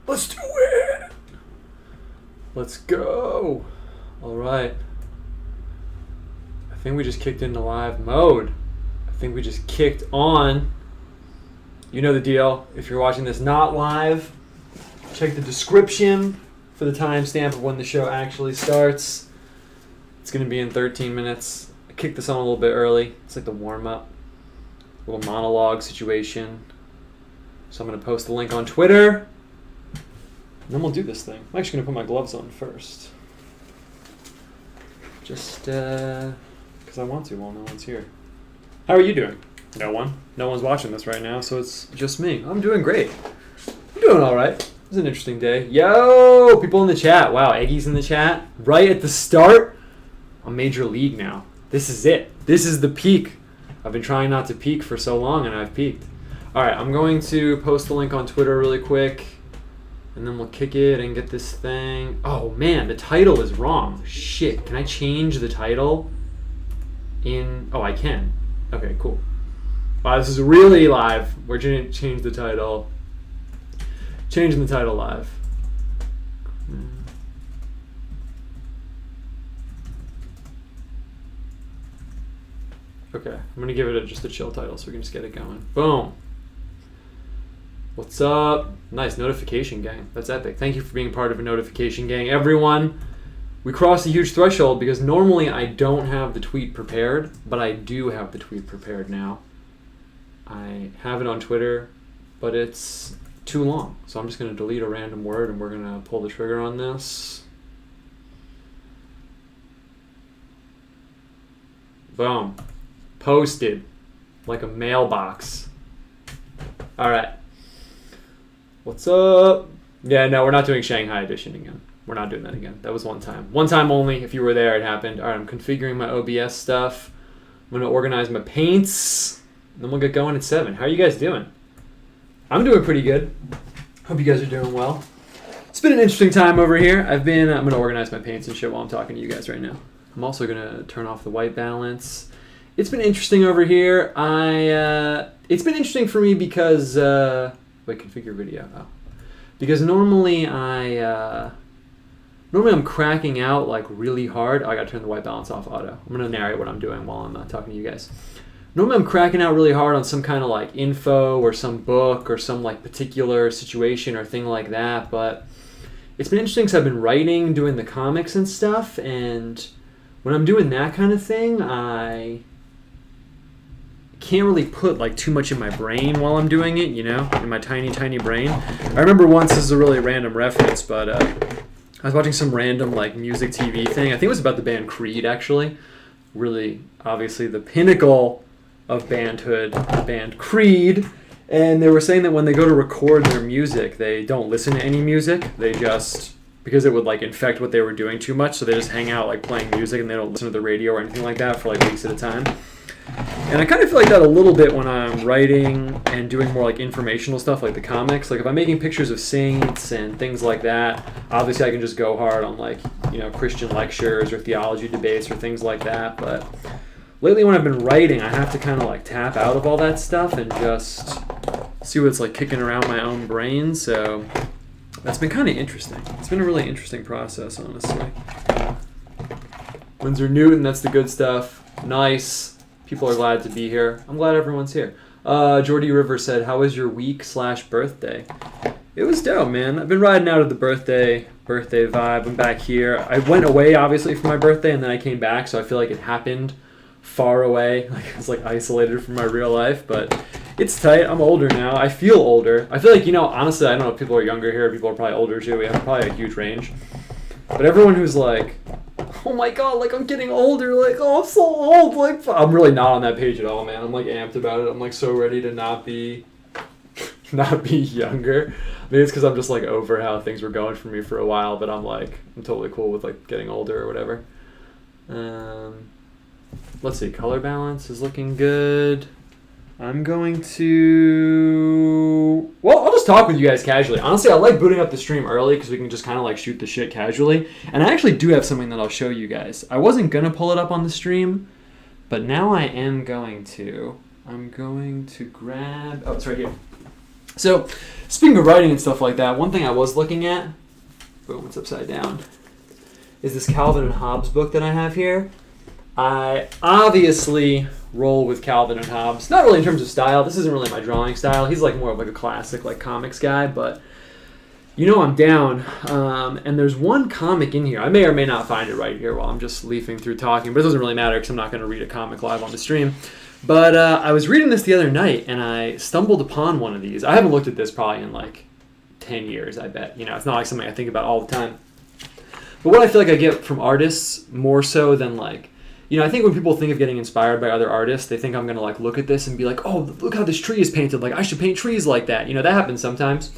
Let's do it. Let's go. All right. I think we just kicked into live mode. I think we just kicked on. You know the deal. If you're watching this not live, check the description for the timestamp of when the show actually starts. It's going to be in 13 minutes. I kicked this on a little bit early. It's like the warm-up. Little monologue situation. So I'm going to post the link on Twitter. And then we'll do this thing. I'm actually going to put my gloves on first. Just because I want to while no one's here. How are you doing? No one. No one's watching this right now, so it's just me. I'm doing great. I'm doing all right. It was an interesting day. Yo, people in the chat. Wow, Eggy's in the chat. Right at the start. I'm Major League now. This is it. This is the peak. I've been trying not to peak for so long, and I've peaked. All right, I'm going to post the link on Twitter really quick, and then we'll kick it and get this thing. Oh, man, the title is wrong. Shit, can I change the title in... Oh, I can. Okay, cool. Wow, this is really live. We're going to change the title. Changing the title live. Okay, I'm going to give it just a chill title so we can just get it going. Boom. What's up? Nice, notification gang. That's epic. Thank you for being part of a notification gang. Everyone, we crossed a huge threshold because normally I don't have the tweet prepared, but I do have the tweet prepared now. I have it on Twitter, but it's too long. So I'm just going to delete a random word and we're going to pull the trigger on this. Boom. Posted like a mailbox. All right. What's up? Yeah, no, we're not doing Shanghai edition again. We're not doing that again. That was one time. One time only. If you were there, it happened. All right, I'm configuring my OBS stuff. I'm going to organize my paints. And then we'll get going at 7. How are you guys doing? I'm doing pretty good. Hope you guys are doing well. It's been an interesting time over here. I'm going to organize my paints and shit while I'm talking to you guys right now. I'm also going to turn off the white balance. It's been interesting over here. It's been interesting for me because... Wait, configure video. Oh. Because normally I'm cracking out like really hard. Oh, I gotta turn the white balance off auto. I'm gonna narrate what I'm doing while I'm talking to you guys. Normally I'm cracking out really hard on some kind of like info or some book or some like particular situation or thing like that. But it's been interesting because I've been writing, doing the comics and stuff. And when I'm doing that kind of thing, I can't really put like too much in my brain while I'm doing it, you know, in my tiny brain. I remember once, this is a really random reference, but I was watching some random like music TV thing. I think it was about the band Creed, actually. Really, obviously the pinnacle of bandhood, the band Creed. And they were saying that when they go to record their music, they don't listen to any music. They just, because it would like infect what they were doing too much, so they just hang out like playing music and they don't listen to the radio or anything like that for like weeks at a time. And I kind of feel like that a little bit when I'm writing and doing more like informational stuff like the comics. Like if I'm making pictures of saints and things like that, obviously I can just go hard on like, you know, Christian lectures or theology debates or things like that. But lately when I've been writing, I have to kind of like tap out of all that stuff and just see what's like kicking around my own brain. So that's been kind of interesting. It's been a really interesting process, honestly. Windsor Newton, that's the good stuff. Nice. People are glad to be here. I'm glad everyone's here. Jordy River said, how was your week/birthday? It was dope, man. I've been riding out of the birthday vibe. I'm back here. I went away, obviously, for my birthday, and then I came back, so I feel like it happened far away. Like it's like isolated from my real life, but it's tight. I'm older now. I feel older. I feel like, you know, honestly, I don't know if people are younger here. People are probably older, too. We have probably a huge range. But everyone who's like, oh my god, like I'm getting older, like, oh, I'm so old, like, I'm really not on that page at all, man. I'm like amped about it. I'm like so ready to not be younger. Maybe it's because I'm just like over how things were going for me for a while, but I'm totally cool with like getting older or whatever. Let's see, color balance is looking good. I'm going to... Well, I'll just talk with you guys casually. Honestly, I like booting up the stream early because we can just kind of like shoot the shit casually. And I actually do have something that I'll show you guys. I wasn't going to pull it up on the stream, but now I am going to. I'm going to grab... Oh, it's right here. So, speaking of writing and stuff like that, one thing I was looking at, boom, it's upside down, is this Calvin and Hobbes book that I have here. I obviously roll with Calvin and Hobbes, not really in terms of style. This isn't really my drawing style. He's like more of like a classic like comics guy, but you know I'm down. And there's one comic in here. I may or may not find it right here while I'm just leafing through talking, but it doesn't really matter because I'm not going to read a comic live on the stream. But I was reading this the other night, and I stumbled upon one of these. I haven't looked at this probably in like 10 years, I bet. You know, it's not like something I think about all the time. But what I feel like I get from artists more so than like, you know, I think when people think of getting inspired by other artists, they think I'm going to like look at this and be like, oh, look how this tree is painted. Like, I should paint trees like that. You know, that happens sometimes.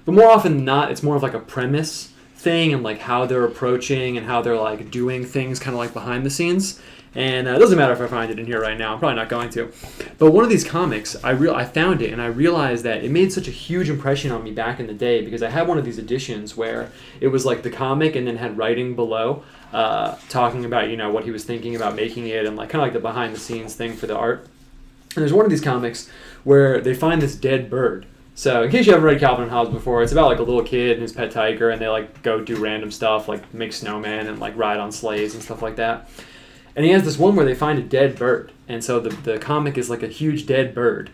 But more often than not, it's more of like a premise thing and like how they're approaching and how they're like doing things kind of like behind the scenes. And it doesn't matter if I find it in here right now. I'm probably not going to. But one of these comics, I found it, and I realized that it made such a huge impression on me back in the day because I had one of these editions where it was like the comic and then had writing below talking about, you know, what he was thinking about making it and like kind of like the behind-the-scenes thing for the art. And there's one of these comics where they find this dead bird. So in case you haven't read Calvin and Hobbes before, it's about like a little kid and his pet tiger, and they like go do random stuff like make snowmen and like ride on sleighs and stuff like that. And he has this one where they find a dead bird. And so the comic is like a huge dead bird.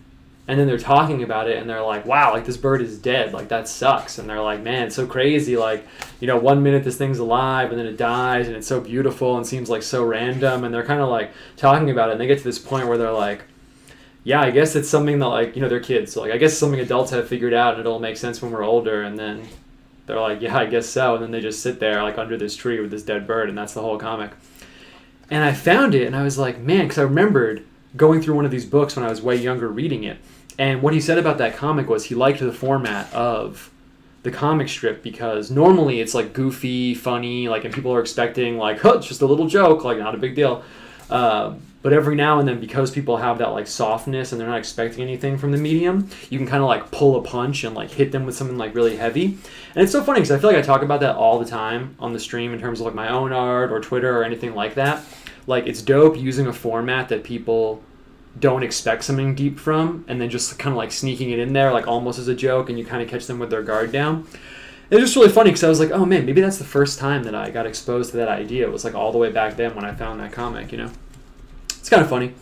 And then they're talking about it and they're like, wow, like this bird is dead. Like that sucks. And they're like, man, it's so crazy. Like, you know, 1 minute this thing's alive and then it dies and it's so beautiful and seems like so random. And they're kind of like talking about it. And they get to this point where they're like, yeah, I guess it's something that like, you know, they're kids. So like, I guess it's something adults have figured out and it'll make sense when we're older. And then they're like, yeah, I guess so. And then they just sit there like under this tree with this dead bird. And that's the whole comic. And I found it, and I was like, man, because I remembered going through one of these books when I was way younger reading it. And what he said about that comic was he liked the format of the comic strip because normally it's like goofy, funny, like, and people are expecting like, oh, it's just a little joke, like not a big deal. But every now and then, because people have that like softness and they're not expecting anything from the medium, you can kind of like pull a punch and like hit them with something like really heavy. And it's so funny because I feel like I talk about that all the time on the stream in terms of like my own art or Twitter or anything like that. Like it's dope using a format that people don't expect something deep from and then just kind of like sneaking it in there like almost as a joke, and you kind of catch them with their guard down. It was just really funny because I was like, oh man, maybe that's the first time that I got exposed to that idea. It was like all the way back then when I found that comic, you know? It's kind of funny.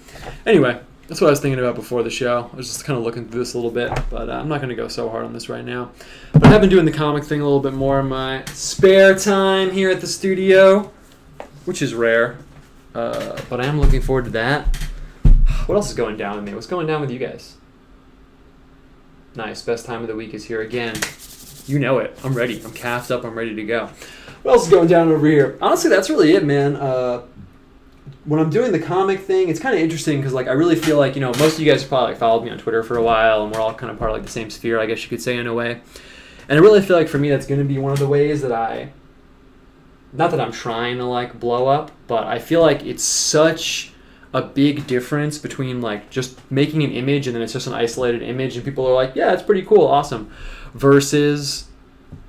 Anyway, that's what I was thinking about before the show. I was just kind of looking through this a little bit, but I'm not going to go so hard on this right now. But I have been doing the comic thing a little bit more in my spare time here at the studio, which is rare. But I am looking forward to that. What else is going down with me? What's going down with you guys? Nice. Best time of the week is here again. You know it. I'm ready. I'm caffed up. I'm ready to go. What else is going down over here? Honestly, that's really it, man. When I'm doing the comic thing, it's kind of interesting because like I really feel like, you know, most of you guys have probably like, followed me on Twitter for a while, and we're all kind of part of like the same sphere, I guess you could say, in a way. And I really feel like for me that's going to be one of the ways that not that I'm trying to like blow up, but I feel like it's such a big difference between like just making an image and then it's just an isolated image and people are like, yeah, it's pretty cool, awesome, versus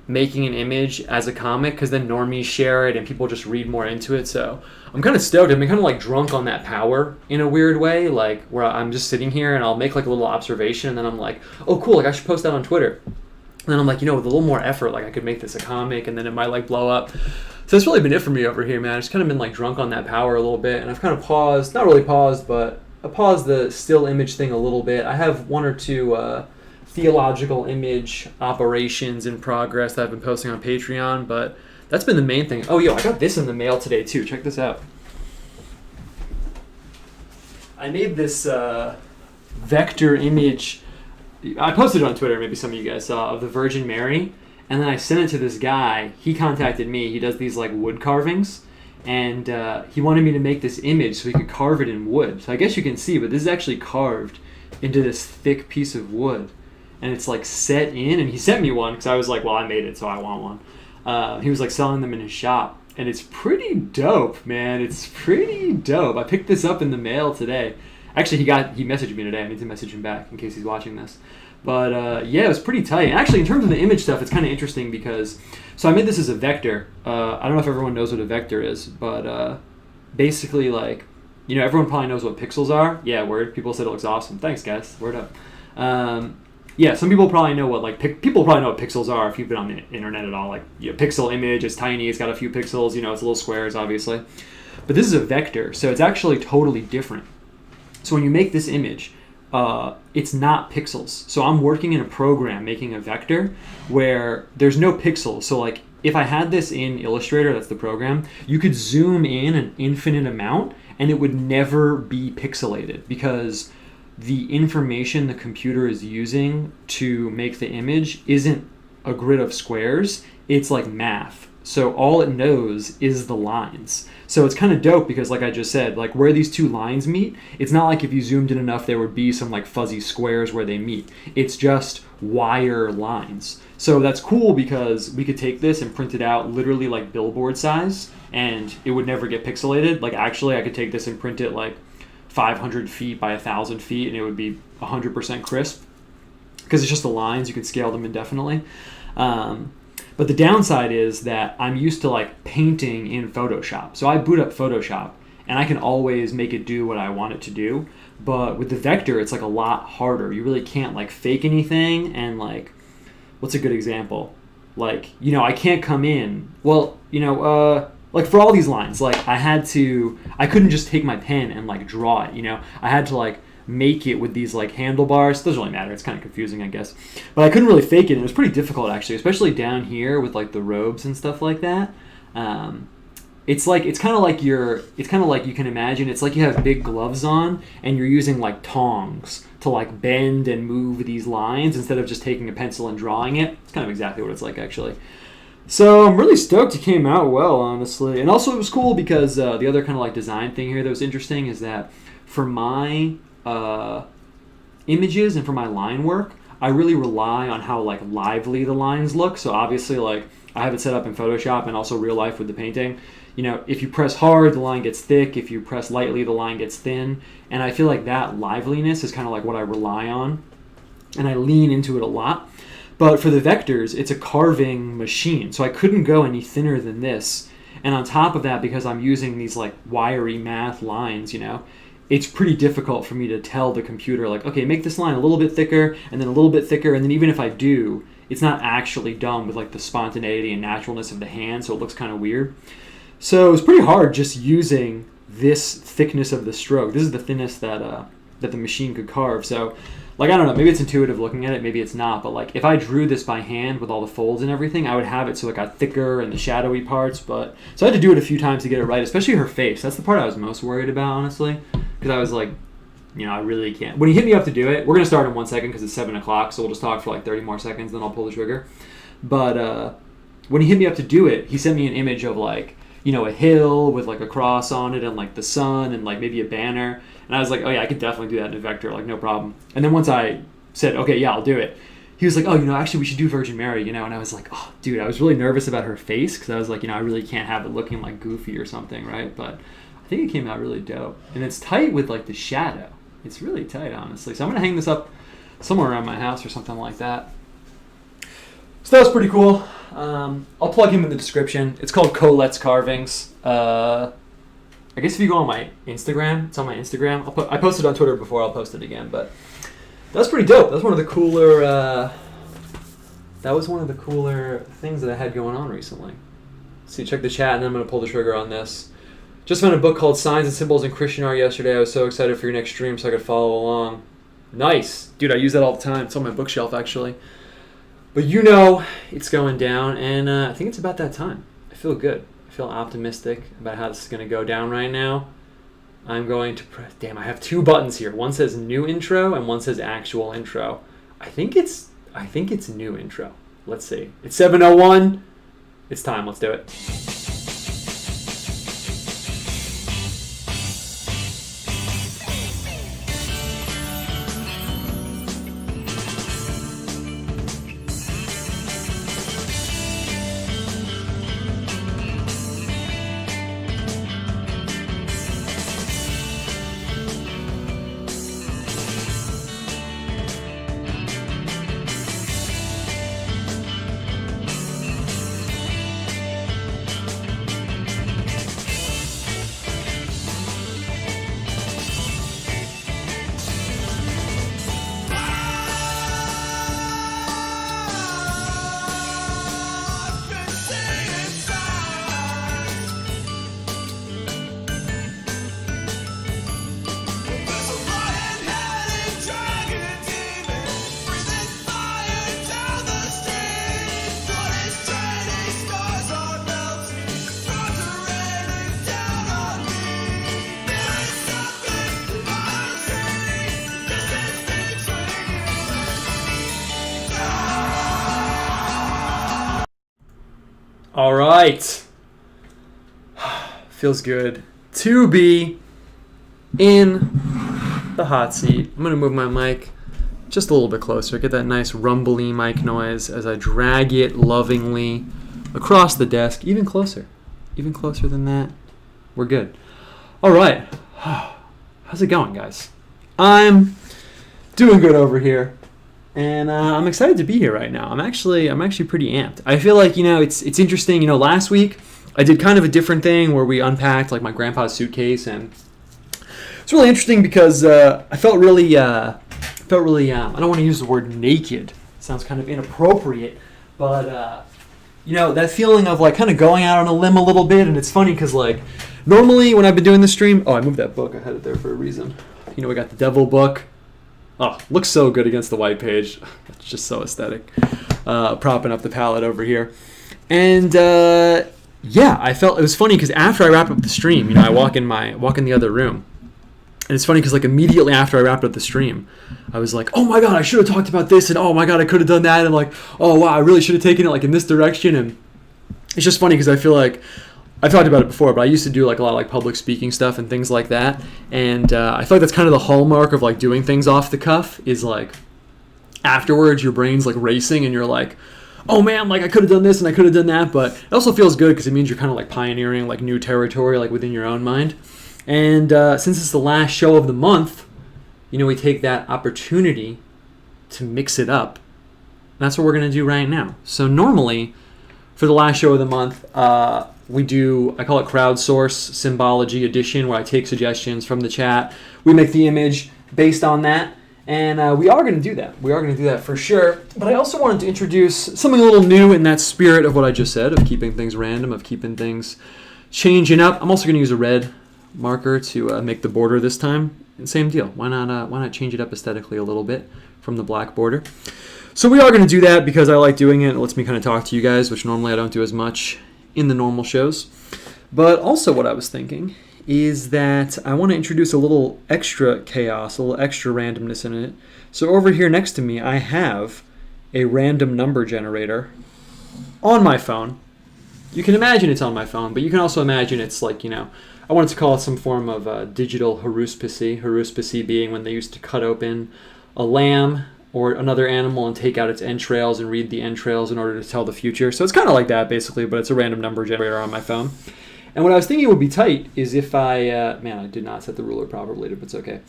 making an image as a comic, because then normies share it and people just read more into it. So I'm kind of stoked. I'm kind of like drunk on that power in a weird way, like where I'm just sitting here and I'll make like a little observation and then I'm like, oh cool, like I should post that on Twitter. And then I'm like, you know, with a little more effort, like I could make this a comic and then it might like blow up. So that's really been it for me over here, man. I've just kind of been like drunk on that power a little bit, and I've kind of paused, not really paused, but I paused the still image thing a little bit. I have one or two theological image operations in progress that I've been posting on Patreon, but that's been the main thing. Oh, yo, I got this in the mail today too. Check this out. I made this vector image. I posted it on Twitter, maybe some of you guys saw, of the Virgin Mary. And then I sent it to this guy. He contacted me. He does these like wood carvings. And he wanted me to make this image so he could carve it in wood. So I guess you can see, but this is actually carved into this thick piece of wood. And it's like set in. And he sent me one because I was like, well, I made it, so I want one. He was like selling them in his shop. And it's pretty dope, man. It's pretty dope. I picked this up in the mail today. Actually, he messaged me today. I need to message him back in case he's watching this. But yeah, it was pretty tight. And actually, in terms of the image stuff, it's kind of interesting because, so I made this as a vector. I don't know if everyone knows what a vector is, but basically, like, you know, everyone probably knows what pixels are. Yeah, word. People said it looks awesome. Thanks, guys. Word up. Yeah, some people probably know what people probably know what pixels are if you've been on the internet at all. Like, pixel image is tiny, it's got a few pixels, it's little squares, obviously. But this is a vector, so it's actually totally different. So when you make this image, it's not pixels. So I'm working in a program making a vector where there's no pixels. So like if I had this in Illustrator, that's the program, you could zoom in an infinite amount and it would never be pixelated because the information the computer is using to make the image isn't a grid of squares, it's like math. So all it knows is the lines. So it's kind of dope because like I just said, like where these two lines meet, it's not like if you zoomed in enough there would be some like fuzzy squares where they meet. It's just wire lines. So that's cool because we could take this and print it out literally like billboard size and it would never get pixelated. Like actually I could take this and print it like 500 feet by 1,000 feet and it would be 100% crisp because it's just the lines, you can scale them indefinitely. But the downside is that I'm used to like painting in Photoshop. So I boot up Photoshop and I can always make it do what I want it to do. But with the vector, it's like a lot harder. You really can't like fake anything. And like, what's a good example? Like, I can't come in. Well, like for all these lines, like I couldn't just take my pen and like draw it, I had to like make it with these like handlebars. It doesn't really matter, it's kind of confusing I guess, but I couldn't really fake it and it was pretty difficult actually, especially down here with like the robes and stuff like that. It's kind of like you can imagine it's like you have big gloves on and you're using like tongs to like bend and move these lines instead of just taking a pencil and drawing it. It's kind of exactly what it's like actually. So I'm really stoked it came out well, honestly. And also it was cool because the other kind of like design thing here that was interesting is that for my images and for my line work, I really rely on how like lively the lines look. So obviously like I have it set up in Photoshop and also real life with the painting. If you press hard, the line gets thick. If you press lightly, the line gets thin. And I feel like that liveliness is kind of like what I rely on. And I lean into it a lot. But for the vectors, it's a carving machine. So I couldn't go any thinner than this. And on top of that, because I'm using these like wiry math lines, it's pretty difficult for me to tell the computer like, okay, make this line a little bit thicker and then a little bit thicker. And then even if I do, it's not actually done with like the spontaneity and naturalness of the hand. So it looks kind of weird. So it was pretty hard just using this thickness of the stroke. This is the thinnest that the machine could carve. So like, I don't know, maybe it's intuitive looking at it, maybe it's not, but like if I drew this by hand with all the folds and everything, I would have it so it got thicker and the shadowy parts, so I had to do it a few times to get it right, especially her face. That's the part I was most worried about, honestly, because I was like, I really can't. When he hit me up to do it, we're going to start in 1 second because it's 7 o'clock, so we'll just talk for like 30 more seconds, then I'll pull the trigger. But when he hit me up to do it, he sent me an image of like, a hill with like a cross on it and like the sun and like maybe a banner. And I was like, oh yeah, I could definitely do that in a vector, like no problem. And then once I said, okay, yeah, I'll do it, he was like, oh, actually we should do Virgin Mary, and I was like, oh, dude, I was really nervous about her face because I was like, I really can't have it looking like goofy or something, right? But I think it came out really dope. And it's tight with like the shadow. It's really tight, honestly. So I'm going to hang this up somewhere around my house or something like that. So that was pretty cool. I'll plug him in the description. It's called Colette's Carvings. I guess if you go on my Instagram, it's on my Instagram. I posted on Twitter before, I'll post it again. But that was pretty dope. That was one of the cooler things that I had going on recently. So check the chat, and then I'm going to pull the trigger on this. Just found a book called Signs and Symbols in Christian Art yesterday. I was so excited for your next stream so I could follow along. Nice. Dude, I use that all the time. It's on my bookshelf, actually. But it's going down, and I think it's about that time. I feel good. I feel optimistic about how this is going to go down right now. I'm going to press... Damn, I have 2 buttons here. One says new intro, and one says actual intro. I think it's new intro. Let's see. It's 7:01. It's time. Let's do it. All right. Feels good to be in the hot seat. I'm going to move my mic just a little bit closer. Get that nice rumbly mic noise as I drag it lovingly across the desk. Even closer than that. We're good. All right. How's it going, guys? I'm doing good over here. And I'm excited to be here right now. I'm actually pretty amped. I feel like, it's interesting. Last week I did kind of a different thing where we unpacked like my grandpa's suitcase, and it's really interesting because I felt really I don't want to use the word naked. It sounds kind of inappropriate, but that feeling of like kind of going out on a limb a little bit. And it's funny because like normally when I've been doing the stream, I moved that book. I had it there for a reason. We got the Devil book. Oh, looks so good against the white page. It's just so aesthetic. Propping up the palette over here. And I felt it was funny because after I wrapped up the stream, I walk in the other room. And it's funny because like immediately after I wrapped up the stream, I was like, oh my God, I should have talked about this. And oh my God, I could have done that. And like, oh wow, I really should have taken it like in this direction. And it's just funny because I feel like I've talked about it before, but I used to do like a lot of like public speaking stuff and things like that. And I feel like that's kind of the hallmark of like doing things off the cuff is like afterwards your brain's like racing and you're like, oh man, like I could have done this and I could have done that. But it also feels good because it means you're kind of like pioneering like new territory like within your own mind. And since it's the last show of the month, we take that opportunity to mix it up. And that's what we're going to do right now. So normally for the last show of the month, I call it CROWDSOURCE Symbology Edition, where I take suggestions from the chat. We make the image based on that, and we are going to do that. We are going to do that for sure. But I also wanted to introduce something a little new in that spirit of what I just said, of keeping things random, of keeping things changing up. I'm also going to use a red marker to make the border this time. And same deal. Why not change it up aesthetically a little bit from the black border? So we are going to do that because I like doing it. It lets me kind of talk to you guys, which normally I don't do as much in the normal shows. But also what I was thinking is that I want to introduce a little extra chaos, a little extra randomness in it. So over here next to me, I have a random number generator on my phone. You can imagine it's on my phone, but you can also imagine it's like, I wanted to call it some form of digital haruspicy being when they used to cut open a lamb or another animal and take out its entrails and read the entrails in order to tell the future. So it's kind of like that, basically, but it's a random number generator on my phone. And what I was thinking would be tight is if I, I did not set the ruler properly, but it's okay,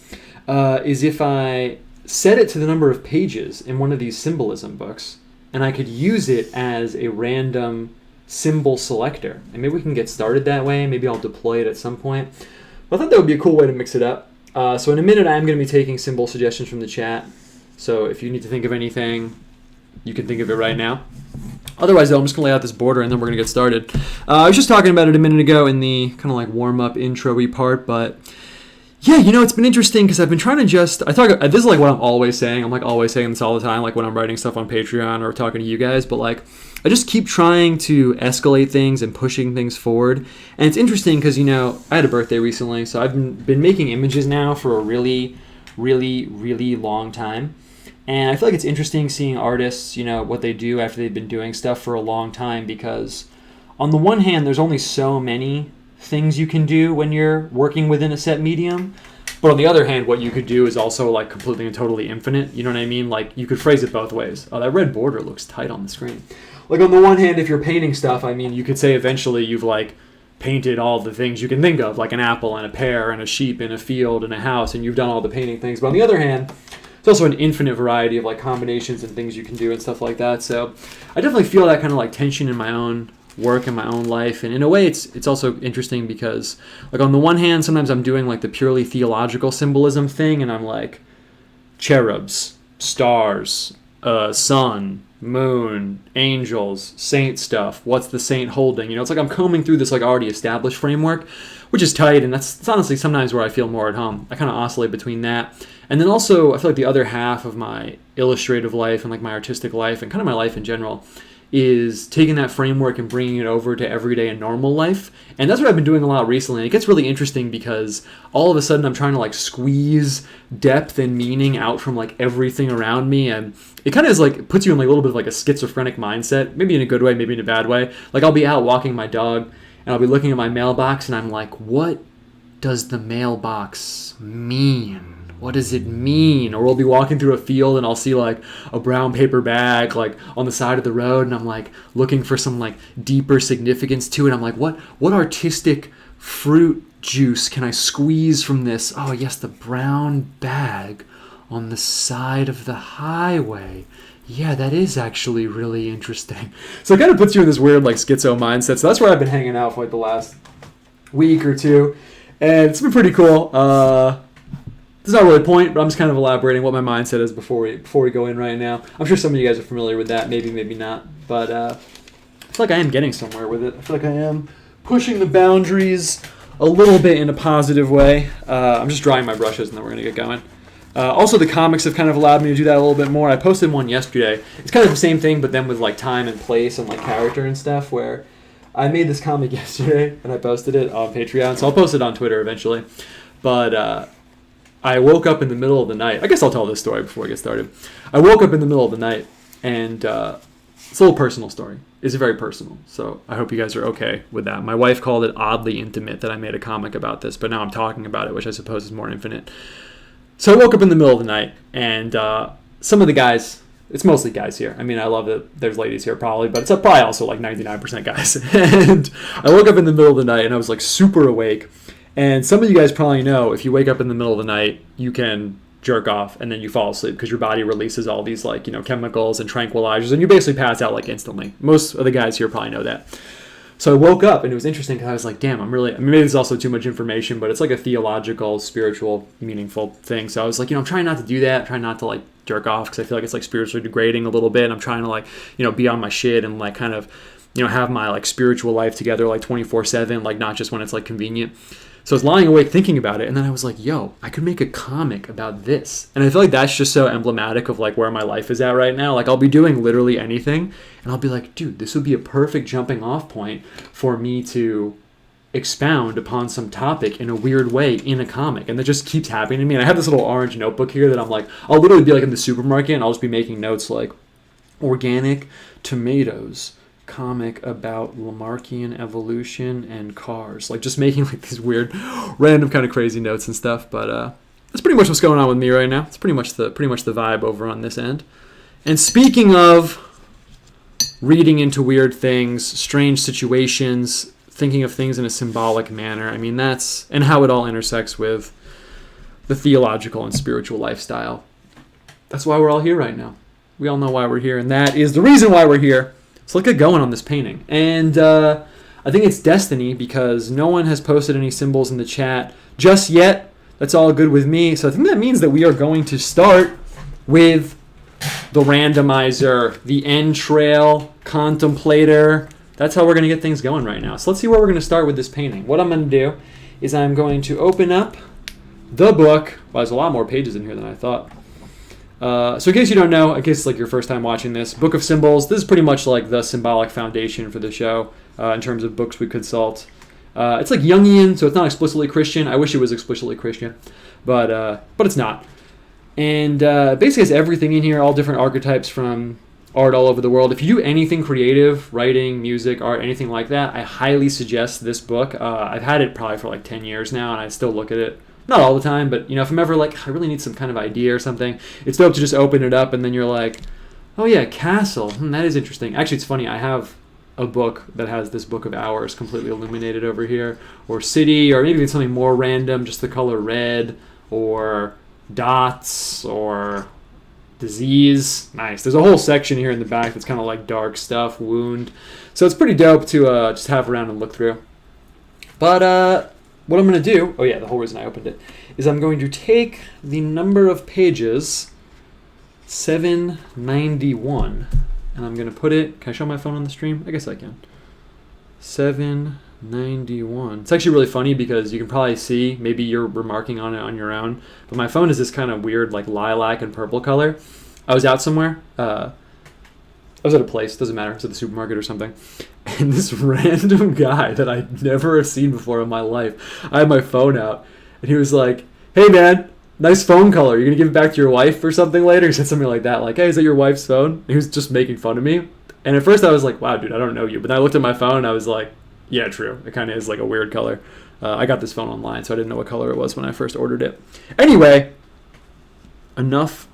is if I set it to the number of pages in one of these symbolism books, and I could use it as a random symbol selector. And maybe we can get started that way. Maybe I'll deploy it at some point. But I thought that would be a cool way to mix it up. So in a minute, I'm going to be taking symbol suggestions from the chat. So if you need to think of anything, you can think of it right now. Otherwise, though, I'm just going to lay out this border and then we're going to get started. I was just talking about it a minute ago in the kind of like warm-up intro-y part, but yeah, it's been interesting because I've been trying to this is like what I'm always saying. I'm like always saying this all the time, like when I'm writing stuff on Patreon or talking to you guys, but like I just keep trying to escalate things and pushing things forward. And it's interesting because, I had a birthday recently, so I've been making images now for a really, really, really long time. And I feel like it's interesting seeing artists, what they do after they've been doing stuff for a long time, because on the one hand, there's only so many things you can do when you're working within a set medium. But on the other hand, what you could do is also like completely and totally infinite. You know what I mean? Like you could phrase it both ways. Oh, that red border looks tight on the screen. Like on the one hand, if you're painting stuff, you could say eventually you've like painted all the things you can think of, like an apple and a pear and a sheep and a field and a house, and you've done all the painting things. But on the other hand, it's also an infinite variety of like combinations and things you can do and stuff like that. So I definitely feel that kind of like tension in my own work and my own life. And in a way, it's also interesting because like on the one hand, sometimes I'm doing like the purely theological symbolism thing, and I'm like cherubs, stars, sun, moon, angels, saint stuff. What's the saint holding? It's like I'm combing through this like already established framework, which is tight, and that's honestly sometimes where I feel more at home. I kind of oscillate between that. And then also, I feel like the other half of my illustrative life and like my artistic life and kind of my life in general is taking that framework and bringing it over to everyday and normal life. And that's what I've been doing a lot recently. And it gets really interesting because all of a sudden I'm trying to like squeeze depth and meaning out from like everything around me. And it kind of is like puts you in like a little bit of like a schizophrenic mindset, maybe in a good way, maybe in a bad way. Like I'll be out walking my dog and I'll be looking at my mailbox and I'm like, what does the mailbox mean? What does it mean? Or we'll be walking through a field and I'll see like a brown paper bag like on the side of the road and I'm like looking for some like deeper significance to it. I'm like, what artistic fruit juice can I squeeze from this? Oh yes, the brown bag on the side of the highway. Yeah, that is actually really interesting. So it kind of puts you in this weird like schizo mindset. So that's where I've been hanging out for like the last week or two. And it's been pretty cool. There's not really a point, but I'm just kind of elaborating what my mindset is before we go in right now. I'm sure some of you guys are familiar with that, maybe not. But I feel like I am getting somewhere with it. I feel like I am pushing the boundaries a little bit in a positive way. I'm just drying my brushes and then we're going to get going. Also, the comics have kind of allowed me to do that a little bit more. I posted one yesterday. It's kind of the same thing, but then with like time and place and like character and stuff, where I made this comic yesterday and I posted it on Patreon. So I'll post it on Twitter eventually. But I woke up in the middle of the night. I guess I'll tell this story before I get started. I woke up in the middle of the night, and it's a little personal story. It's very personal, so I hope you guys are okay with that. My wife called it oddly intimate that I made a comic about this, but now I'm talking about it, which I suppose is more infinite. So I woke up in the middle of the night, and some of the guys, it's mostly guys here. I mean, I love that there's ladies here probably, but it's probably also like 99% guys. And I woke up in the middle of the night, and I was like super awake. And some of you guys probably know if you wake up in the middle of the night, you can jerk off and then you fall asleep because your body releases all these like, chemicals and tranquilizers and you basically pass out like instantly. Most of the guys here probably know that. So I woke up and it was interesting because I was like, damn, maybe it's also too much information, but it's like a theological, spiritual, meaningful thing. So I was like, I'm trying not to do that. I'm trying not to like jerk off because I feel like it's like spiritually degrading a little bit. And I'm trying to like, be on my shit and like kind of, have my like spiritual life together like 24/7, like not just when it's like convenient. So I was lying awake thinking about it, and then I was like, yo, I could make a comic about this. And I feel like that's just so emblematic of like where my life is at right now. Like I'll be doing literally anything, and I'll be like, dude, this would be a perfect jumping off point for me to expound upon some topic in a weird way in a comic. And that just keeps happening to me. And I have this little orange notebook here that I'm like, I'll literally be like in the supermarket, and I'll just be making notes like, organic tomatoes, comic about Lamarckian evolution and cars, like just making like these weird random kind of crazy notes and stuff. But that's pretty much what's going on with me right now. It's pretty much the vibe over on this end. And speaking of reading into weird things, strange situations, thinking of things in a symbolic manner, I mean that's and how it all intersects with the theological and spiritual lifestyle. That's why we're all here right now. We all know why we're here, and that is the reason why we're here. So let's get going on this painting. And I think it's destiny because no one has posted any symbols in the chat just yet. That's all good with me. So I think that means that we are going to start with the randomizer, the entrail, contemplator. That's how we're going to get things going right now. So let's see where we're going to start with this painting. What I'm going to do is I'm going to open up the book. Well, there's a lot more pages in here than I thought. So in case you don't know, in case it's like your first time watching this, Book of Symbols, this is pretty much like the symbolic foundation for the show in terms of books we consult. It's like Jungian, so it's not explicitly Christian. I wish it was explicitly Christian, but it's not. And basically has everything in here, all different archetypes from art all over the world. If you do anything creative, writing, music, art, anything like that, I highly suggest this book. I've had it probably for like 10 years now, and I still look at it. Not all the time, but if I'm ever like, I really need some kind of idea or something, it's dope to just open it up and then you're like, oh yeah, castle. That is interesting. Actually, it's funny. I have a book that has this Book of Hours completely illuminated over here, or city, or maybe it's something more random, just the color red, or dots, or disease. Nice. There's a whole section here in the back that's kind of like dark stuff, wound. So it's pretty dope to just have around and look through. But what I'm going to do, the whole reason I opened it, is I'm going to take the number of pages, 791, and I'm going to put it, can I show my phone on the stream? I guess I can. 791. It's actually really funny because you can probably see, maybe you're remarking on it on your own, but my phone is this kind of weird like lilac and purple color. I was out somewhere. I was at a place, doesn't matter, it's at the supermarket or something, and this random guy that I'd never have seen before in my life, I had my phone out, and he was like, "Hey man, nice phone color. You're gonna give it back to your wife or something later?" He said something like that, like, "Hey, is that your wife's phone?" And he was just making fun of me. And at first I was like, "Wow, dude, I don't know you." But then I looked at my phone and I was like, "Yeah, true. It kind of is like a weird color." I got this phone online, so I didn't know what color it was when I first ordered it. Anyway, enough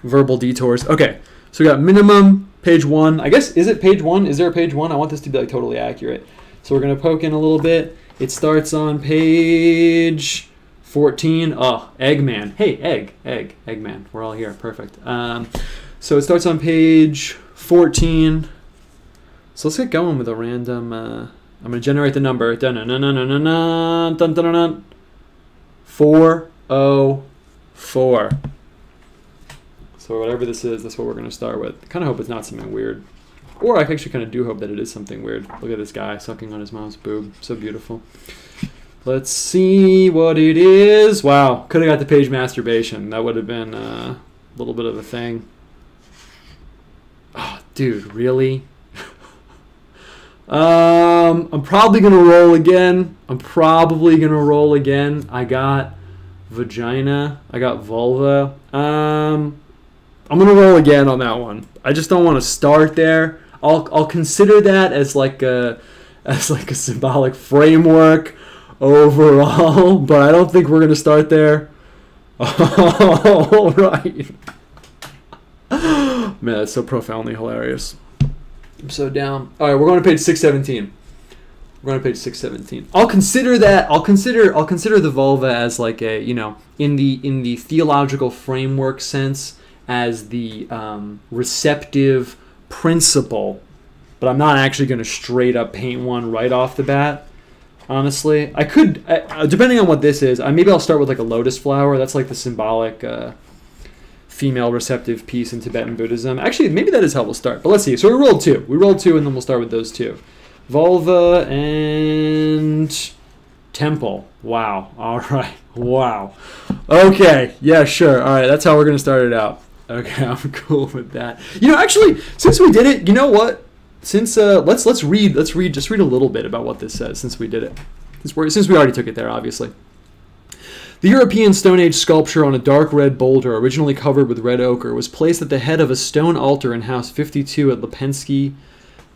verbal detours. Okay, so we got minimum, page 1. I guess, is it page 1? Is there a page 1? I want this to be like totally accurate. So we're going to poke in a little bit. It starts on page 14. Oh, Eggman. Hey, Eggman. We're all here. Perfect. So it starts on page 14. So let's get going with a random... I'm going to generate the number. 404. So whatever this is, that's what we're going to start with. I kind of hope it's not something weird. Or I actually kind of do hope that it is something weird. Look at this guy sucking on his mom's boob. So beautiful. Let's see what it is. Wow. Could have got the page masturbation. That would have been a little bit of a thing. Oh, dude, really? I'm probably going to roll again. I got vagina. I got vulva. I'm going to roll again on that one. I just don't want to start there. I'll consider that as like a symbolic framework overall, but I don't think we're going to start there. All right. Man, that's so profoundly hilarious. I'm so down. All right, we're going to page 617. I'll consider that. I'll consider the vulva as like a, you know, in the theological framework sense, as the receptive principle, but I'm not actually going to straight up paint one right off the bat. Honestly, I could, depending on what this is, maybe I'll start with like a lotus flower. That's like the symbolic female receptive piece in Tibetan Buddhism. Actually, maybe that is how we'll start. But let's see. So we rolled two, and then we'll start with those two. Vulva and temple. Wow. All right. Wow. Okay. Yeah, sure. All right. That's how we're going to start it out. Okay, I'm cool with that. You know, actually, since we did it, you know what? Since let's read just read a little bit about what this says since we did it. Since we already took it there, obviously. The European Stone Age sculpture on a dark red boulder, originally covered with red ochre, was placed at the head of a stone altar in House 52 at Lipensky.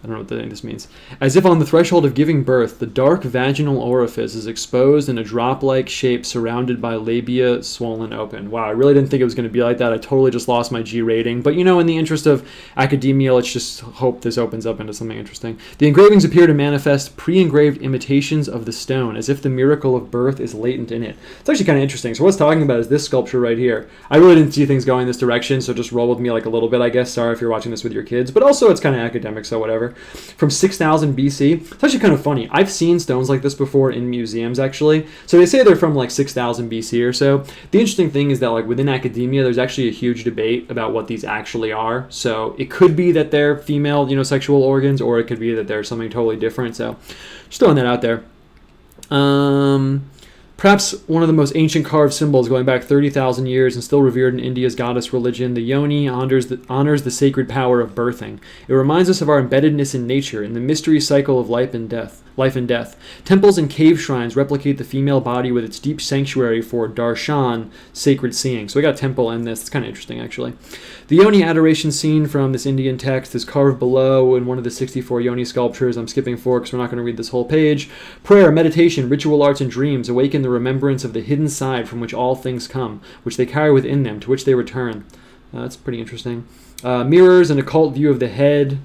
I don't know what this means. As if on the threshold of giving birth, the dark vaginal orifice is exposed in a drop-like shape surrounded by labia swollen open. Wow, I really didn't think it was going to be like that. I totally just lost my G rating. But, you know, in the interest of academia, let's just hope this opens up into something interesting. The engravings appear to manifest pre-engraved imitations of the stone, as if the miracle of birth is latent in it. It's actually kind of interesting. So what it's talking about is this sculpture right here. I really didn't see things going this direction, so just roll with me like a little bit, I guess. Sorry if you're watching this with your kids. But also, it's kind of academic, so whatever. From 6000 BC. It's actually kind of funny. I've seen stones like this before in museums, actually. So they say they're from like 6000 BC or so. The interesting thing is that like within academia, there's actually a huge debate about what these actually are. So it could be that they're female, you know, sexual organs, or it could be that they're something totally different. So just throwing that out there. Perhaps one of the most ancient carved symbols going back 30,000 years and still revered in India's goddess religion, the yoni honors the sacred power of birthing. It reminds us of our embeddedness in nature, in the mystery cycle of life and death. Temples and cave shrines replicate the female body with its deep sanctuary for darshan, sacred seeing. So we got temple in this. It's kind of interesting, actually. The yoni adoration scene from this Indian text is carved below in one of the 64 yoni sculptures. I'm skipping forward because we're not going to read this whole page. Prayer, meditation, ritual arts, and dreams awaken the remembrance of the hidden side from which all things come, which they carry within them, to which they return. That's pretty interesting. Mirrors, an occult view of the head.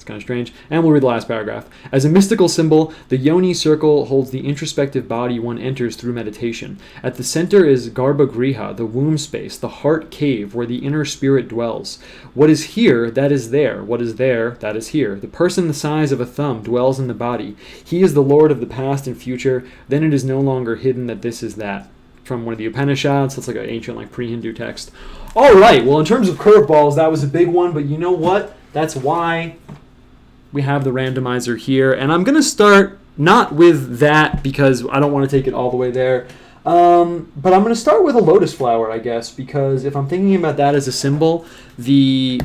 Kind of strange. And we'll read the last paragraph. As a mystical symbol, the yoni circle holds the introspective body one enters through meditation. At the center is Garbhagriha, the womb space, the heart cave where the inner spirit dwells. What is here, that is there. What is there, that is here. The person the size of a thumb dwells in the body. He is the Lord of the past and future. Then it is no longer hidden that this is that. From one of the Upanishads. That's like an ancient, like pre-Hindu text. All right. Well, in terms of curveballs, that was a big one. But you know what? That's why we have the randomizer here, and I'm going to start not with that because I don't want to take it all the way there, but I'm going to start with a lotus flower, I guess, because if I'm thinking about that as a symbol, the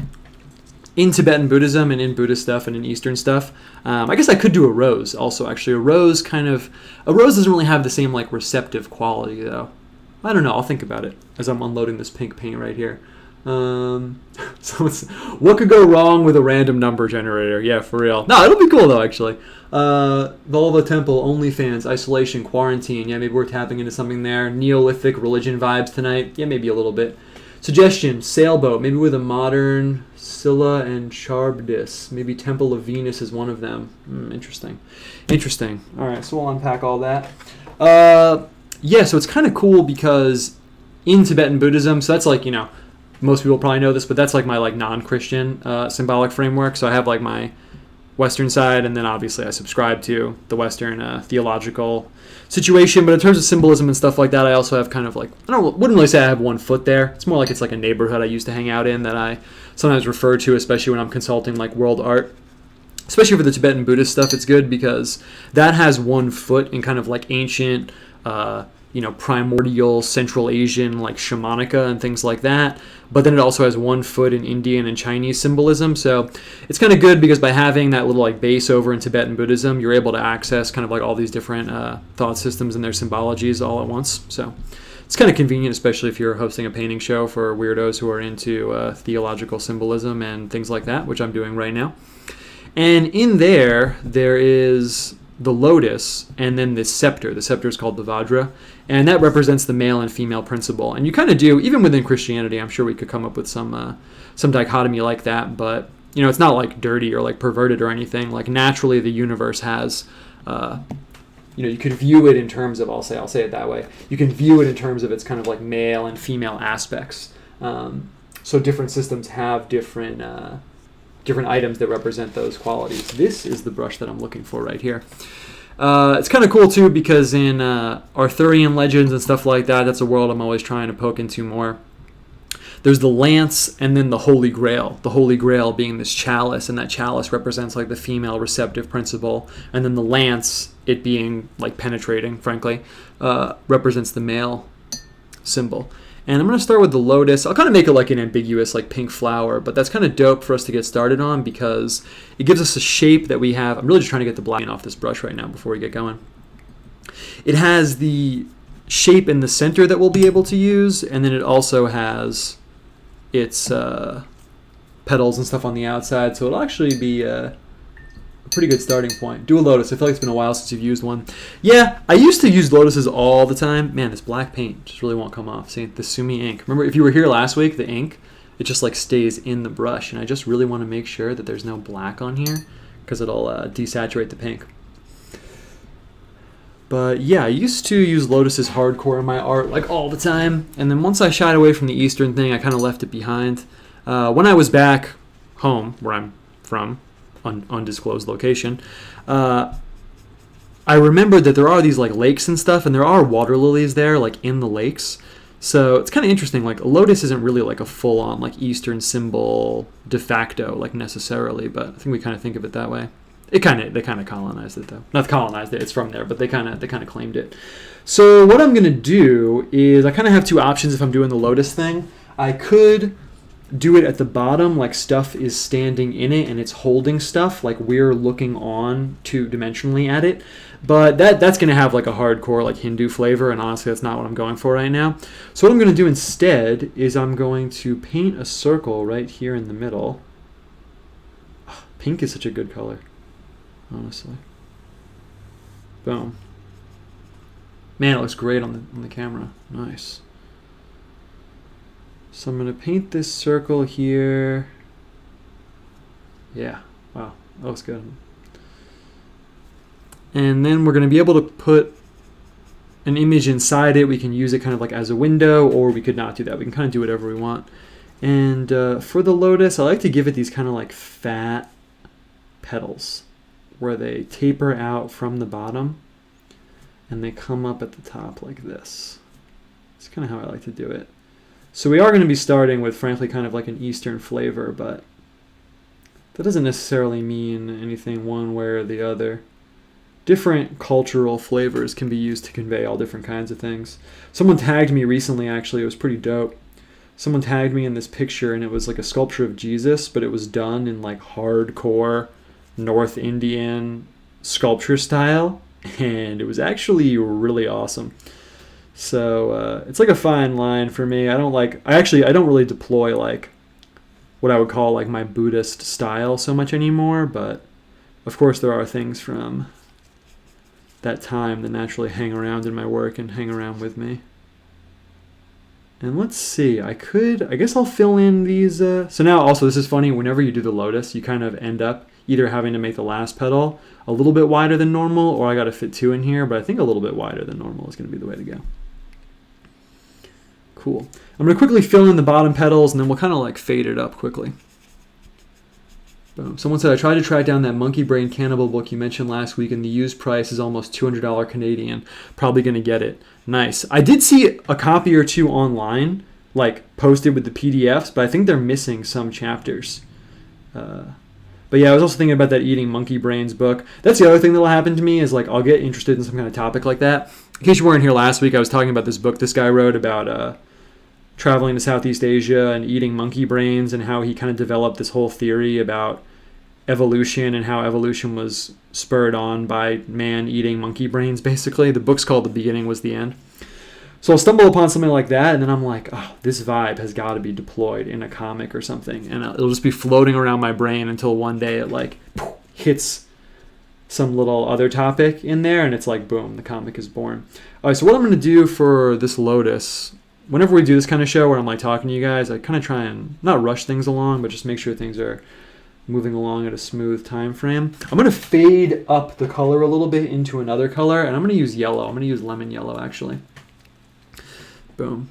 in Tibetan Buddhism and in Buddhist stuff and in Eastern stuff. I guess I could do a rose also, actually. A rose doesn't really have the same like receptive quality though. I don't know, I'll think about it as I'm unloading this pink paint right here. What could go wrong with a random number generator? Yeah, for real. No, it'll be cool though, actually. Volva Temple, OnlyFans, isolation, quarantine. Yeah, maybe we're tapping into something there. Neolithic religion vibes tonight. Yeah, maybe a little bit. Suggestion, sailboat, maybe with a modern Scylla and Charybdis. Maybe Temple of Venus is one of them. Interesting. Interesting. All right, so we'll unpack all that. Yeah, so it's kind of cool because in Tibetan Buddhism, so that's like, you know, most people probably know this, but that's like my like non-Christian symbolic framework. So I have like my Western side, and then obviously I subscribe to the Western theological situation. But in terms of symbolism and stuff like that, I also have kind of like, wouldn't really say I have one foot there. It's more like it's like a neighborhood I used to hang out in that I sometimes refer to, especially when I'm consulting like world art. Especially for the Tibetan Buddhist stuff, it's good because that has one foot in kind of like ancient, primordial Central Asian like shamanica and things like that. But then it also has one foot in Indian and Chinese symbolism. So it's kind of good because by having that little like base over in Tibetan Buddhism, you're able to access kind of like all these different thought systems and their symbologies all at once. So it's kind of convenient, especially if you're hosting a painting show for weirdos who are into theological symbolism and things like that, which I'm doing right now. And in there is the lotus and then this scepter. The scepter is called the Vajra, and that represents the male and female principle. And you kind of do, even within Christianity, I'm sure we could come up with some dichotomy like that, but you know, it's not like dirty or like perverted or anything. Like naturally the universe has, you can view it in terms of, I'll say it that way. You can view it in terms of its kind of like male and female aspects. So different systems have different items that represent those qualities. This is the brush that I'm looking for right here. It's kind of cool too because in Arthurian legends and stuff like that, that's a world I'm always trying to poke into more. There's the lance and then the Holy Grail. The Holy Grail being this chalice, and that chalice represents like the female receptive principle, and then the lance, it being like penetrating, frankly, represents the male symbol. And I'm going to start with the lotus. I'll kind of make it like an ambiguous like pink flower, but that's kind of dope for us to get started on because it gives us a shape that we have. I'm really just trying to get the black off this brush right now before we get going. It has the shape in the center that we'll be able to use, and then it also has its petals and stuff on the outside, so it'll actually be a pretty good starting point. Do a lotus. I feel like it's been a while since you've used one. Yeah, I used to use lotuses all the time. Man, this black paint just really won't come off. See, the Sumi ink. Remember, if you were here last week, the ink, it just like stays in the brush, and I just really want to make sure that there's no black on here because it'll desaturate the pink. But yeah, I used to use lotuses hardcore in my art like all the time, and then once I shied away from the Eastern thing, I kind of left it behind. When I was back home, where I'm from, undisclosed location, I remembered that there are these like lakes and stuff, and there are water lilies there like in the lakes. So it's kind of interesting. Like a lotus isn't really like a full-on like Eastern symbol de facto like necessarily, but I think we kind of think of it that way. They kind of colonized it though. Not colonized it, it's from there, but they kind of claimed it. So what I'm gonna do is I kind of have two options if I'm doing the lotus thing. I could do it at the bottom, like stuff is standing in it and it's holding stuff, like we're looking on two-dimensionally at it. But that's going to have like a hardcore like Hindu flavor, and honestly that's not what I'm going for right now. So what I'm going to do instead is I'm going to paint a circle right here in the middle. Pink is such a good color, honestly. Boom. Man, it looks great on the camera. Nice. So I'm going to paint this circle here. Yeah, wow, that looks good. And then we're going to be able to put an image inside it. We can use it kind of like as a window, or we could not do that. We can kind of do whatever we want. And for the lotus, I like to give it these kind of like fat petals where they taper out from the bottom and they come up at the top like this. That's kind of how I like to do it. So we are going to be starting with, frankly, kind of like an Eastern flavor, but that doesn't necessarily mean anything one way or the other. Different cultural flavors can be used to convey all different kinds of things. Someone tagged me recently, actually. It was pretty dope. someone tagged me in this picture, and it was like a sculpture of Jesus, but it was done in like hardcore North Indian sculpture style, and it was actually really awesome. So it's like a fine line for me. I don't really deploy like what I would call like my Buddhist style so much anymore, but of course there are things from that time that naturally hang around in my work and hang around with me. And let's see, I guess I'll fill in these. So now also, this is funny, whenever you do the lotus, you kind of end up either having to make the last petal a little bit wider than normal, or I got to fit 2 in here, but I think a little bit wider than normal is going to be the way to go. Cool. I'm going to quickly fill in the bottom petals, and then we'll kind of like fade it up quickly. Boom. Someone said, I tried to track down that Monkey Brain Cannibal book you mentioned last week, and the used price is almost $200 Canadian. Probably going to get it. Nice. I did see a copy or 2 online, like posted with the PDFs, but I think they're missing some chapters. But yeah, I was also thinking about that Eating Monkey Brains book. That's the other thing that will happen to me is like I'll get interested in some kind of topic like that. In case you weren't here last week, I was talking about this book this guy wrote about traveling to Southeast Asia and eating monkey brains, and how he kind of developed this whole theory about evolution and how evolution was spurred on by man eating monkey brains, basically. The book's called The Beginning Was the End. So I'll stumble upon something like that, and then I'm like, oh, this vibe has got to be deployed in a comic or something. And it'll just be floating around my brain until one day it like hits some little other topic in there, and it's like, boom, the comic is born. All right, so what I'm going to do for this Lotus, whenever we do this kind of show where I'm like talking to you guys, I kind of try and not rush things along, but just make sure things are moving along at a smooth time frame. I'm going to fade up the color a little bit into another color, and I'm going to use yellow. I'm going to use lemon yellow, actually. Boom.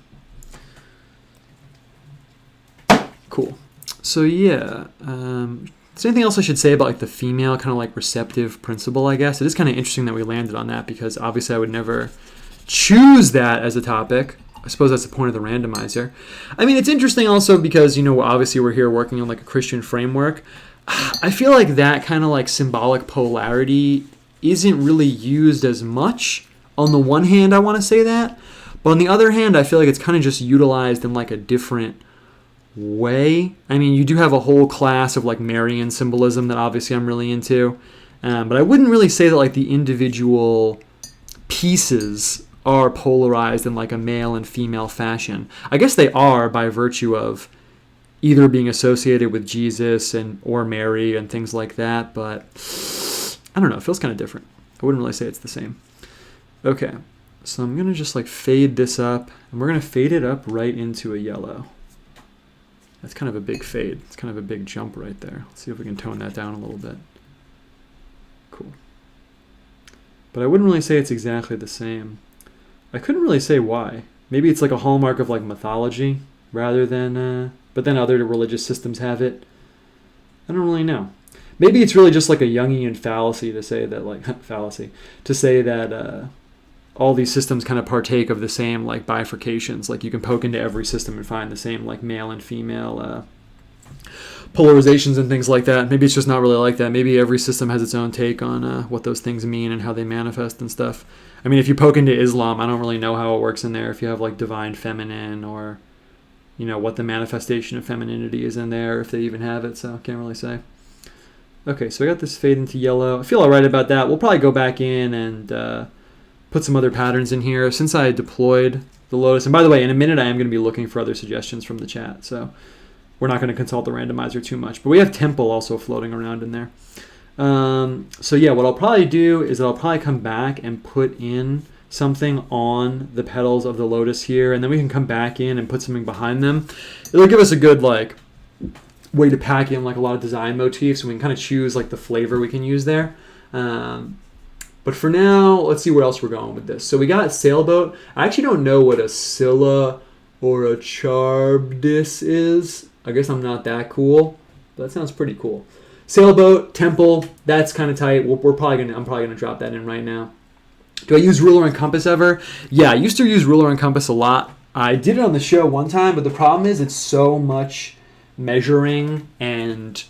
Cool. So yeah, is there anything else I should say about like the female kind of like receptive principle, I guess? It is kind of interesting that we landed on that, because obviously I would never choose that as a topic. I suppose that's the point of the randomizer. I mean, it's interesting also because, you know, obviously we're here working on like a Christian framework. I feel like that kind of like symbolic polarity isn't really used as much. On the one hand, I want to say that. But on the other hand, I feel like it's kind of just utilized in like a different way. I mean, you do have a whole class of like Marian symbolism that obviously I'm really into. But I wouldn't really say that like the individual pieces are polarized in like a male and female fashion. I guess they are by virtue of either being associated with Jesus and or Mary and things like that, but I don't know, it feels kind of different. I wouldn't really say it's the same. Okay, so I'm gonna just like fade this up, and we're gonna fade it up right into a yellow. That's kind of a big fade. It's kind of a big jump right there. Let's see if we can tone that down a little bit. Cool. But I wouldn't really say it's exactly the same. I couldn't really say why. Maybe it's like a hallmark of like mythology rather than, but then other religious systems have it. I don't really know. Maybe it's really just like a Jungian fallacy to say that all these systems kind of partake of the same like bifurcations. Like you can poke into every system and find the same like male and female polarizations and things like that. Maybe it's just not really like that. Maybe every system has its own take on what those things mean and how they manifest and stuff. I mean, if you poke into Islam, I don't really know how it works in there. If you have like divine feminine or, you know, what the manifestation of femininity is in there, if they even have it. So I can't really say. Okay, so I got this fade into yellow. I feel all right about that. We'll probably go back in and put some other patterns in here. Since I deployed the Lotus, and by the way, in a minute I am going to be looking for other suggestions from the chat. So we're not going to consult the randomizer too much. But we have Temple also floating around in there. So yeah, what I'll probably do is I'll probably come back and put in something on the petals of the Lotus here, and then we can come back in and put something behind them. It'll give us a good like way to pack in like a lot of design motifs, so we can kind of choose like the flavor we can use there. But for now, let's see where else we're going with this. So we got sailboat. I actually don't know what a Scylla or a Charybdis is. I guess I'm not that cool, but that sounds pretty cool. Sailboat, temple, that's kind of tight. I'm probably gonna drop that in right now. Do I use ruler and compass ever? Yeah, I used to use ruler and compass a lot. I did it on the show one time, but the problem is it's so much measuring and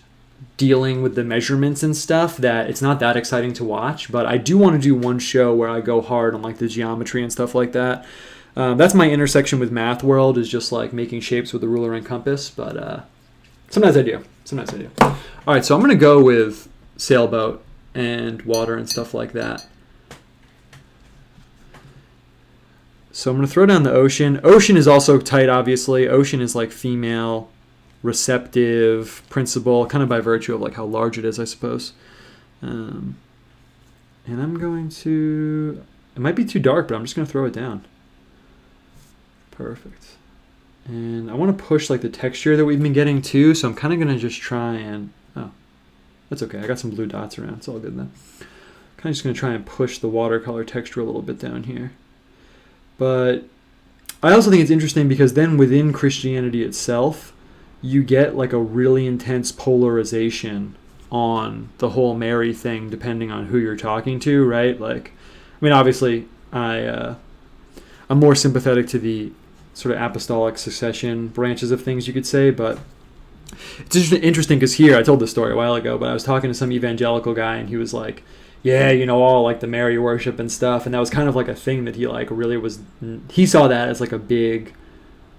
dealing with the measurements and stuff that it's not that exciting to watch. But I do want to do one show where I go hard on like the geometry and stuff like that. That's my intersection with math world, is just like making shapes with a ruler and compass, but sometimes I do. All right, so I'm going to go with sailboat and water and stuff like that. So I'm going to throw down the ocean. Ocean is also tight, obviously. Ocean is like female, receptive, principal, kind of by virtue of like how large it is, I suppose. And I'm going to... It might be too dark, but I'm just going to throw it down. Perfect. And I want to push like the texture that we've been getting too, so I'm kind of going to just try and... Oh, that's okay. I got some blue dots around. It's all good then. Kind of just going to try and push the watercolor texture a little bit down here. But I also think it's interesting because then within Christianity itself, you get like a really intense polarization on the whole Mary thing depending on who you're talking to, right? Like, I mean, obviously, I'm more sympathetic to the sort of apostolic succession branches of things, you could say, but it's interesting because here, I told this story a while ago, but I was talking to some evangelical guy and he was like, yeah, you know, all like the Mary worship and stuff, and that was kind of like a thing that he like really was, he saw that as like a big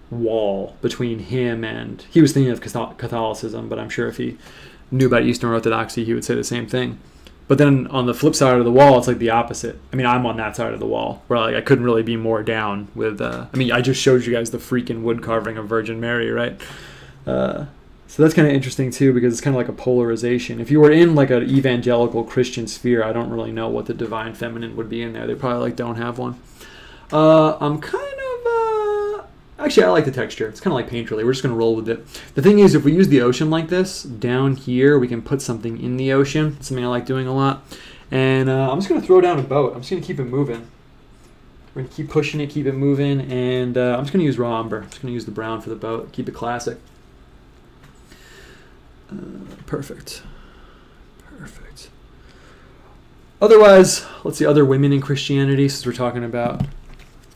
wall between him and, he was thinking of Catholicism, but I'm sure if he knew about Eastern Orthodoxy, he would say the same thing. But then on the flip side of the wall, it's like the opposite. I mean, I'm on that side of the wall where like I couldn't really be more down with, I mean, I just showed you guys the freaking wood carving of Virgin Mary, right? So that's kind of interesting too, because it's kind of like a polarization. If you were in like an evangelical Christian sphere, I don't really know what the divine feminine would be in there. They probably like don't have one. I'm kind of, actually I like the texture. It's kind of like paint really. We're just going to roll with it. The thing is, if we use the ocean like this, down here, we can put something in the ocean. It's something I like doing a lot. And I'm just going to throw down a boat. I'm just going to keep it moving. We're going to keep pushing it, keep it moving. And I'm just going to use raw umber. I'm just going to use the brown for the boat. Keep it classic. Perfect. Otherwise, let's see, other women in Christianity, since we're talking about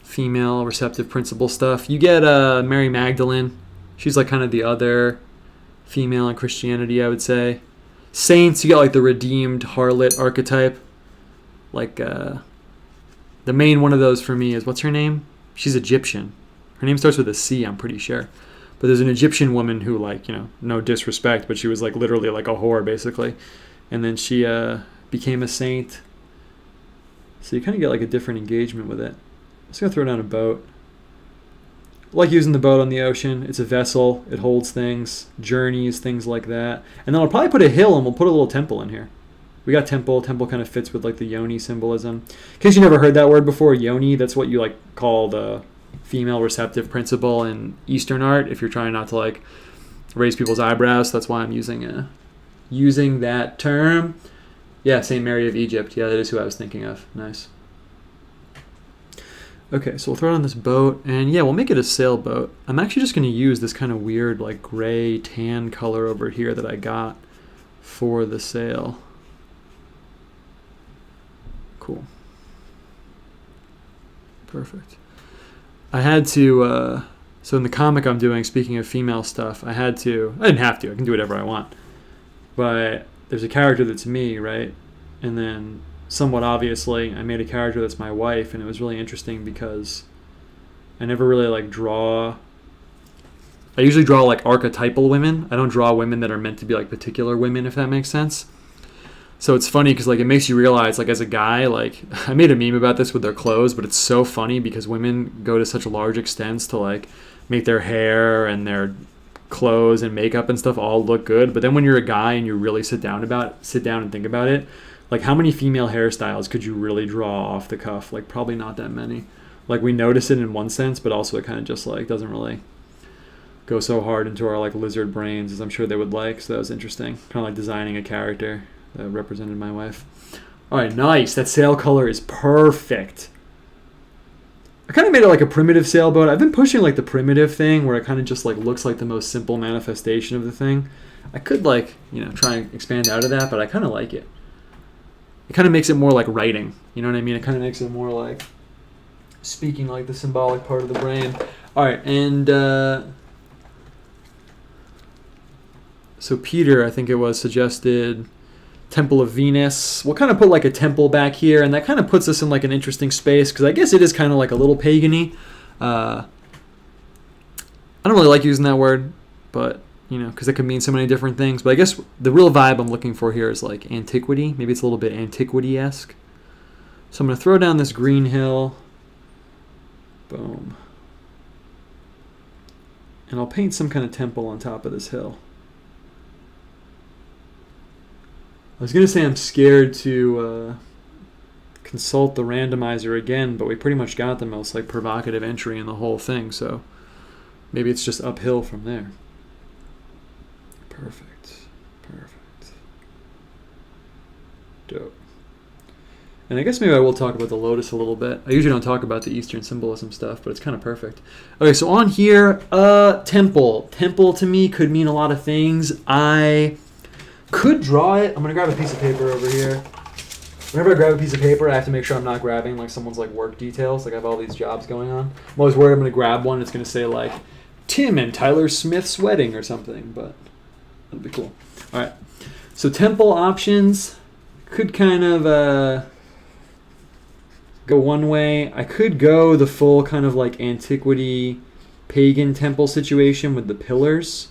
female receptive principle stuff. You get Mary Magdalene. She's like kind of the other female in Christianity, I would say. Saints, you got like the redeemed harlot archetype. Like the main one of those for me is, what's her name? She's Egyptian. Her name starts with a C, I'm pretty sure. But there's an Egyptian woman who, like, you know, no disrespect, but she was like literally like a whore basically. And then she became a saint. So you kind of get like a different engagement with it. I'm just going to throw down a boat. I like using the boat on the ocean. It's a vessel. It holds things, journeys, things like that. And then I'll probably put a hill and we'll put a little temple in here. We got temple. Temple kind of fits with like the yoni symbolism. In case you never heard that word before, yoni, that's what you like call the female receptive principle in Eastern art, if you're trying not to like raise people's eyebrows. That's why I'm using that term. Yeah, Saint Mary of Egypt. Yeah, that is who I was thinking of. Nice. Okay, so we'll throw it on this boat, and yeah, we'll make it a sailboat. I'm actually just going to use this kind of weird like gray tan color over here that I got for the sail. Cool. Perfect. I had to, so in the comic I'm doing, speaking of female stuff, I didn't have to, I can do whatever I want. But there's a character that's me, right? And then, somewhat obviously, I made a character that's my wife, and it was really interesting because I never really like draw. I usually draw like archetypal women. I don't draw women that are meant to be like particular women, if that makes sense. So it's funny because like it makes you realize, like as a guy, like I made a meme about this with their clothes, but it's so funny because women go to such large extents to like make their hair and their clothes and makeup and stuff all look good. But then when you're a guy and you really sit down and think about it, like how many female hairstyles could you really draw off the cuff? Like probably not that many. Like we notice it in one sense, but also it kind of just like doesn't really go so hard into our like lizard brains as I'm sure they would like. So that was interesting. Kind of like designing a character that represented my wife. All right, nice. That sail color is perfect. I kind of made it like a primitive sailboat. I've been pushing like the primitive thing where it kind of just like looks like the most simple manifestation of the thing. I could like, you know, try and expand out of that, but I kind of like it. It kind of makes it more like writing. You know what I mean? It kind of makes it more like speaking like the symbolic part of the brain. All right, and so Peter, I think it was, suggested Temple of Venus. We'll kind of put like a temple back here, and that kind of puts us in like an interesting space because I guess it is kind of like a little pagan-y. I don't really like using that word, but, because it can mean so many different things. But I guess the real vibe I'm looking for here is like antiquity. Maybe it's a little bit antiquity-esque. So I'm going to throw down this green hill. Boom. And I'll paint some kind of temple on top of this hill. I was going to say I'm scared to consult the randomizer again, but we pretty much got the most like provocative entry in the whole thing, so maybe it's just uphill from there. Perfect. Dope. And I guess maybe I will talk about the lotus a little bit. I usually don't talk about the Eastern symbolism stuff, but it's kind of perfect. Okay, so on here, temple. Temple to me could mean a lot of things. I could draw it. I'm going to grab a piece of paper over here. Whenever I grab a piece of paper, I have to make sure I'm not grabbing like someone's like work details. Like I have all these jobs going on. I'm always worried I'm going to grab one. It's going to say like Tim and Tyler Smith's wedding or something, but that'd be cool. All right. So temple options could kind of go one way. I could go the full kind of like antiquity pagan temple situation with the pillars.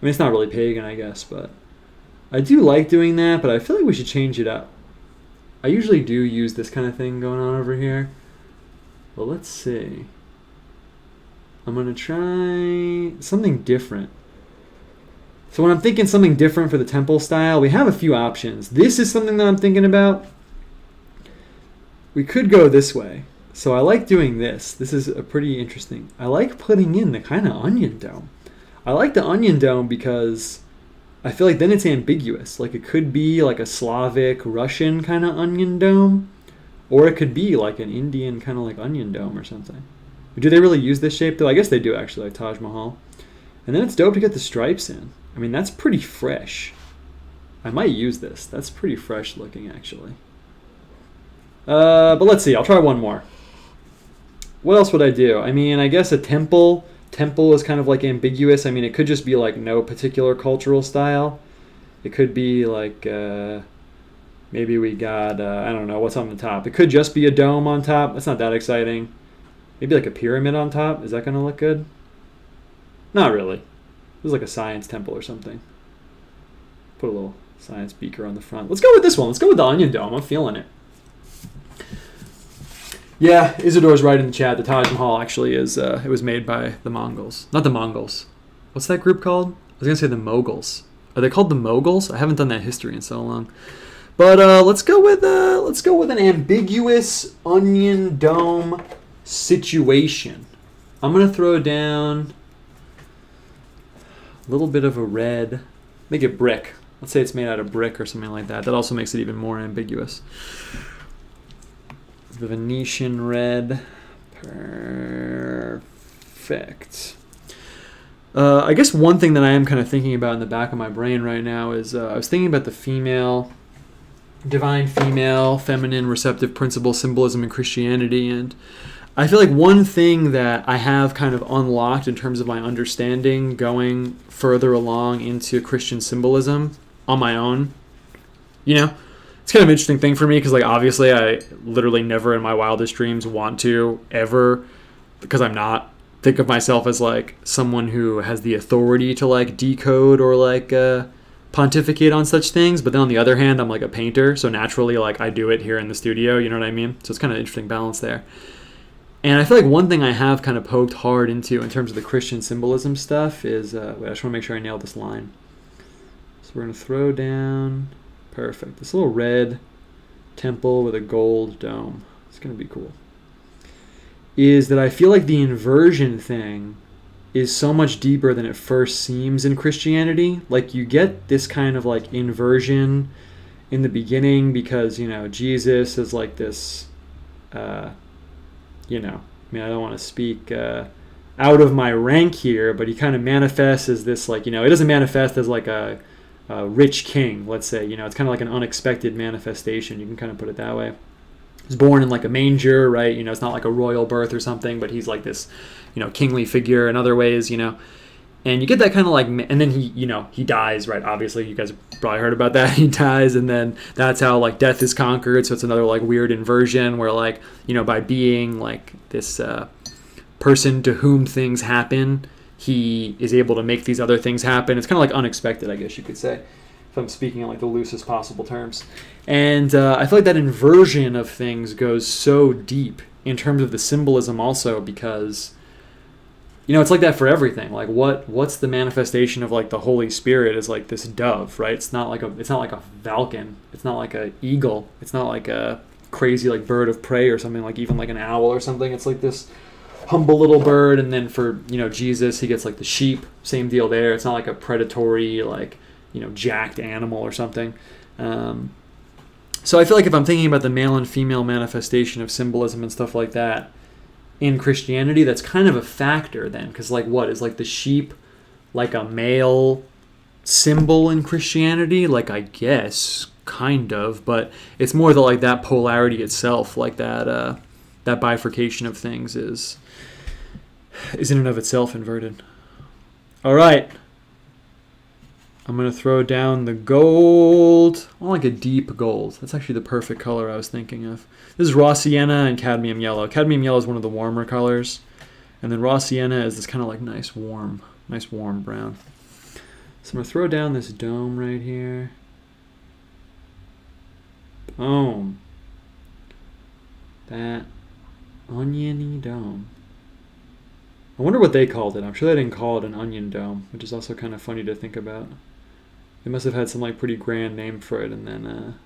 I mean, it's not really pagan, I guess, but I do like doing that, but I feel like we should change it up. I usually do use this kind of thing going on over here. Well, let's see. I'm going to try something different. So when I'm thinking something different for the temple style, we have a few options. This is something that I'm thinking about. We could go this way. So I like doing this. This is a pretty interesting. I like putting in the kind of onion dome. I like the onion dome because I feel like then it's ambiguous. Like it could be like a Slavic, Russian kind of onion dome, or it could be like an Indian kind of like onion dome or something. Do they really use this shape though? I guess they do actually, like Taj Mahal. And then it's dope to get the stripes in. I mean, that's pretty fresh. I might use this. That's pretty fresh looking actually. But let's see. I'll try one more. What else would I do? I mean, I guess a temple. Temple is kind of like ambiguous. I mean, it could just be like no particular cultural style. It could be like maybe we got, I don't know, what's on the top. It could just be a dome on top. That's not that exciting. Maybe like a pyramid on top. Is that going to look good? Not really. This is like a science temple or something. Put a little science beaker on the front. Let's go with this one. Let's go with the onion dome. I'm feeling it. Yeah, Isidore's right in the chat. The Taj Mahal actually is, it was made by the Mongols. Not the Mongols. What's that group called? I was going to say the Moguls. Are they called the Moguls? I haven't done that history in so long. But let's go with an ambiguous onion dome situation. I'm going to throw down a little bit of a red. Make it brick. Let's say it's made out of brick or something like that. That also makes it even more ambiguous. The Venetian red. Perfect. I guess one thing that I am kind of thinking about in the back of my brain right now is I was thinking about the female, divine female, feminine, receptive principle symbolism in Christianity. And I feel like one thing that I have kind of unlocked in terms of my understanding going further along into Christian symbolism on my own, it's kind of an interesting thing for me because, like, obviously I literally never in my wildest dreams want to ever, because I'm not, think of myself as, like, someone who has the authority to, like, decode or, like, pontificate on such things. But then on the other hand, I'm, like, a painter, so naturally, like, I do it here in the studio, you know what I mean? So it's kind of an interesting balance there. And I feel like one thing I have kind of poked hard into in terms of the Christian symbolism stuff is, wait, I just want to make sure I nail this line. So we're going to throw down... Perfect. This little red temple with a gold dome. It's going to be cool. Is that I feel like the inversion thing is so much deeper than it first seems in Christianity. Like you get this kind of like inversion in the beginning because, Jesus is like this, I don't want to speak out of my rank here, but he kind of manifests as this like, it doesn't manifest as like a rich king, let's say. It's kind of like an unexpected manifestation. You can kind of put it that way. He's born in like a manger, right? It's not like a royal birth or something, but he's like this, kingly figure in other ways, And you get that kind of like, and then he dies, right? Obviously, you guys probably heard about that. He dies, and then that's how like death is conquered. So it's another like weird inversion where like, by being like this person to whom things happen, he is able to make these other things happen. It's kind of like unexpected, I guess you could say, if I'm speaking in like the loosest possible terms. And I feel like that inversion of things goes so deep in terms of the symbolism also, because it's like that for everything. Like what's the manifestation of like the Holy Spirit is like this dove, right? It's not like a falcon. It's not like an eagle. It's not like a crazy like bird of prey or something, like even like an owl or something. It's like this humble little bird. And then for Jesus, he gets like the sheep. Same deal there. It's not like a predatory like jacked animal or something. So I feel like if I'm thinking about the male and female manifestation of symbolism and stuff like that in Christianity, that's kind of a factor then, because like what is like the sheep like a male symbol in Christianity? Like I guess kind of, but it's more the like that polarity itself, like that bifurcation of things is in and of itself inverted. All right. I'm going to throw down the gold. I want like a deep gold. That's actually the perfect color I was thinking of. This is raw sienna and cadmium yellow. Cadmium yellow is one of the warmer colors. And then raw sienna is this kind of like nice warm brown. So I'm going to throw down this dome right here. Boom. That oniony dome. I wonder what they called it. I'm sure they didn't call it an onion dome, which is also kind of funny to think about. They must have had some like pretty grand name for it, and then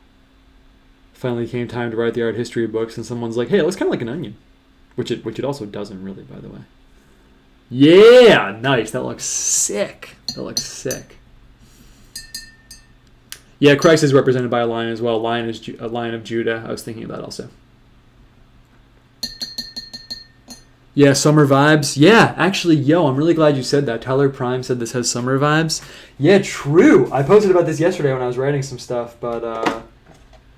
finally came time to write the art history books, and someone's like, "Hey, it looks kind of like an onion," which it also doesn't really, by the way. Yeah, nice. That looks sick. Yeah, Christ is represented by a lion as well. Lion is a lion of Judah. I was thinking of that also. Yeah, summer vibes. Yeah, actually, I'm really glad you said that. Tyler Prime said this has summer vibes. Yeah, true. I posted about this yesterday when I was writing some stuff, but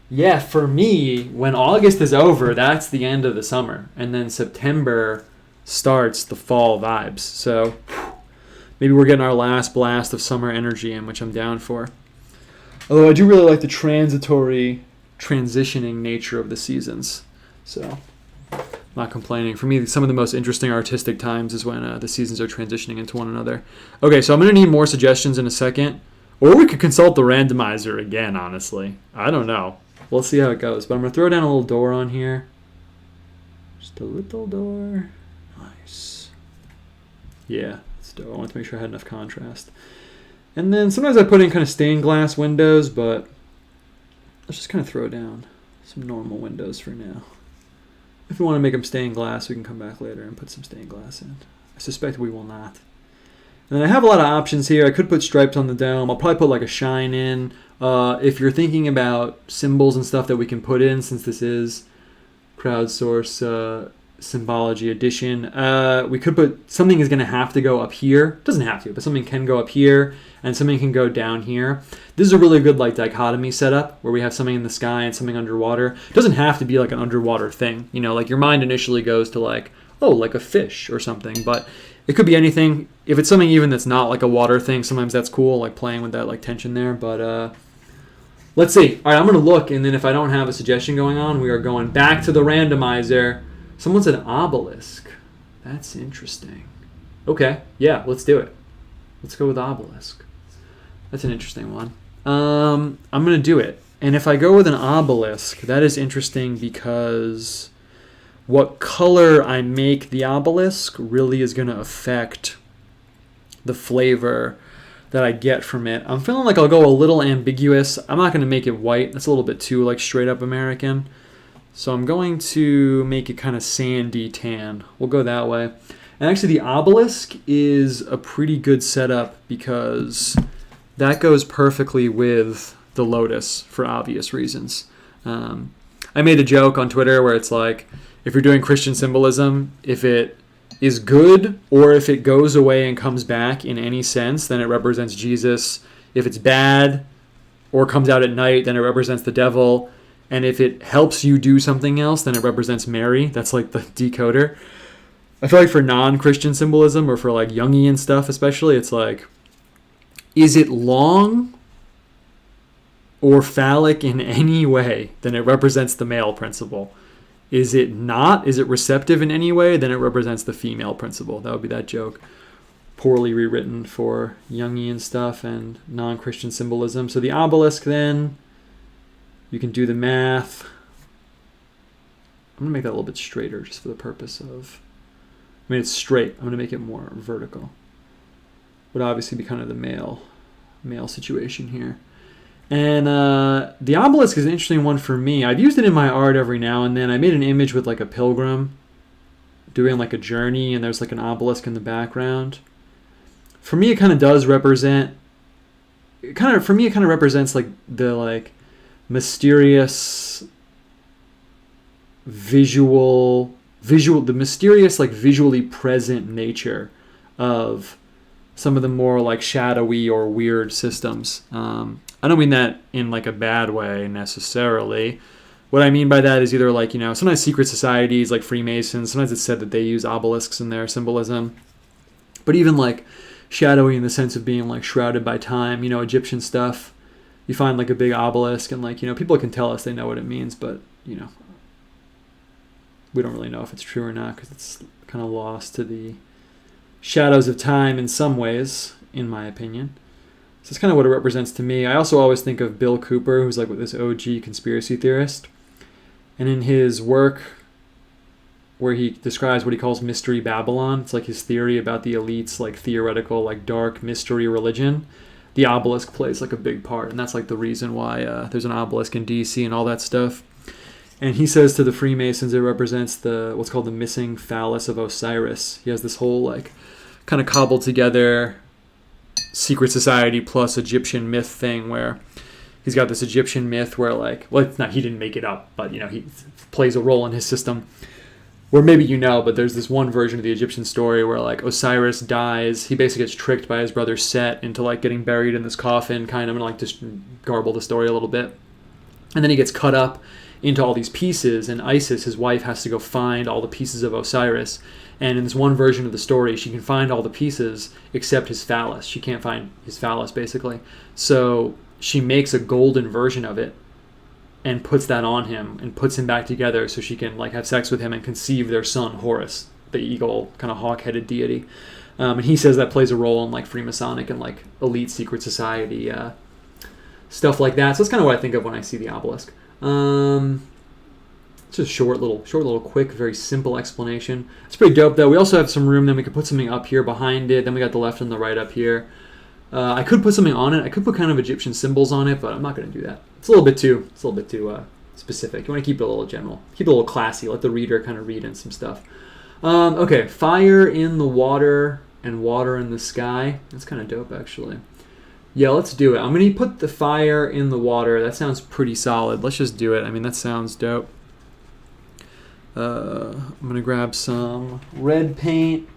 yeah, for me, when August is over, that's the end of the summer, and then September starts the fall vibes. So maybe we're getting our last blast of summer energy in, which I'm down for. Although I do really like the transitory, transitioning nature of the seasons. So not complaining. For me, some of the most interesting artistic times is when the seasons are transitioning into one another. Okay, so I'm going to need more suggestions in a second. Or we could consult the randomizer again, honestly. I don't know. We'll see how it goes. But I'm going to throw down a little door on here. Just a little door. Nice. Yeah, it's dope. I wanted to make sure I had enough contrast. And then sometimes I put in kind of stained glass windows, but let's just kind of throw down some normal windows for now. If we want to make them stained glass, we can come back later and put some stained glass in. I suspect we will not. And then I have a lot of options here. I could put stripes on the dome. I'll probably put like a shine in. If you're thinking about symbols and stuff that we can put in, since this is CROWDSOURCE Symbology Edition, we could put something is going to have to go up here. Doesn't have to, but something can go up here and something can go down here. This is a really good like dichotomy setup where we have something in the sky and something underwater. It doesn't have to be like an underwater thing. Like your mind initially goes to like, oh, like a fish or something, but it could be anything. If it's something even that's not like a water thing, sometimes that's cool, like playing with that like tension there. But let's see. All right, I'm going to look, and then if I don't have a suggestion going on, we are going back to the randomizer. Someone said obelisk. That's interesting. Okay, yeah, let's do it. Let's go with obelisk. That's an interesting one. I'm going to do it. And if I go with an obelisk, that is interesting because what color I make the obelisk really is going to affect the flavor that I get from it. I'm feeling like I'll go a little ambiguous. I'm not going to make it white. That's a little bit too like straight up American. So I'm going to make it kind of sandy tan. We'll go that way. And actually the obelisk is a pretty good setup because that goes perfectly with the lotus for obvious reasons. I made a joke on Twitter where it's like, if you're doing Christian symbolism, if it is good or if it goes away and comes back in any sense, then it represents Jesus. If it's bad or comes out at night, then it represents the devil. And if it helps you do something else, then it represents Mary. That's like the decoder. I feel like for non-Christian symbolism or for like Jungian stuff especially, it's like, is it long or phallic in any way, then it represents the male principle. Is it not? Is it receptive in any way? Then it represents the female principle. That would be that joke. Poorly rewritten for Jungian stuff and non-Christian symbolism. So the obelisk then, you can do the math. I'm going to make that a little bit straighter just for the purpose of, I mean, it's straight. I'm going to make it more vertical. Would obviously be kind of the male situation here. And the obelisk is an interesting one for me. I've used it in my art every now and then. I made an image with like a pilgrim doing like a journey, and there's like an obelisk in the background. For me, it kind of does represent, for me, it kind of represents like the like mysterious the mysterious like visually present nature of some of the more like shadowy or weird systems. I don't mean that in like a bad way necessarily. What I mean by that is either like, sometimes secret societies like Freemasons, sometimes it's said that they use obelisks in their symbolism. But even like shadowy in the sense of being like shrouded by time, Egyptian stuff, you find like a big obelisk and like, people can tell us they know what it means, but, we don't really know if it's true or not because it's kind of lost to the shadows of time in some ways, in my opinion. So it's kind of what it represents to me. I also always think of Bill Cooper, who's like this OG conspiracy theorist. And in his work where he describes what he calls Mystery Babylon, it's like his theory about the elite's like theoretical, like dark mystery religion. The obelisk plays like a big part. And that's like the reason why there's an obelisk in DC and all that stuff. And he says to the Freemasons, it represents what's called the missing phallus of Osiris. He has this whole like kind of cobbled together secret society plus Egyptian myth thing where he's got this Egyptian myth where like, well, it's not, he didn't make it up, but he plays a role in his system where maybe but there's this one version of the Egyptian story where like Osiris dies. He basically gets tricked by his brother Set into like getting buried in this coffin, kind of, and like just garble the story a little bit. And then he gets cut up into all these pieces, and Isis, his wife, has to go find all the pieces of Osiris. And in this one version of the story, she can find all the pieces except his phallus. She can't find his phallus, basically. So she makes a golden version of it and puts that on him and puts him back together so she can like have sex with him and conceive their son, Horus, the eagle, kind of hawk-headed deity. And he says that plays a role in like Freemasonic and like elite secret society stuff like that. So that's kind of what I think of when I see the obelisk. It's just short little quick, very simple explanation. It's pretty dope though. We also have some room, then we could put something up here behind it. Then we got the left and the right up here. I could put something on it. I could put kind of Egyptian symbols on it, but I'm not going to do that. It's a little bit too specific. You want to keep it a little general. Keep it a little classy. Let the reader kind of read in some stuff. Okay, fire in the water and water in the sky. That's kind of dope actually. Yeah, let's do it. I'm going to put the fire in the water. That sounds pretty solid. Let's just do it. I mean, that sounds dope. I'm going to grab some red paint.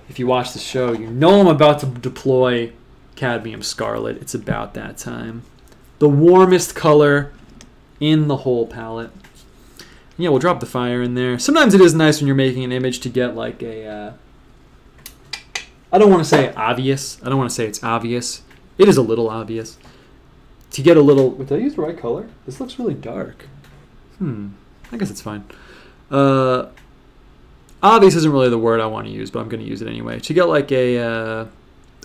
If you watch the show, you know I'm about to deploy cadmium scarlet. It's about that time. The warmest color in the whole palette. Yeah, we'll drop the fire in there. Sometimes it is nice when you're making an image to get like a... I don't want to say obvious. I don't want to say it's obvious. It is a little obvious. To get a little... Did I use the right color? This looks really dark. I guess it's fine. Obvious isn't really the word I want to use, but I'm going to use it anyway. To get like a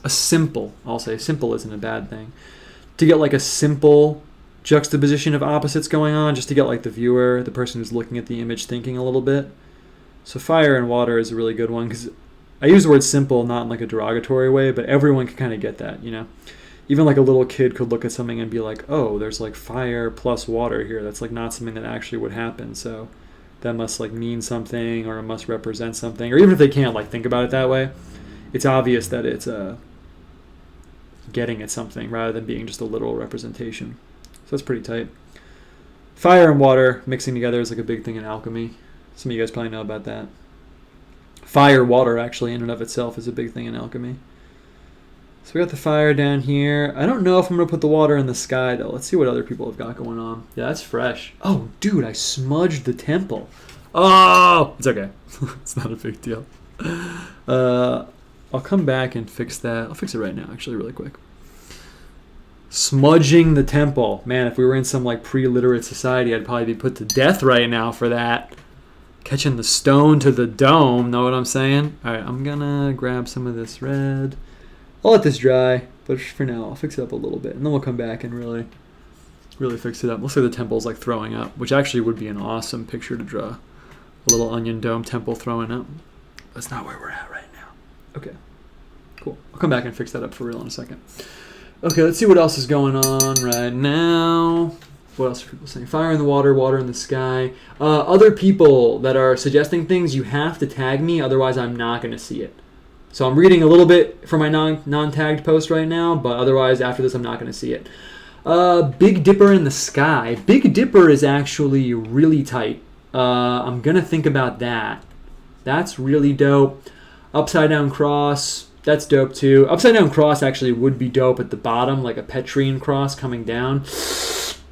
simple... I'll say simple isn't a bad thing. To get like a simple juxtaposition of opposites going on, just to get like the viewer, the person who's looking at the image, thinking a little bit. So fire and water is a really good one, because I use the word simple not in like a derogatory way, but everyone can kind of get that, Even like a little kid could look at something and be like, oh, there's like fire plus water here. That's like not something that actually would happen. So that must like mean something, or it must represent something. Or even if they can't like think about it that way, it's obvious that it's getting at something rather than being just a literal representation. So that's pretty tight. Fire and water mixing together is like a big thing in alchemy. Some of you guys probably know about that. Fire, water, actually, in and of itself is a big thing in alchemy. So we got the fire down here. I don't know if I'm going to put the water in the sky, though. Let's see what other people have got going on. Yeah, that's fresh. Oh, dude, I smudged the temple. Oh! It's okay. It's not a big deal. I'll come back and fix that. I'll fix it right now, actually, really quick. Smudging the temple. Man, if we were in some like pre-literate society, I'd probably be put to death right now for that. Catching the stone to the dome, know what I'm saying? All right, I'm gonna grab some of this red. I'll let this dry, but for now, I'll fix it up a little bit, and then we'll come back and really fix it up. Looks like the temple's like throwing up, which actually would be an awesome picture to draw. A little onion dome temple throwing up. That's not where we're at right now. Okay, cool. I'll come back and fix that up for real in a second. Okay, let's see what else is going on right now. What else are people saying? Fire in the water, water in the sky. Other people that are suggesting things, you have to tag me, otherwise I'm not going to see it. So I'm reading a little bit from my non-tagged post right now, but otherwise after this I'm not going to see it. Big Dipper in the sky. Big Dipper is actually really tight. I'm going to think about that. That's really dope. Upside down cross. That's dope too. Upside down cross actually would be dope at the bottom, like a Petrine cross coming down.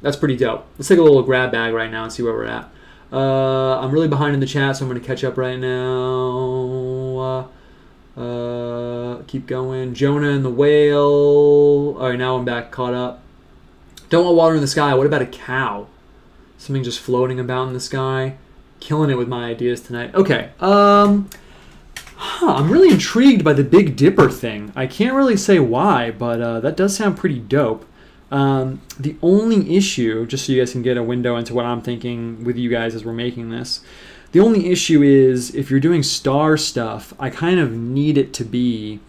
That's pretty dope. Let's take a little grab bag right now and see where we're at. I'm really behind in the chat, so I'm going to catch up right now. Keep going. Jonah and the whale. All right, now I'm back caught up. Don't want water in the sky. What about a cow? Something just floating about in the sky. Killing it with my ideas tonight. Okay. I'm really intrigued by the Big Dipper thing. I can't really say why, but that does sound pretty dope. The only issue, just so you guys can get a window into what I'm thinking with you guys as we're making this, the only issue is if you're doing star stuff, I kind of need it to be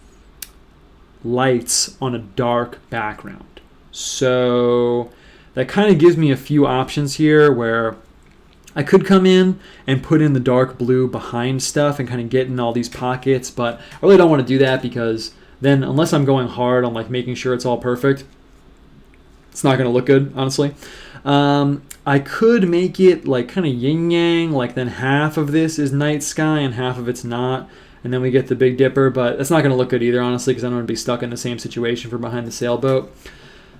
lights on a dark background. So that kind of gives me a few options here where I could come in and put in the dark blue behind stuff and kind of get in all these pockets, but I really don't want to do that because then unless I'm going hard on like making sure it's all perfect, it's not going to look good, honestly. I could make it like kind of yin-yang, like then half of this is night sky and half of it's not, and then we get the Big Dipper, but that's not going to look good either, honestly, because I don't want to be stuck in the same situation for behind the sailboat.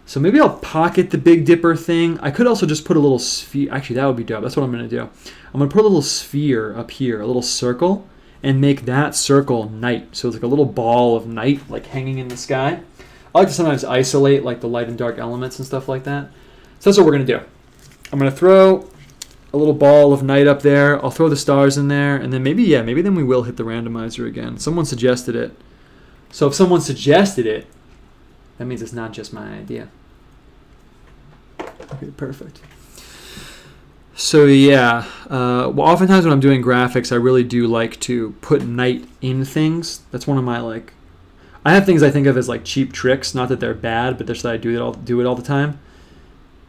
So maybe I'll pocket the Big Dipper thing. I could also just put a little sphere. Actually, that would be dope. That's what I'm going to do. I'm going to put a little sphere up here, a little circle, and make that circle night. So it's like a little ball of night, like hanging in the sky. I like to sometimes isolate like the light and dark elements and stuff like that. So that's what we're going to do. I'm going to throw a little ball of night up there. I'll throw the stars in there. And then maybe then we will hit the randomizer again. Someone suggested it. So if someone suggested it, that means it's not just my idea. Okay, perfect. So yeah, well, oftentimes when I'm doing graphics, I really do like to put night in things. That's one of my like, I have things I think of as like cheap tricks. Not that they're bad, but just that I do it all the time.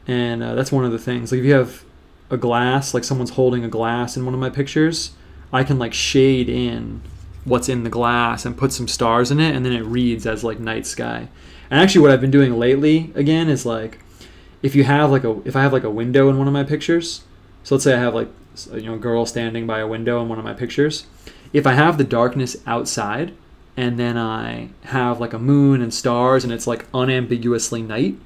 And that's one of the things. Like if you have a glass, like someone's holding a glass in one of my pictures, I can like shade in what's in the glass and put some stars in it, and then it reads as like night sky. And actually, what I've been doing lately again is like, if I have like a window in one of my pictures, so let's say I have like a girl standing by a window in one of my pictures. If I have the darkness outside, and then I have like a moon and stars, and it's like unambiguously night,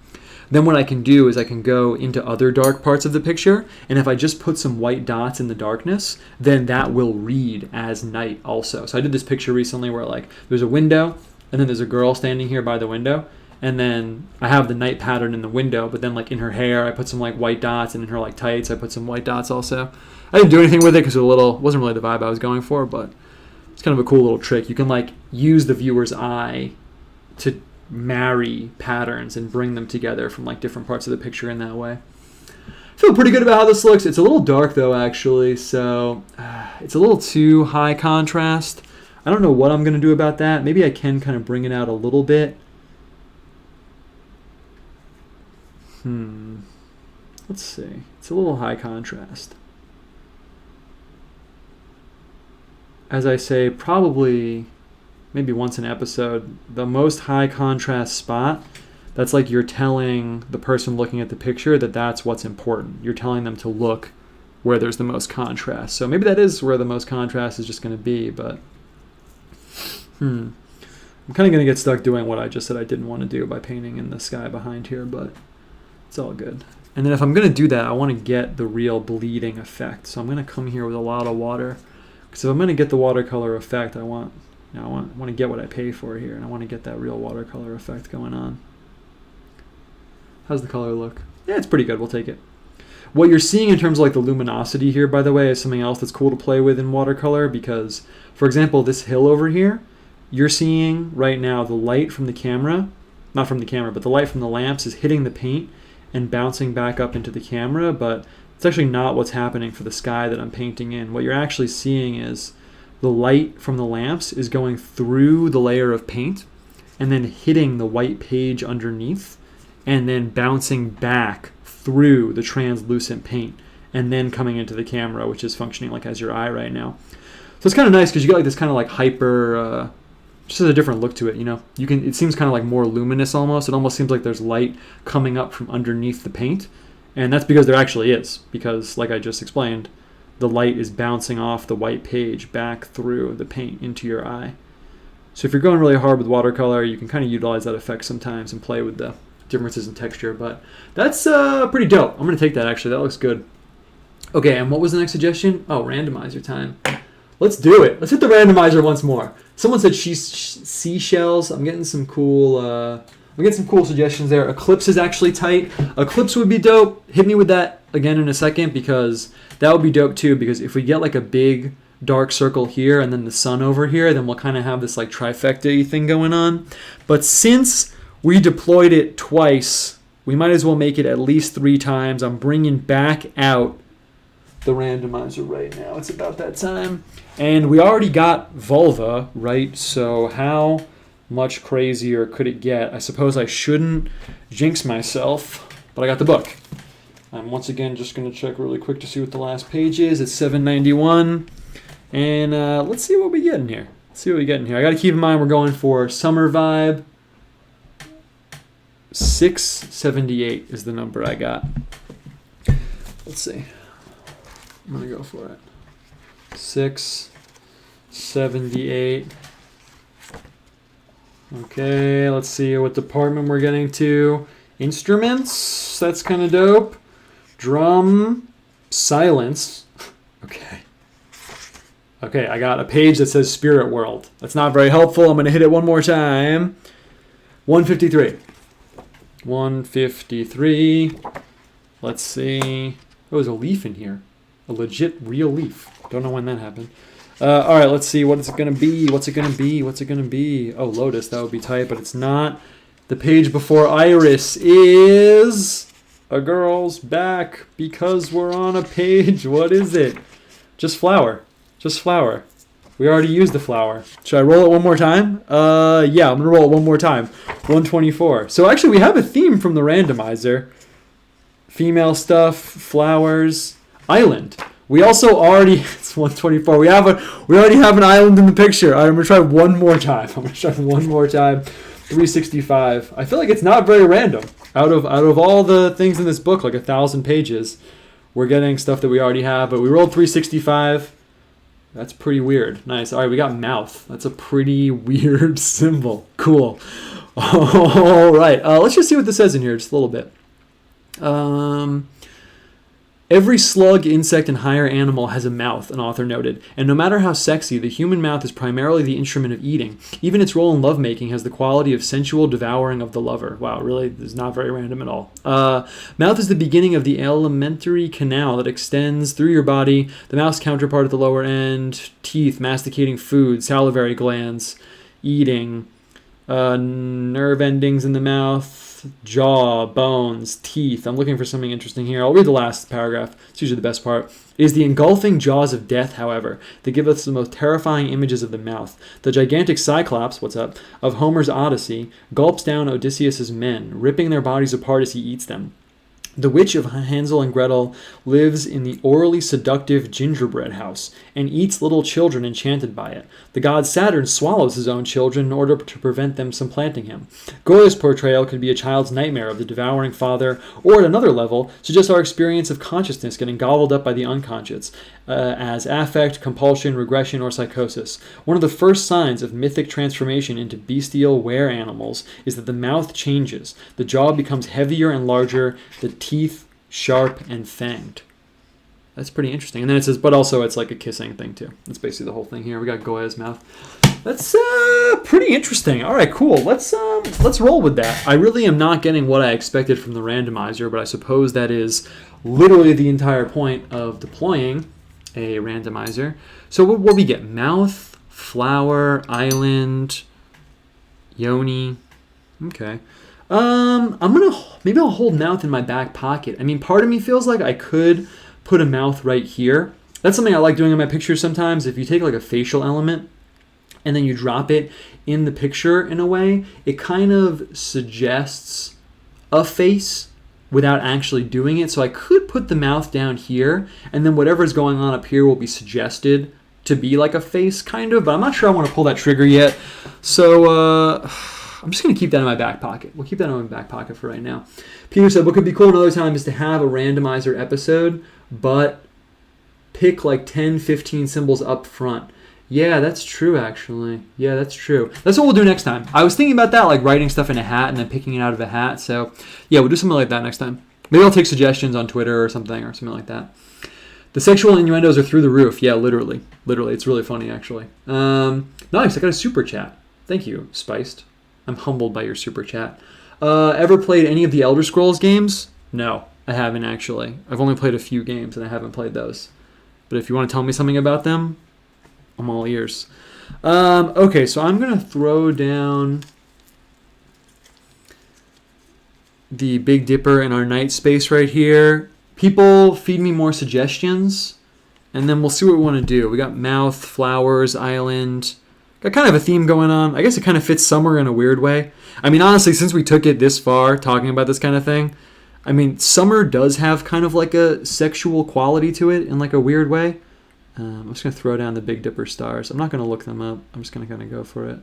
then what I can do is I can go into other dark parts of the picture, and if I just put some white dots in the darkness, then that will read as night also. So I did this picture recently where like there's a window, and then there's a girl standing here by the window, and then I have the night pattern in the window, but then like in her hair I put some like white dots, and in her like tights I put some white dots also. I didn't do anything with it because it wasn't really the vibe I was going for, but it's kind of a cool little trick. You can like use the viewer's eye to marry patterns and bring them together from like different parts of the picture in that way. I feel pretty good about how this looks. It's a little dark though, actually, so it's a little too high contrast. I don't know what I'm going to do about that. Maybe I can kind of bring it out a little bit. Let's see. It's a little high contrast. As I say, probably maybe once an episode, the most high contrast spot, that's like you're telling the person looking at the picture that that's what's important. You're telling them to look where there's the most contrast. So maybe that is where the most contrast is just going to be, but I'm kind of going to get stuck doing what I just said I didn't want to do by painting in the sky behind here, but it's all good. And then if I'm going to do that, I want to get the real bleeding effect. So I'm going to come here with a lot of water, because if I'm going to get the watercolor effect, I want to get what I pay for here, and I want to get that real watercolor effect going on. How's the color look? Yeah, it's pretty good. We'll take it. What you're seeing in terms of like the luminosity here, by the way, is something else that's cool to play with in watercolor because, for example, this hill over here, you're seeing right now the light from the camera, not from the camera, but the light from the lamps is hitting the paint and bouncing back up into the camera, but it's actually not what's happening for the sky that I'm painting in. What you're actually seeing is the light from the lamps is going through the layer of paint and then hitting the white page underneath and then bouncing back through the translucent paint and then coming into the camera, which is functioning like as your eye right now. So it's kind of nice because you get like this kind of like hyper, just has a different look to it, you know. It seems kind of like more luminous almost. It almost seems like there's light coming up from underneath the paint. And that's because there actually is, because like I just explained, the light is bouncing off the white page back through the paint into your eye. So if you're going really hard with watercolor, you can kind of utilize that effect sometimes and play with the differences in texture. But that's pretty dope. I'm going to take that actually. That looks good. Okay, and what was the next suggestion? Oh, randomizer time. Let's do it. Let's hit the randomizer once more. Someone said seashells. I'm getting some cool suggestions there. Eclipse is actually tight. Eclipse would be dope. Hit me with that again in a second because that would be dope too, because if we get like a big dark circle here and then the sun over here, then we'll kind of have this like trifecta-y thing going on. But since we deployed it twice, we might as well make it at least 3 times. I'm bringing back out the randomizer right now. It's about that time. And we already got vulva, right? So how much crazier could it get? I suppose I shouldn't jinx myself, but I got the book. I'm once again just going to check really quick to see what the last page is. It's 791. And let's see what we get in here. I got to keep in mind we're going for summer vibe. 678 is the number I got. Let's see. I'm going to go for it. 678. Okay, let's see what department we're getting to. Instruments, that's kind of dope. Drum, silence. Okay, I got a page that says Spirit World. That's not very helpful. I'm going to hit it one more time. 153. 153. Let's see. Oh, there's a leaf in here. A legit real leaf. Don't know when that happened. All right, let's see. What is it going to be? What's it going to be? Oh, Lotus. That would be tight, but it's not. The page before Iris is a girl's back because we're on a page. What is it? Just flower. We already used the flower. Should I roll it one more time? Yeah, I'm going to roll it one more time. 124. So actually, we have a theme from the randomizer. Female stuff, flowers, island. We also already, it's 124. We already have an island in the picture. All right, I'm going to try one more time. 365. I feel like it's not very random. Out of all the things in this book, like 1,000 pages, we're getting stuff that we already have. But we rolled 365. That's pretty weird. Nice. All right, we got mouth. That's a pretty weird symbol. Cool. All right. Let's just see what this says in here just a little bit. Every slug, insect, and higher animal has a mouth, an author noted, and no matter how sexy, the human mouth is primarily the instrument of eating. Even its role in lovemaking has the quality of sensual devouring of the lover. Wow, really? This is not very random at all. Mouth is the beginning of the alimentary canal that extends through your body, the mouth's counterpart at the lower end, teeth, masticating food, salivary glands, eating, nerve endings in the mouth, jaw, bones, teeth. I'm looking for something interesting here. I'll read the last paragraph. It's usually the best part. It is the engulfing jaws of death, however, that give us the most terrifying images of the mouth. The gigantic Cyclops, of Homer's Odyssey, gulps down Odysseus's men, ripping their bodies apart as he eats them. The witch of Hansel and Gretel lives in the orally seductive gingerbread house and eats little children enchanted by it. The god Saturn swallows his own children in order to prevent them supplanting him. Goya's portrayal could be a child's nightmare of the devouring father, or at another level, suggest our experience of consciousness getting gobbled up by the unconscious, as affect, compulsion, regression, or psychosis. One of the first signs of mythic transformation into bestial were animals is that the mouth changes. The jaw becomes heavier and larger, the teeth sharp and fanged. That's pretty interesting. And then it says, but also it's like a kissing thing too. That's basically the whole thing here. We got Goya's mouth. That's pretty interesting. All right, cool. Let's roll with that. I really am not getting what I expected from the randomizer, but I suppose that is literally the entire point of deploying a randomizer. So what we get? Mouth, flower, island, yoni. Okay. Maybe I'll hold mouth in my back pocket. I mean, part of me feels like I could put a mouth right here. That's something I like doing in my pictures sometimes. If you take like a facial element and then you drop it in the picture in a way, it kind of suggests a face without actually doing it. So I could put the mouth down here, and then whatever's going on up here will be suggested to be like a face, kind of, but I'm not sure I want to pull that trigger yet. So I'm just going to keep that in my back pocket. We'll keep that in my back pocket for right now. Peter said, what could be cool another time is to have a randomizer episode, but pick like 10, 15 symbols up front. Yeah, that's true, actually. Yeah, that's true. That's what we'll do next time. I was thinking about that, like writing stuff in a hat and then picking it out of a hat. So, yeah, we'll do something like that next time. Maybe I'll take suggestions on Twitter or something like that. The sexual innuendos are through the roof. Yeah, literally. Literally. It's really funny, actually. Nice. I got a super chat. Thank you, Spiced. I'm humbled by your super chat. Ever played any of the Elder Scrolls games? No, I haven't, actually. I've only played a few games, and I haven't played those. But if you want to tell me something about them, I'm all ears. Okay, so I'm going to throw down the Big Dipper in our night space right here. People feed me more suggestions, and then we'll see what we want to do. We got mouth, flowers, island. Got kind of a theme going on. I guess it kind of fits summer in a weird way. I mean, honestly, since we took it this far talking about this kind of thing, I mean, summer does have kind of like a sexual quality to it in like a weird way. I'm just going to throw down the Big Dipper stars. I'm not going to look them up. I'm just going to kind of go for it.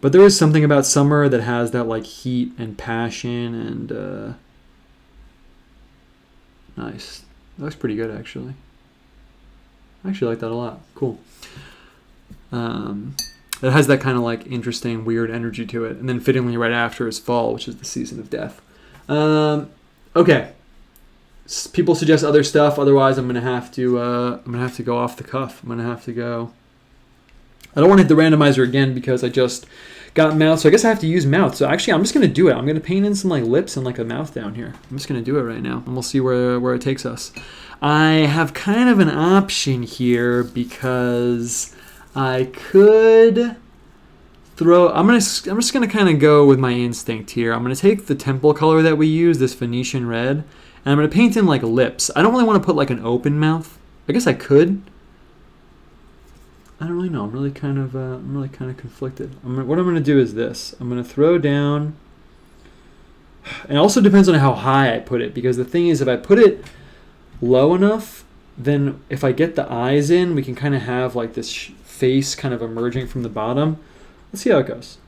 But there is something about summer that has that like heat and passion and nice. That looks pretty good, actually. I actually like that a lot. Cool. It has that kind of like interesting, weird energy to it. And then fittingly right after is fall, which is the season of death. Okay. People suggest other stuff. Otherwise, I'm gonna have to go off the cuff. I'm gonna have to go. I don't want to hit the randomizer again because I just got mouth. So I guess I have to use mouth. So actually, I'm just gonna do it. I'm gonna paint in some like lips and like a mouth down here. I'm just gonna do it right now, and we'll see where it takes us. I have kind of an option here because I could throw. I'm just gonna kind of go with my instinct here. I'm gonna take the temple color that we use, this Phoenician red. And I'm going to paint in like lips. I don't really want to put like an open mouth. I guess I could. I don't really know. I'm really kind of conflicted. What I'm going to do is this. I'm going to throw down. And it also depends on how high I put it. Because the thing is, if I put it low enough, then if I get the eyes in, we can kind of have like this face kind of emerging from the bottom. Let's see how it goes.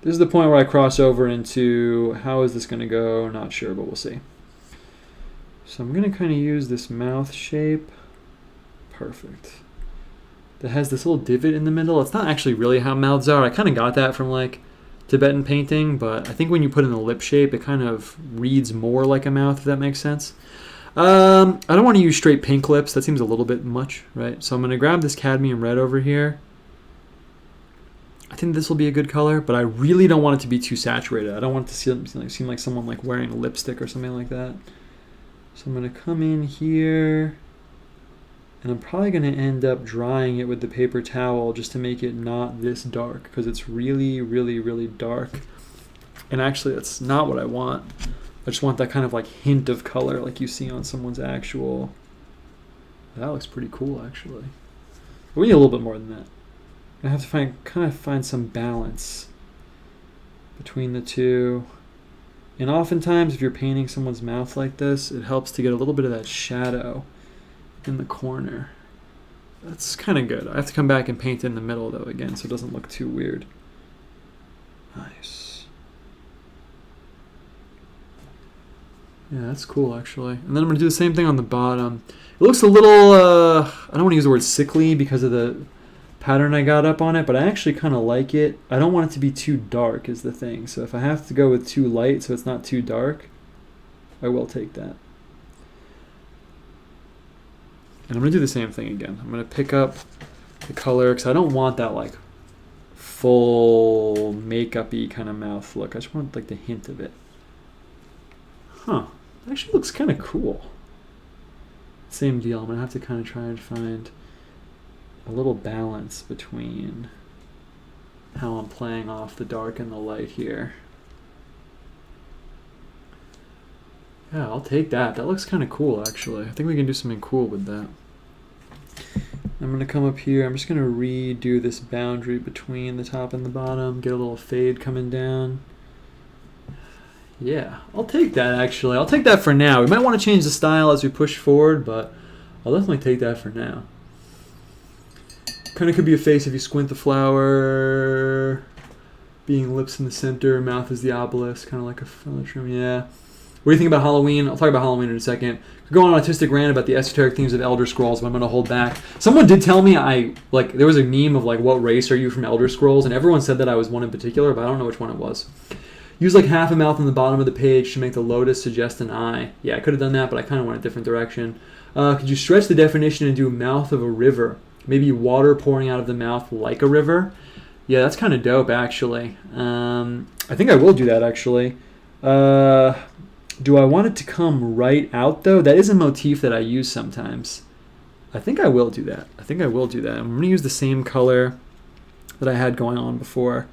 This is the point where I cross over into how is this going to go? Not sure, but we'll see. So I'm going to kind of use this mouth shape. Perfect. That has this little divot in the middle. It's not actually really how mouths are. I kind of got that from like Tibetan painting, but I think when you put in the lip shape, it kind of reads more like a mouth, if that makes sense. I don't want to use straight pink lips. That seems a little bit much, right? So I'm going to grab this cadmium red over here. I think this will be a good color, but I really don't want it to be too saturated. I don't want it to seem like someone like wearing a lipstick or something like that. So I'm going to come in here, and I'm probably going to end up drying it with the paper towel just to make it not this dark, because it's really, really, really dark. And actually, that's not what I want. I just want that kind of like hint of color like you see on someone's actual. That looks pretty cool, actually. But we need a little bit more than that. I have to find some balance between the two. And oftentimes, if you're painting someone's mouth like this, it helps to get a little bit of that shadow in the corner. That's kind of good. I have to come back and paint in the middle, though, again, so it doesn't look too weird. Nice. Yeah, that's cool, actually. And then I'm going to do the same thing on the bottom. It looks a little, I don't want to use the word sickly because of the pattern I got up on it, but I actually kind of like it. I don't want it to be too dark is the thing. So if I have to go with too light so it's not too dark, I will take that. And I'm going to do the same thing again. I'm going to pick up the color, because I don't want that like full makeup-y kind of mouth look. I just want like the hint of it. Huh. It actually looks kind of cool. Same deal. I'm going to have to kind of try and find a little balance between how I'm playing off the dark and the light here. Yeah, I'll take that. That looks kind of cool, actually. I think we can do something cool with that. I'm going to come up here. I'm just going to redo this boundary between the top and the bottom. Get a little fade coming down. Yeah, I'll take that, actually. I'll take that for now. We might want to change the style as we push forward, but I'll definitely take that for now. Kind of could be a face if you squint the flower. Being lips in the center, mouth is the obelisk, kind of like a philotrum, yeah. What do you think about Halloween? I'll talk about Halloween in a second. Could go on an autistic rant about the esoteric themes of Elder Scrolls, but I'm going to hold back. Someone did tell me there was a meme of like, what race are you from Elder Scrolls? And everyone said that I was one in particular, but I don't know which one it was. Use like half a mouth on the bottom of the page to make the lotus suggest an eye. Yeah, I could have done that, but I kind of went a different direction. Could you stretch the definition and do mouth of a river? Maybe water pouring out of the mouth like a river? Yeah, that's kind of dope, actually. I think I will do that, actually. Do I want it to come right out, though? That is a motif that I use sometimes. I think I will do that. I'm going to use the same color that I had going on before.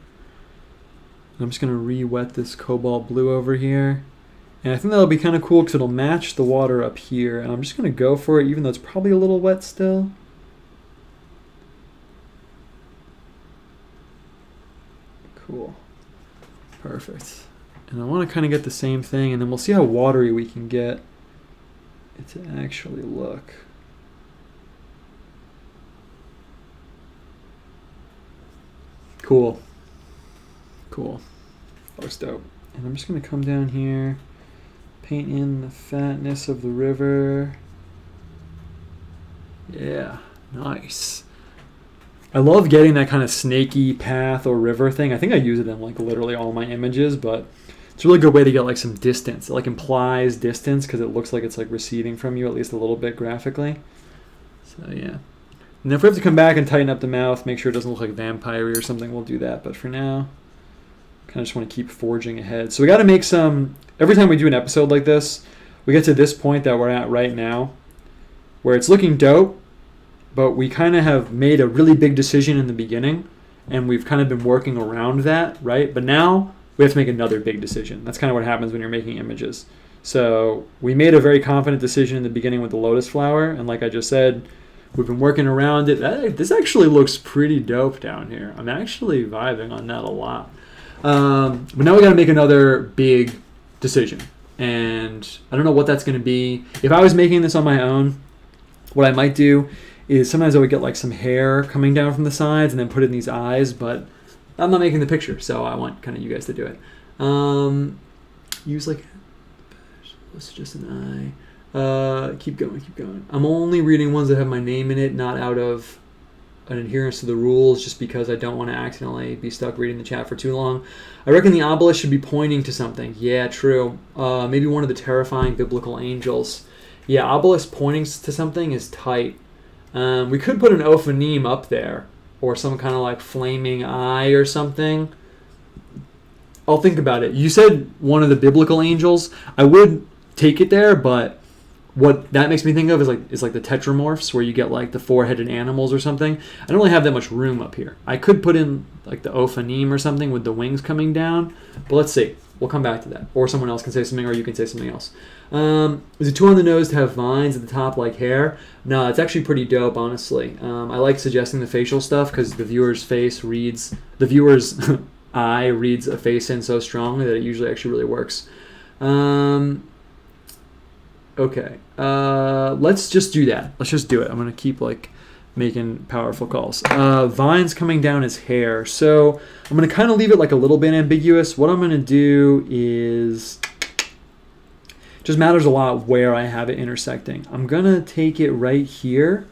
I'm just going to re-wet this cobalt blue over here. And I think that'll be kind of cool because it'll match the water up here. And I'm just going to go for it, even though it's probably a little wet still. Cool. Perfect. And I want to kind of get the same thing, and then we'll see how watery we can get it to actually look. Cool. Cool. That looks dope. And I'm just going to come down here, paint in the fatness of the river. Yeah, nice. I love getting that kind of snaky path or river thing. I think I use it in like literally all my images, but it's a really good way to get like some distance. It like implies distance because it looks like it's like receding from you at least a little bit graphically. So yeah. And if we have to come back and tighten up the mouth, make sure it doesn't look like vampire-y or something, we'll do that. But for now, kind of just want to keep forging ahead. So we got to make some, every time we do an episode like this, we get to this point that we're at right now where it's looking dope, but we kind of have made a really big decision in the beginning and we've kind of been working around that, right? But now we have to make another big decision. That's kind of what happens when you're making images. So we made a very confident decision in the beginning with the lotus flower, and like I just said, we've been working around it. This actually looks pretty dope down here. I'm actually vibing on that a lot. But now we got to make another big decision, and I don't know what that's going to be. If I was making this on my own, what I might do is sometimes I would get like some hair coming down from the sides and then put it in these eyes, but I'm not making the picture, so I want kind of you guys to do it. Use like, it's just an eye. Keep going. I'm only reading ones that have my name in it, not out of an adherence to the rules, just because I don't want to accidentally be stuck reading the chat for too long. I reckon the obelisk should be pointing to something. Yeah, true. Maybe one of the terrifying biblical angels. Yeah, obelisk pointing to something is tight. We could put an OPHANIM up there, or some kind of like flaming eye or something. I'll think about it. You said one of the biblical angels. I would take it there, but what that makes me think of is like the tetramorphs, where you get like the four-headed animals or something. I don't really have that much room up here. I could put in like the OPHANIM or something with the wings coming down, but let's see. We'll come back to that. Or someone else can say something, or you can say something else. Is it too on the nose to have vines at the top like hair? No, it's actually pretty dope, honestly. I like suggesting the facial stuff because the viewer's eye reads a face in so strongly that it usually actually really works. Okay, let's just do that. Let's just do it. I'm going to keep like making powerful calls. Vines coming down his hair. So I'm going to kind of leave it like a little bit ambiguous. What I'm going to do is, just matters a lot where I have it intersecting. I'm going to take it right here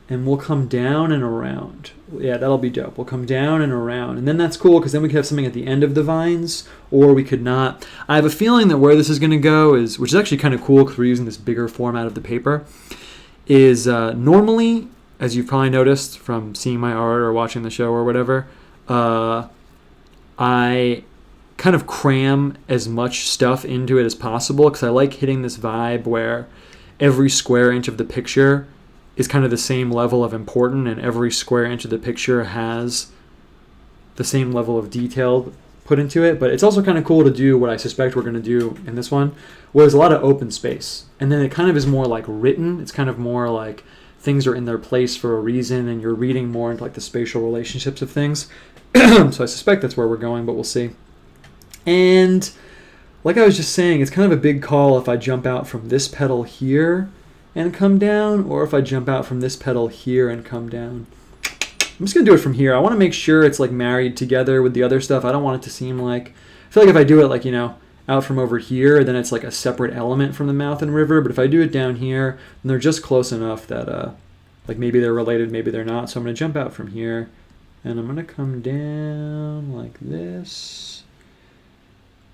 and we'll come down and around. Yeah, that'll be dope. We'll come down and around. And then that's cool because then we could have something at the end of the vines, or we could not. I have a feeling that where this is going to go is, which is actually kind of cool because we're using this bigger format of the paper, is normally as you've probably noticed from seeing my art or watching the show or whatever, I kind of cram as much stuff into it as possible because I like hitting this vibe where every square inch of the picture is kind of the same level of important, and every square inch of the picture has the same level of detail put into it. But it's also kind of cool to do what I suspect we're going to do in this one, where there's a lot of open space. And then it kind of is more like written. It's kind of more like things are in their place for a reason, and you're reading more into like the spatial relationships of things. So I suspect that's where we're going, but we'll see. And like I was just saying, it's kind of a big call if I jump out from this petal here and come down, or if I jump out from this petal here and come down. I'm just going to do it from here. I want to make sure it's like married together with the other stuff. I don't want it to seem like, I feel like if I do it like, you know, out from over here, then it's like a separate element from the mouth and river. But if I do it down here, then they're just close enough that like maybe they're related, maybe they're not. So I'm going to jump out from here, and I'm going to come down like this.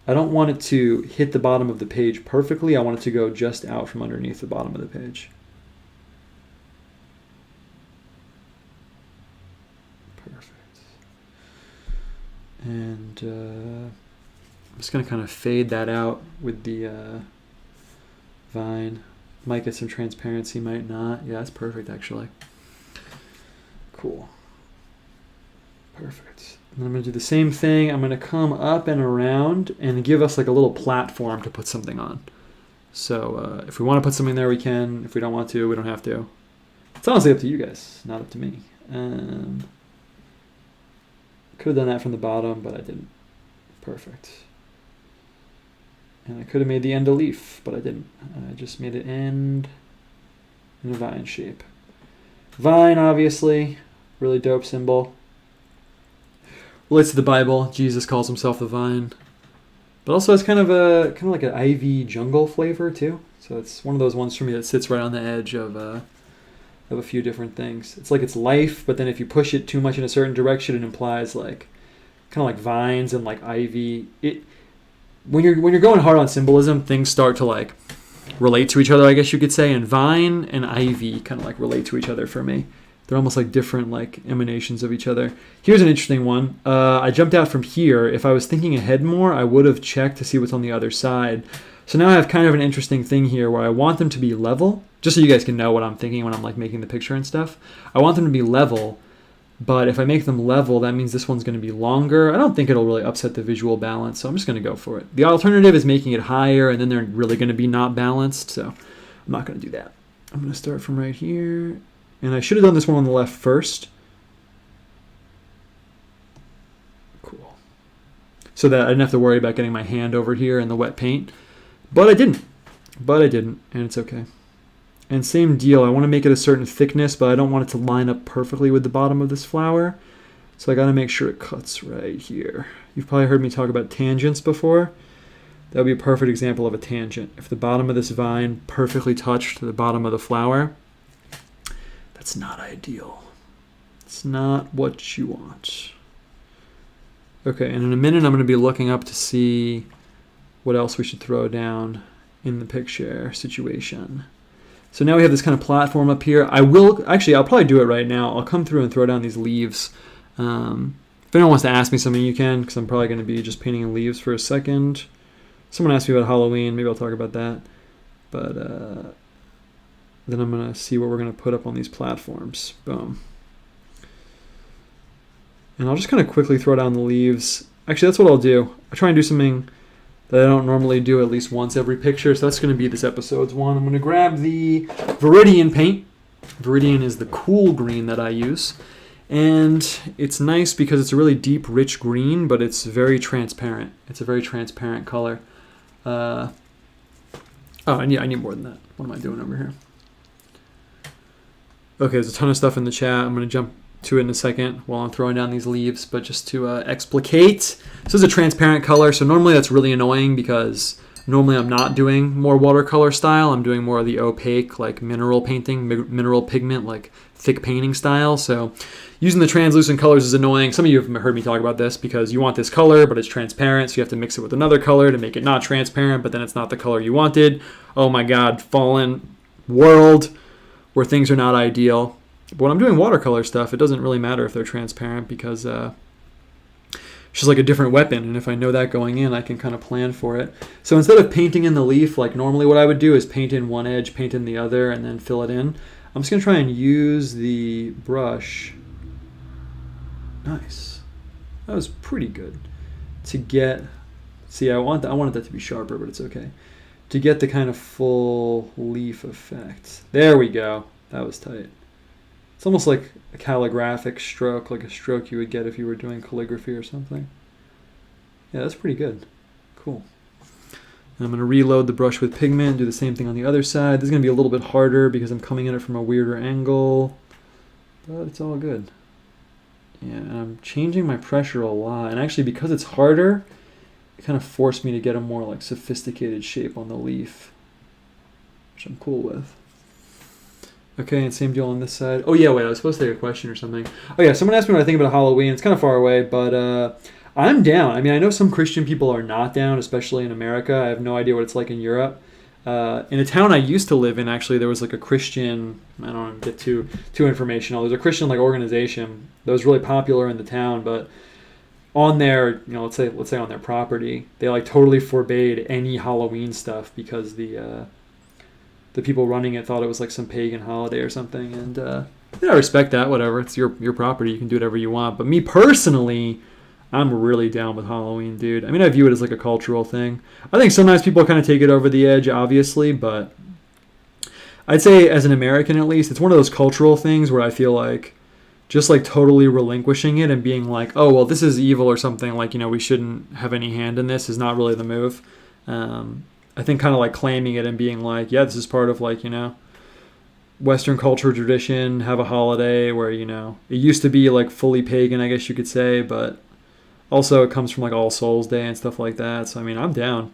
I don't want it to hit the bottom of the page perfectly. I want it to go just out from underneath the bottom of the page. Perfect. And I'm just going to kind of fade that out with the vine. Might get some transparency, might not. Yeah, that's perfect actually. Cool. Perfect. And I'm going to do the same thing. I'm going to come up and around and give us like a little platform to put something on. So if we want to put something there, we can. If we don't want to, we don't have to. It's honestly up to you guys, not up to me. Could have done that from the bottom, but I didn't. Perfect. And I could have made the end a leaf, but I didn't. I just made it end in a vine shape. Vine, obviously, really dope symbol. Relates to the Bible. Jesus calls himself the vine, but also it's kind of like an ivy jungle flavor too. So it's one of those ones for me that sits right on the edge of a few different things. It's like it's life, but then if you push it too much in a certain direction, it implies like kind of like vines and like ivy. When you're going hard on symbolism, things start to like relate to each other, I guess you could say. And vine and ivy kind of like relate to each other for me. They're almost like different like emanations of each other. Here's an interesting one. I jumped out from here. If I was thinking ahead more, I would have checked to see what's on the other side. So now I have kind of an interesting thing here where I want them to be level, just so you guys can know what I'm thinking when I'm like making the picture and stuff. I want them to be level, but if I make them level, that means this one's going to be longer. I don't think it'll really upset the visual balance, so I'm just going to go for it. The alternative is making it higher, and then they're really going to be not balanced, so I'm not going to do that. I'm going to start from right here. And I should have done this one on the left first. Cool. So that I didn't have to worry about getting my hand over here in the wet paint. But I didn't. And it's okay. And same deal. I want to make it a certain thickness, but I don't want it to line up perfectly with the bottom of this flower. So I got to make sure it cuts right here. You've probably heard me talk about tangents before. That would be a perfect example of a tangent. If the bottom of this vine perfectly touched the bottom of the flower, that's not ideal. It's not what you want. Okay, and in a minute I'm going to be looking up to see what else we should throw down in the picture situation. So now we have this kind of platform up here. I'll probably do it right now. I'll come through and throw down these leaves. If anyone wants to ask me something, you can, because I'm probably going to be just painting in leaves for a second. Someone asked me about Halloween. Maybe I'll talk about that. But then I'm going to see what we're going to put up on these platforms. Boom. And I'll just kind of quickly throw down the leaves. Actually, that's what I'll do. I try and do something that I don't normally do at least once every picture. So that's going to be this episode's one. I'm going to grab the Viridian paint. Viridian is the cool green that I use. And it's nice because it's a really deep, rich green, but it's very transparent. It's a very transparent color. Oh, I need more than that. What am I doing over here? Okay, there's a ton of stuff in the chat. I'm going to jump to it in a second while I'm throwing down these leaves, but just to explicate. This is a transparent color, so normally that's really annoying because normally I'm not doing more watercolor style. I'm doing more of the opaque, like mineral painting, mineral pigment, like thick painting style. So using the translucent colors is annoying. Some of you have heard me talk about this because you want this color, but it's transparent, so you have to mix it with another color to make it not transparent, but then it's not the color you wanted. Oh my God, fallen world where things are not ideal. But when I'm doing watercolor stuff, it doesn't really matter if they're transparent because it's just like a different weapon. And if I know that going in, I can kind of plan for it. So instead of painting in the leaf, like normally what I would do is paint in one edge, paint in the other, and then fill it in. I'm just going to try and use the brush. Nice. That was pretty good. To get, see, I wanted that to be sharper, but it's okay. To get the kind of full leaf effect. There we go. That was tight. It's almost like a calligraphic stroke, like a stroke you would get if you were doing calligraphy or something. Yeah, that's pretty good. Cool. And I'm going to reload the brush with pigment, do the same thing on the other side. This is going to be a little bit harder because I'm coming at it from a weirder angle, but it's all good. Yeah, and I'm changing my pressure a lot. And actually, because it's harder, it kind of forced me to get a more like sophisticated shape on the leaf, which I'm cool with. Okay, and same deal on this side. Oh yeah, wait, I was supposed to take a question or something. Oh yeah, someone asked me what I think about Halloween. It's kind of far away, but I'm down. I mean, I know some Christian people are not down, especially in America. I have no idea what it's like in Europe. In a town I used to live in, actually, there was like a Christian, I don't want to get too informational. There's a Christian like organization that was really popular in the town, but on their, let's say on their property, they like totally forbade any Halloween stuff because the people running it thought it was like some pagan holiday or something. And I respect that, whatever. It's your property. You can do whatever you want. But me personally, I'm really down with Halloween, dude. I mean, I view it as like a cultural thing. I think sometimes people kind of take it over the edge, obviously, but I'd say as an American at least, it's one of those cultural things where I feel like just like totally relinquishing it and being like, oh, well, this is evil or something, like, we shouldn't have any hand in this is not really the move. I think kind of like claiming it and being like, yeah, this is part of like, Western culture tradition, have a holiday where, it used to be like fully pagan, I guess you could say, but also it comes from like All Souls Day and stuff like that. So, I mean, I'm down.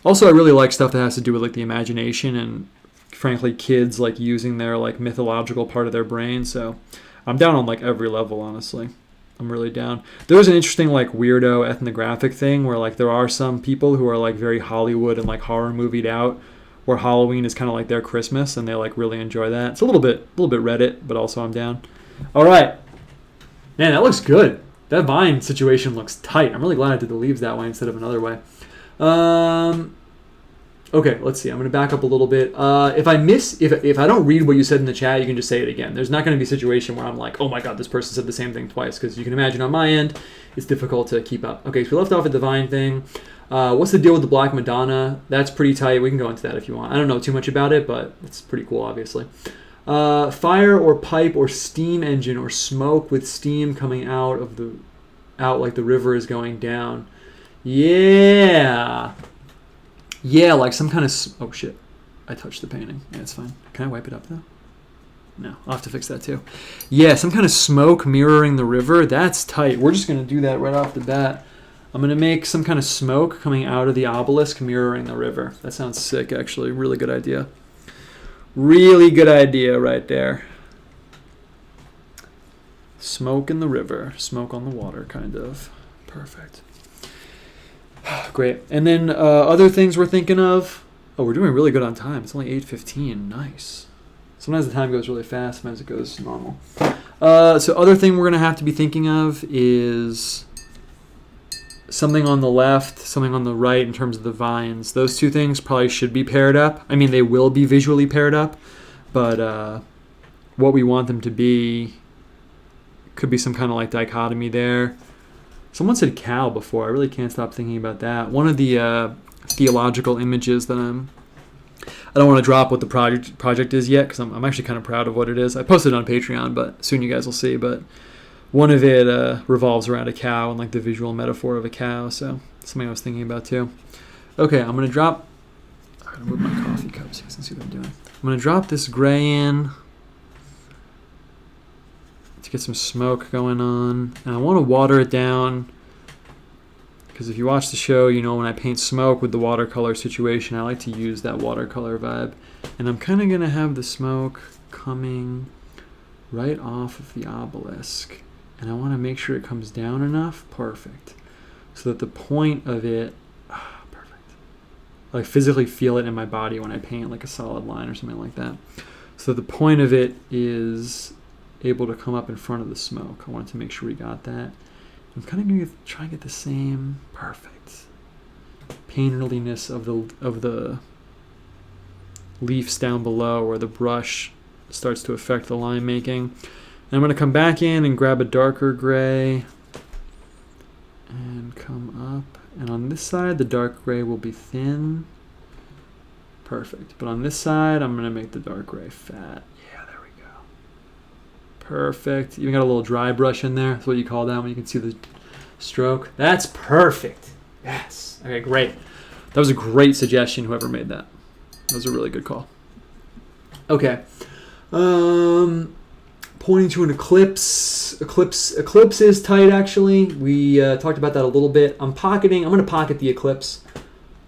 Also, I really like stuff that has to do with like the imagination and frankly, kids like using their like mythological part of their brain. So I'm down on like every level, honestly. I'm really down. There's an interesting like weirdo ethnographic thing where like there are some people who are like very Hollywood and like horror movied out, where Halloween is kind of like their Christmas and they like really enjoy that. It's a little bit Reddit, but also I'm down. All right, man, that looks good. That vine situation looks tight. I'm really glad I did the leaves that way instead of another way. Okay, let's see. I'm going to back up a little bit. If I don't read what you said in the chat, you can just say it again. There's not going to be a situation where I'm like, oh my god, this person said the same thing twice, because you can imagine on my end, it's difficult to keep up. Okay, so we left off at the vine thing. What's the deal with the Black Madonna? That's pretty tight. We can go into that if you want. I don't know too much about it, but it's pretty cool, obviously. Fire or pipe or steam engine or smoke with steam coming out like the river is going down. Yeah. Yeah, like some kind of... Oh, shit. I touched the painting. Yeah, it's fine. Can I wipe it up, though? No, I'll have to fix that, too. Yeah, some kind of smoke mirroring the river. That's tight. We're just going to do that right off the bat. I'm going to make some kind of smoke coming out of the obelisk mirroring the river. That sounds sick, actually. Really good idea. Really good idea right there. Smoke in the river. Smoke on the water, kind of. Perfect. Great. And then other things we're thinking of. Oh, we're doing really good on time. It's only 8:15. Nice. Sometimes the time goes really fast. Sometimes it goes normal. So other thing we're going to have to be thinking of is something on the left, something on the right in terms of the vines. Those two things probably should be paired up. I mean, they will be visually paired up, but what we want them to be could be some kind of like dichotomy there. Someone said cow before. I really can't stop thinking about that. One of the theological images that I don't want to drop what the project is yet because I'm actually kind of proud of what it is. I posted it on Patreon, but soon you guys will see. But one of it revolves around a cow and like the visual metaphor of a cow. So something I was thinking about too. Okay, I'm going to drop... I'm going to move my coffee cup so you can see what I'm doing. I'm going to drop this gray in to get some smoke going on. And I want to water it down because if you watch the show, you know when I paint smoke with the watercolor situation, I like to use that watercolor vibe. And I'm kind of going to have the smoke coming right off of the obelisk. And I want to make sure it comes down enough. Perfect. So that the point of it, perfect. Like physically feel it in my body when I paint like a solid line or something like that. So the point of it is able to come up in front of the smoke. I wanted to make sure we got that. I'm kind of going to try and get the same perfect painterliness of the leaves down below where the brush starts to affect the line making. And I'm going to come back in and grab a darker gray and come up. And on this side, the dark gray will be thin. Perfect. But on this side, I'm going to make the dark gray fat. Yeah, there we go. Perfect. Even got a little dry brush in there. That's what you call that when you can see the stroke. That's perfect. Yes. Okay, great. That was a great suggestion, whoever made that. That was a really good call. Okay. Pointing to an eclipse. Eclipse is tight, actually. We talked about that a little bit. I'm going to pocket the eclipse.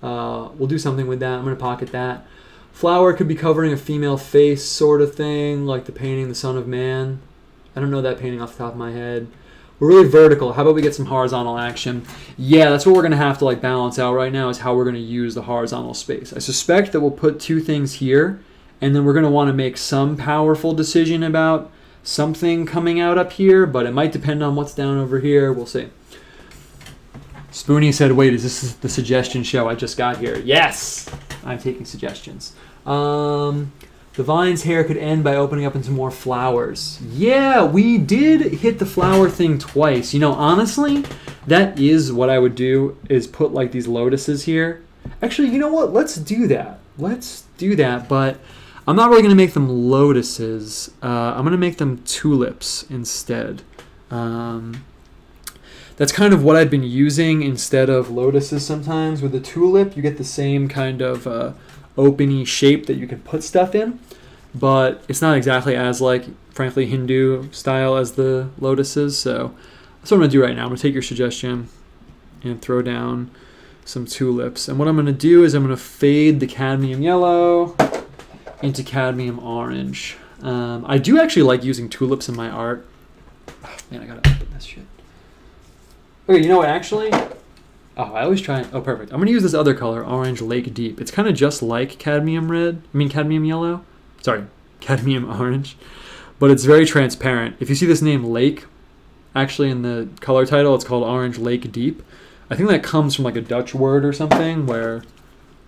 We'll do something with that. I'm going to pocket that. Flower could be covering a female face sort of thing, like the painting The Son of Man. I don't know that painting off the top of my head. We're really vertical. How about we get some horizontal action? Yeah, that's what we're going to have to like balance out right now, is how we're going to use the horizontal space. I suspect that we'll put two things here, and then we're going to want to make some powerful decision about something coming out up here, but it might depend on what's down over here. We'll see. Spoonie said, wait, is this the suggestion show I just got here? Yes! I'm taking suggestions. The vine's hair could end by opening up into more flowers. Yeah, we did hit the flower thing twice. You know, honestly, that is what I would do, is put like these lotuses here. Actually, you know what? Let's do that. Let's do that, but I'm not really going to make them lotuses. I'm going to make them tulips instead. That's kind of what I've been using instead of lotuses sometimes. With the tulip, you get the same kind of open-y shape that you can put stuff in, but it's not exactly as, like, frankly, Hindu style as the lotuses. So that's what I'm going to do right now. I'm going to take your suggestion and throw down some tulips. And what I'm going to do is I'm going to fade the cadmium yellow into cadmium orange. I do actually like using tulips in my art. Oh, man, I got to open this shit. Okay, you know what, actually? Oh, I always try. Oh, perfect. I'm going to use this other color, Orange Lake Deep. It's kind of just like cadmium yellow. Sorry, cadmium orange. But it's very transparent. If you see this name Lake, actually in the color title, it's called Orange Lake Deep. I think that comes from like a Dutch word or something where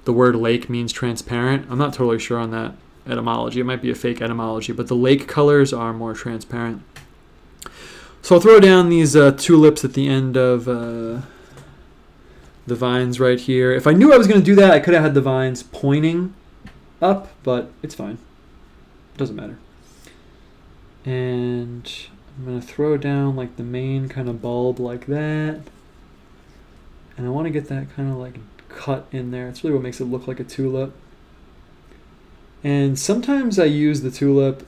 the word lake means transparent. I'm not totally sure on that etymology. It might be a fake etymology, but the lake colors are more transparent. So I'll throw down these tulips at the end of the vines right here. If I knew I was going to do that, I could have had the vines pointing up, but it's fine. It doesn't matter. And I'm going to throw down like the main kind of bulb like that. And I want to get that kind of like cut in there. It's really what makes it look like a tulip. And sometimes I use the tulip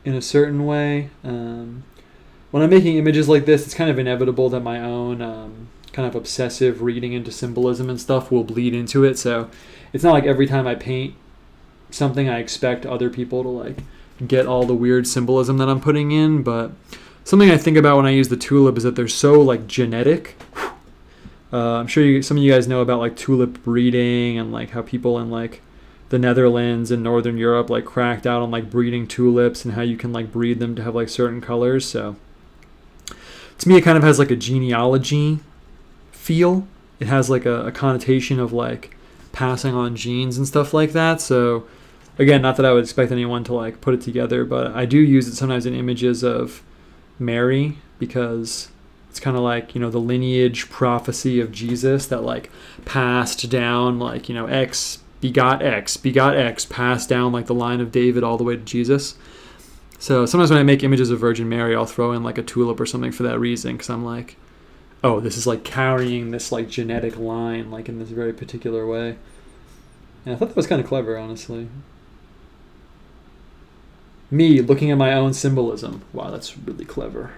in a certain way. When I'm making images like this, it's kind of inevitable that my own kind of obsessive reading into symbolism and stuff will bleed into it. So it's not like every time I paint something I expect other people to like get all the weird symbolism that I'm putting in. But something I think about when I use the tulip is that they're so like genetic. I'm sure some of you guys know about like tulip breeding and like how people in like the Netherlands and Northern Europe like cracked out on like breeding tulips and how you can like breed them to have like certain colors. So to me, it kind of has like a genealogy feel. It has like a connotation of like passing on genes and stuff like that. So again, not that I would expect anyone to like put it together, but I do use it sometimes in images of Mary because it's kind of like, you know, the lineage prophecy of Jesus that like passed down like, you know, X, begot X, passed down like the line of David all the way to Jesus. So sometimes when I make images of Virgin Mary, I'll throw in like a tulip or something for that reason, because I'm like, oh, this is like carrying this like genetic line like in this very particular way. And I thought that was kind of clever, honestly. Me looking at my own symbolism. Wow, that's really clever.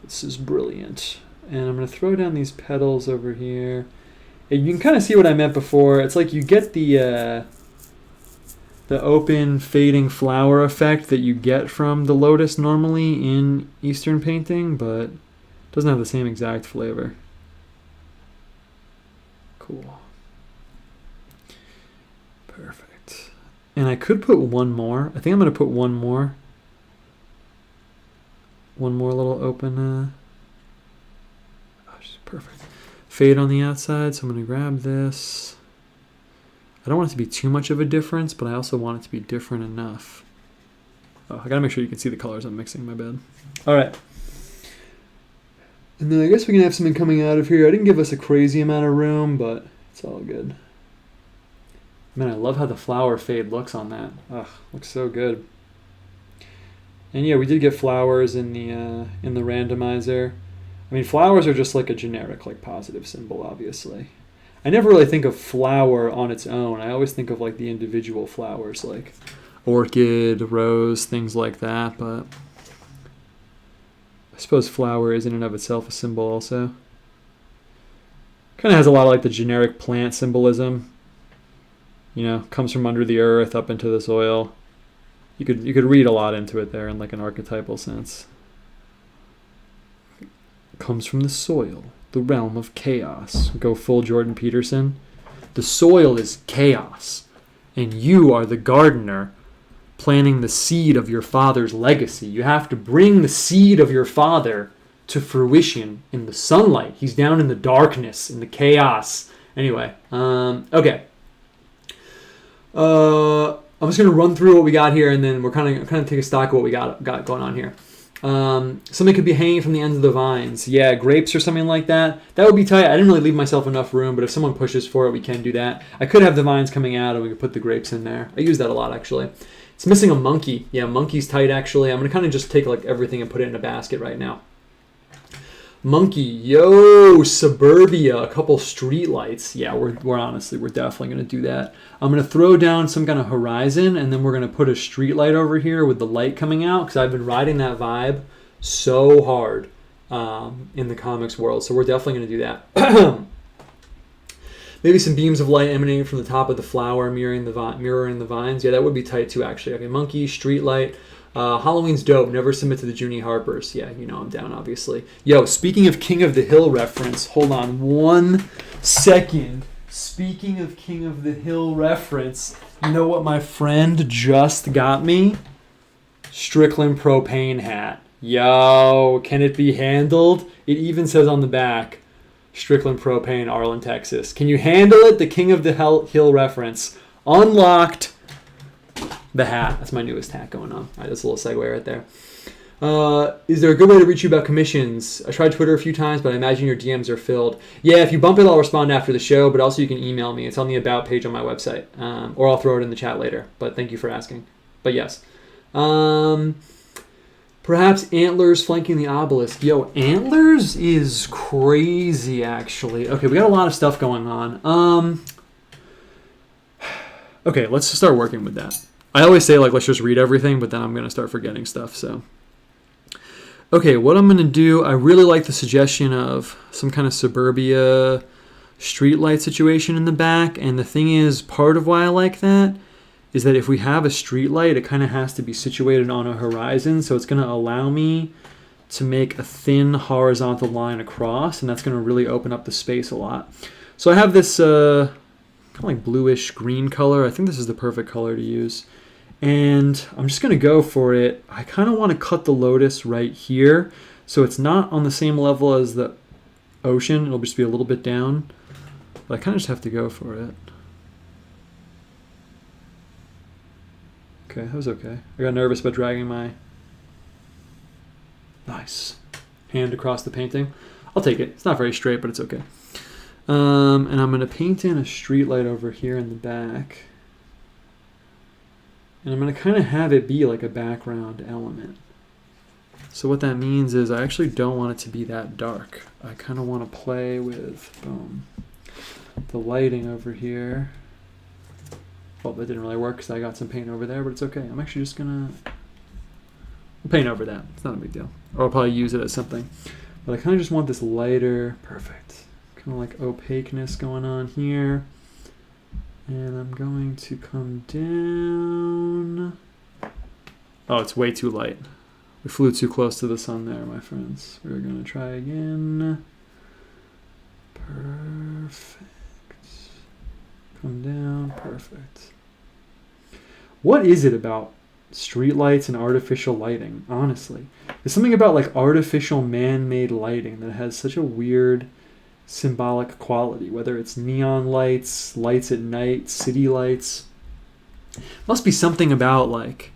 This is brilliant. And I'm going to throw down these petals over here. And you can kind of see what I meant before. It's like you get the open fading flower effect that you get from the lotus normally in Eastern painting, but it doesn't have the same exact flavor. Cool. Perfect. And I could put one more. I think I'm going to put one more. One more little open. Perfect. Fade on the outside. So I'm going to grab this. I don't want it to be too much of a difference, but I also want it to be different enough. Oh, I got to make sure you can see the colors I'm mixing. My bad. All right. And then I guess we can have something coming out of here. I didn't give us a crazy amount of room, but it's all good. Man, I love how the flower fade looks on that. Ugh, looks so good. And yeah, we did get flowers in the randomizer. I mean, flowers are just like a generic, like positive symbol, obviously. I never really think of flower on its own. I always think of like the individual flowers, like orchid, rose, things like that, but I suppose flower is in and of itself a symbol also. Kind of has a lot of like the generic plant symbolism. You know, comes from under the earth up into the soil. You could read a lot into it there in like an archetypal sense. Comes from the soil, the realm of chaos. Go full Jordan Peterson. The soil is chaos, and you are the gardener planting the seed of your father's legacy. You have to bring the seed of your father to fruition in the sunlight. He's down in the darkness, in the chaos. Anyway, okay. I'm just going to run through what we got here, and then we're kind of take a stock of what we got going on here. Something could be hanging from the ends of the vines. Yeah, grapes or something like that. That would be tight. I didn't really leave myself enough room, but if someone pushes for it, we can do that. I could have the vines coming out, and we could put the grapes in there. I use that a lot, actually. It's missing a monkey. Yeah, monkey's tight, actually. I'm going to kind of just take like everything and put it in a basket right now. Monkey, yo, suburbia, a couple street lights. Yeah, we're definitely going to do that. I'm going to throw down some kind of horizon, and then we're going to put a street light over here with the light coming out, because I've been riding that vibe so hard in the comics world. So we're definitely going to do that. Maybe some beams of light emanating from the top of the flower, mirroring the vines. Yeah, that would be tight too, actually. Okay, monkey, street light. Halloween's dope. Never submit to the Junie Harpers. Yeah, you know I'm down, obviously. Yo, speaking of King of the Hill reference, hold on 1 second. Speaking of King of the Hill reference, you know what my friend just got me? Strickland propane hat. Yo, can it be handled? It even says on the back, Strickland propane, Arlen, Texas. Can you handle it? The King of the Hill reference. Unlocked. The hat. That's my newest hat going on. All right, that's a little segue right there. Is there a good way to reach you about commissions? I tried Twitter a few times, but I imagine your DMs are filled. Yeah, if you bump it, I'll respond after the show, but also you can email me. It's on the About page on my website. Or I'll throw it in the chat later. But thank you for asking. But yes. Perhaps Antlers flanking the obelisk. Yo, Antlers is crazy, actually. Okay, we got a lot of stuff going on. Okay, let's start working with that. I always say, like, let's just read everything, but then I'm going to start forgetting stuff, so. Okay, what I'm going to do, I really like the suggestion of some kind of suburbia streetlight situation in the back, and the thing is, part of why I like that is that if we have a streetlight, it kind of has to be situated on a horizon, so it's going to allow me to make a thin horizontal line across, and that's going to really open up the space a lot. So I have this kind of like bluish green color. I think this is the perfect color to use. And I'm just going to go for it. I kind of want to cut the lotus right here, so it's not on the same level as the ocean. It'll just be a little bit down. But I kind of just have to go for it. Okay, that was okay. I got nervous about dragging my hand across the painting. I'll take it. It's not very straight, but it's okay. And I'm going to paint in a street light over here in the back. And I'm going to kind of have it be like a background element. So what that means is I actually don't want it to be that dark. I kind of want to play with the lighting over here. Well, that didn't really work because I got some paint over there, but it's okay. I'm actually just going to paint over that. It's not a big deal. Or I'll probably use it as something. But I kind of just want this lighter, perfect, kind of like opaqueness going on here. And I'm going to come down. Oh, it's way too light. We flew too close to the sun there, my friends. We're going to try again. Perfect. Come down, perfect. What is it about streetlights and artificial lighting, honestly? There's something about like artificial man-made lighting that has such a weird symbolic quality, whether it's neon lights, lights at night, city lights. Must be something about like,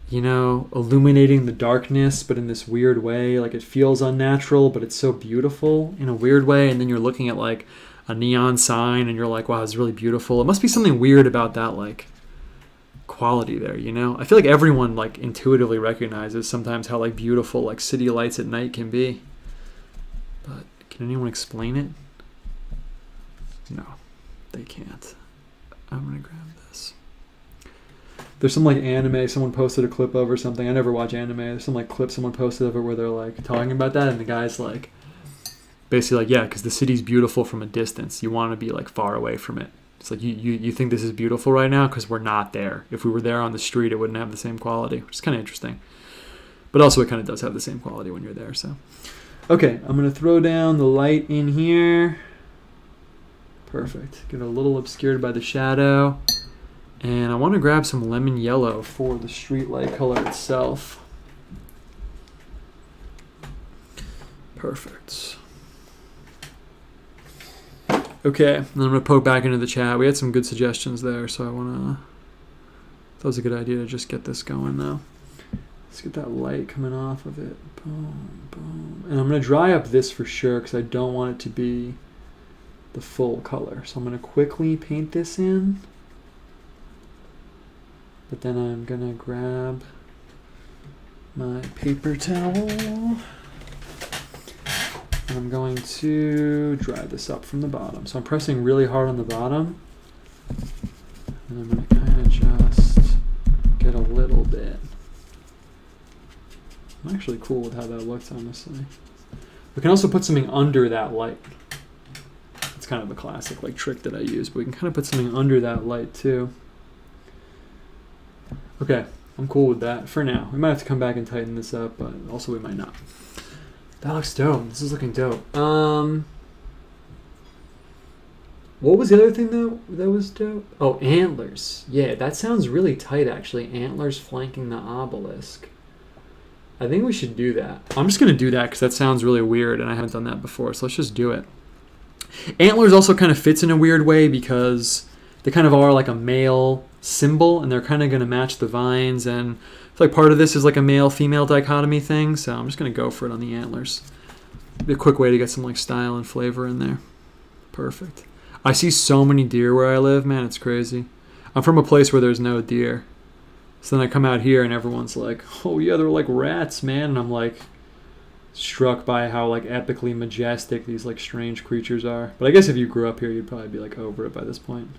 you know, illuminating the darkness, but in this weird way. Like it feels unnatural, but it's so beautiful in a weird way. And then you're looking at like a neon sign and you're like, wow, it's really beautiful. It must be something weird about that like quality there, you know? I feel like everyone like intuitively recognizes sometimes how like beautiful like city lights at night can be. But can anyone explain it? No, they can't. I'm gonna grab this. There's some like anime someone posted a clip of or something. I never watch anime. There's some like clip someone posted of it where they're like talking about that, and the guy's like basically like, yeah, because the city's beautiful from a distance. You want to be like far away from it. It's like you think this is beautiful right now because we're not there. If we were there on the street, it wouldn't have the same quality, which is kind of interesting. But also it kind of does have the same quality when you're there. So, okay, I'm going to throw down the light in here. Perfect. Get a little obscured by the shadow. And I want to grab some lemon yellow for the street light color itself. Perfect. Okay, and I'm going to poke back into the chat. We had some good suggestions there, so I want to... That was a good idea to just get this going now. Let's get that light coming off of it. Boom, boom. And I'm going to dry up this for sure because I don't want it to be the full color. So I'm going to quickly paint this in. But then I'm going to grab my paper towel. And I'm going to dry this up from the bottom. So I'm pressing really hard on the bottom. And I'm going to kind of just get a little bit. I'm actually cool with how that looks, honestly. We can also put something under that light. It's kind of a classic like trick that I use, but we can kind of put something under that light too. Okay, I'm cool with that for now. We might have to come back and tighten this up, but also we might not. That looks dope. This is looking dope. What was the other thing that was dope? Oh, antlers. Yeah, that sounds really tight, actually. Antlers flanking the obelisk. I think we should do that. I'm just going to do that because that sounds really weird, and I haven't done that before, so let's just do it. Antlers also kind of fits in a weird way because they kind of are like a male symbol, and they're kind of going to match the vines, and I feel like part of this is like a male-female dichotomy thing, so I'm just going to go for it on the antlers. Be a quick way to get some like style and flavor in there. Perfect. I see so many deer where I live, man, it's crazy. I'm from a place where there's no deer. So then I come out here and everyone's like, oh yeah, they're like rats, man. And I'm like struck by how like epically majestic these like strange creatures are. But I guess if you grew up here, you'd probably be like over it by this point.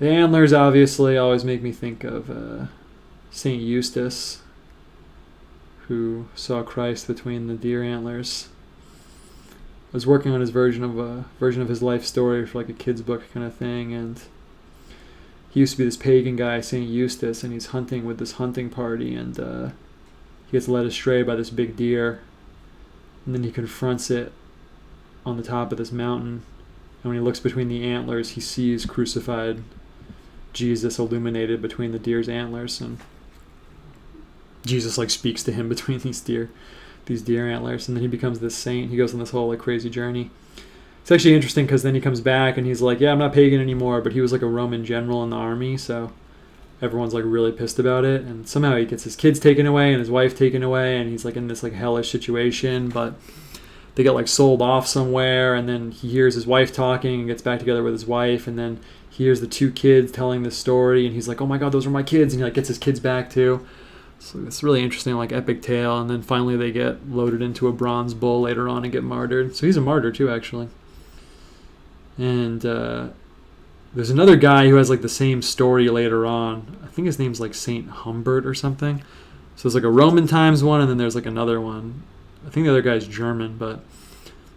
The antlers obviously always make me think of St. Eustace, who saw Christ between the deer antlers. I was working on his version of his life story for like a kid's book kind of thing, and he used to be this pagan guy, St. Eustace, and he's hunting with this hunting party, and he gets led astray by this big deer, and then he confronts it on the top of this mountain, and when he looks between the antlers, he sees crucified Jesus illuminated between the deer's antlers, and Jesus like speaks to him between these deer antlers, and then he becomes this saint. He goes on this whole like crazy journey. It's actually interesting because then he comes back and he's like, yeah, I'm not pagan anymore, but he was like a Roman general in the army, so everyone's like really pissed about it, and somehow he gets his kids taken away and his wife taken away, and he's like in this like hellish situation, but they get like sold off somewhere, and then he hears his wife talking and gets back together with his wife, and then he hears the two kids telling this story, and he's like, oh my god, those were my kids, and he like gets his kids back too. So it's really interesting, like epic tale, and then finally they get loaded into a bronze bull later on and get martyred. So he's a martyr too, actually. And there's another guy who has like the same story later on. I think his name's like Saint Humbert or something. So there's like a Roman times one, and then there's like another one. I think the other guy's German, but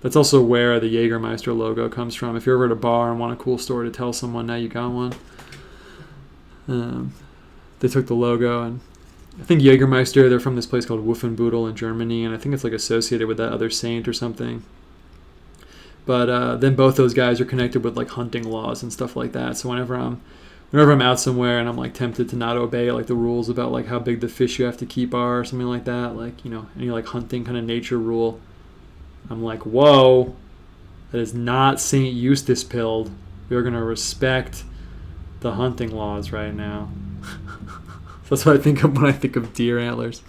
that's also where the Jägermeister logo comes from. If you're ever at a bar and want a cool story to tell someone, now you got one. They took the logo, and I think Jägermeister, they're from this place called Wolfenbüttel in Germany, and I think it's like associated with that other saint or something. But then both those guys are connected with like hunting laws and stuff like that. So whenever I'm out somewhere and I'm like tempted to not obey like the rules about like how big the fish you have to keep are or something like that, like, you know, any like hunting kind of nature rule, I'm like, whoa, that is not St. Eustace pilled. We're going to respect the hunting laws right now. That's what I think of when I think of deer antlers.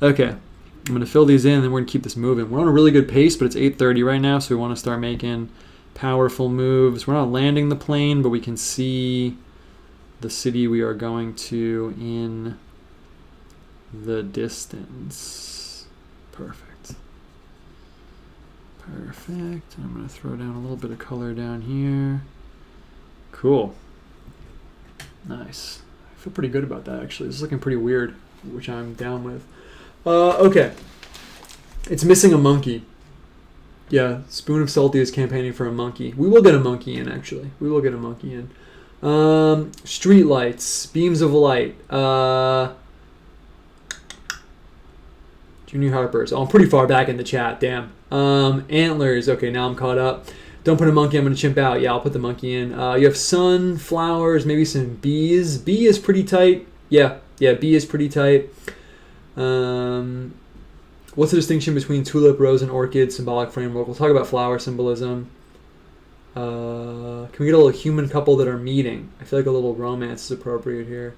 Okay, I'm going to fill these in and then we're going to keep this moving. We're on a really good pace, but it's 8:30 right now, so we want to start making powerful moves. We're not landing the plane, but we can see the city we are going to in the distance. Perfect. Perfect. I'm going to throw down a little bit of color down here. Cool. Nice. I feel pretty good about that, actually. This is looking pretty weird, which I'm down with. Okay. It's missing a monkey. Yeah, Spoon of Salty is campaigning for a monkey. We will get a monkey in, actually. We will get a monkey in. Street lights. Beams of light. Junior Harpers. Oh, I'm pretty far back in the chat. Damn. Antlers. Okay, now I'm caught up. Don't put a monkey, I'm going to chimp out. Yeah, I'll put the monkey in. You have sun, flowers, maybe some bees. Bee is pretty tight. Yeah, bee is pretty tight. What's the distinction between tulip, rose, and orchid symbolic framework? We'll talk about flower symbolism. Can we get a little human couple that are meeting? I feel like a little romance is appropriate here.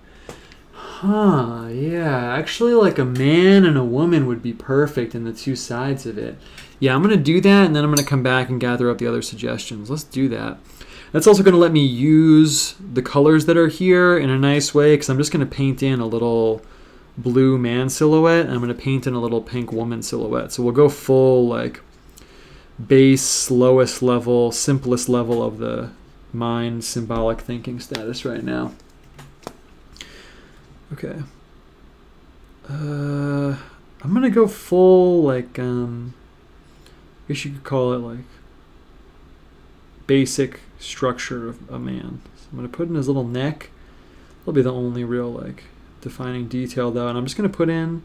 Huh, yeah. Actually, like a man and a woman would be perfect in the two sides of it. Yeah, I'm going to do that, and then I'm going to come back and gather up the other suggestions. Let's do that. That's also going to let me use the colors that are here in a nice way, because I'm just going to paint in a little blue man silhouette, and I'm going to paint in a little pink woman silhouette. So we'll go full, like, base, lowest level, simplest level of the mind symbolic thinking status right now. Okay. I'm going to go full, like, I guess you could call it like basic structure of a man. So I'm going to put in his little neck. That'll be the only real like defining detail though. And I'm just going to put in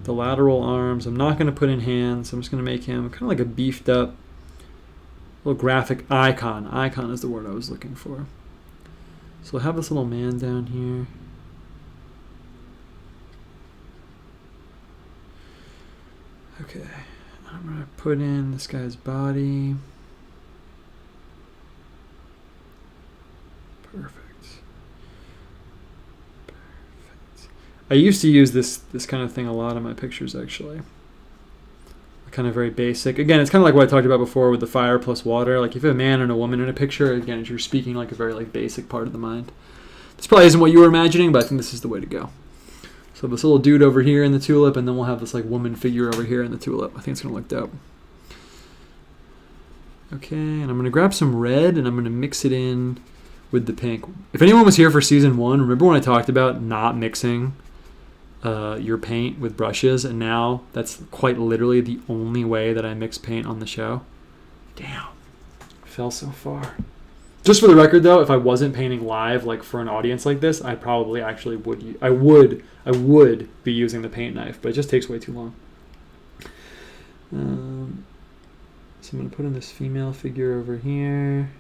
the lateral arms. I'm not going to put in hands. I'm just going to make him kind of like a beefed up little graphic icon. Icon is the word I was looking for. So I'll have this little man down here. Okay. I'm going to put in this guy's body. Perfect. I used to use this kind of thing a lot in my pictures, actually. Kind of very basic. Again, it's kind of like what I talked about before with the fire plus water. Like if you have a man and a woman in a picture, again, you're speaking like a very like basic part of the mind. This probably isn't what you were imagining, but I think this is the way to go. So this little dude over here in the tulip, and then we'll have this like woman figure over here in the tulip. I think it's going to look dope. Okay, and I'm going to grab some red, and I'm going to mix it in with the pink. If anyone was here for season 1, remember when I talked about not mixing your paint with brushes, and now that's quite literally the only way that I mix paint on the show? Damn. Fell so far. Just for the record, though, if I wasn't painting live, like for an audience like this, I probably actually would. I would be using the paint knife, but it just takes way too long. So I'm going to put in this female figure over here.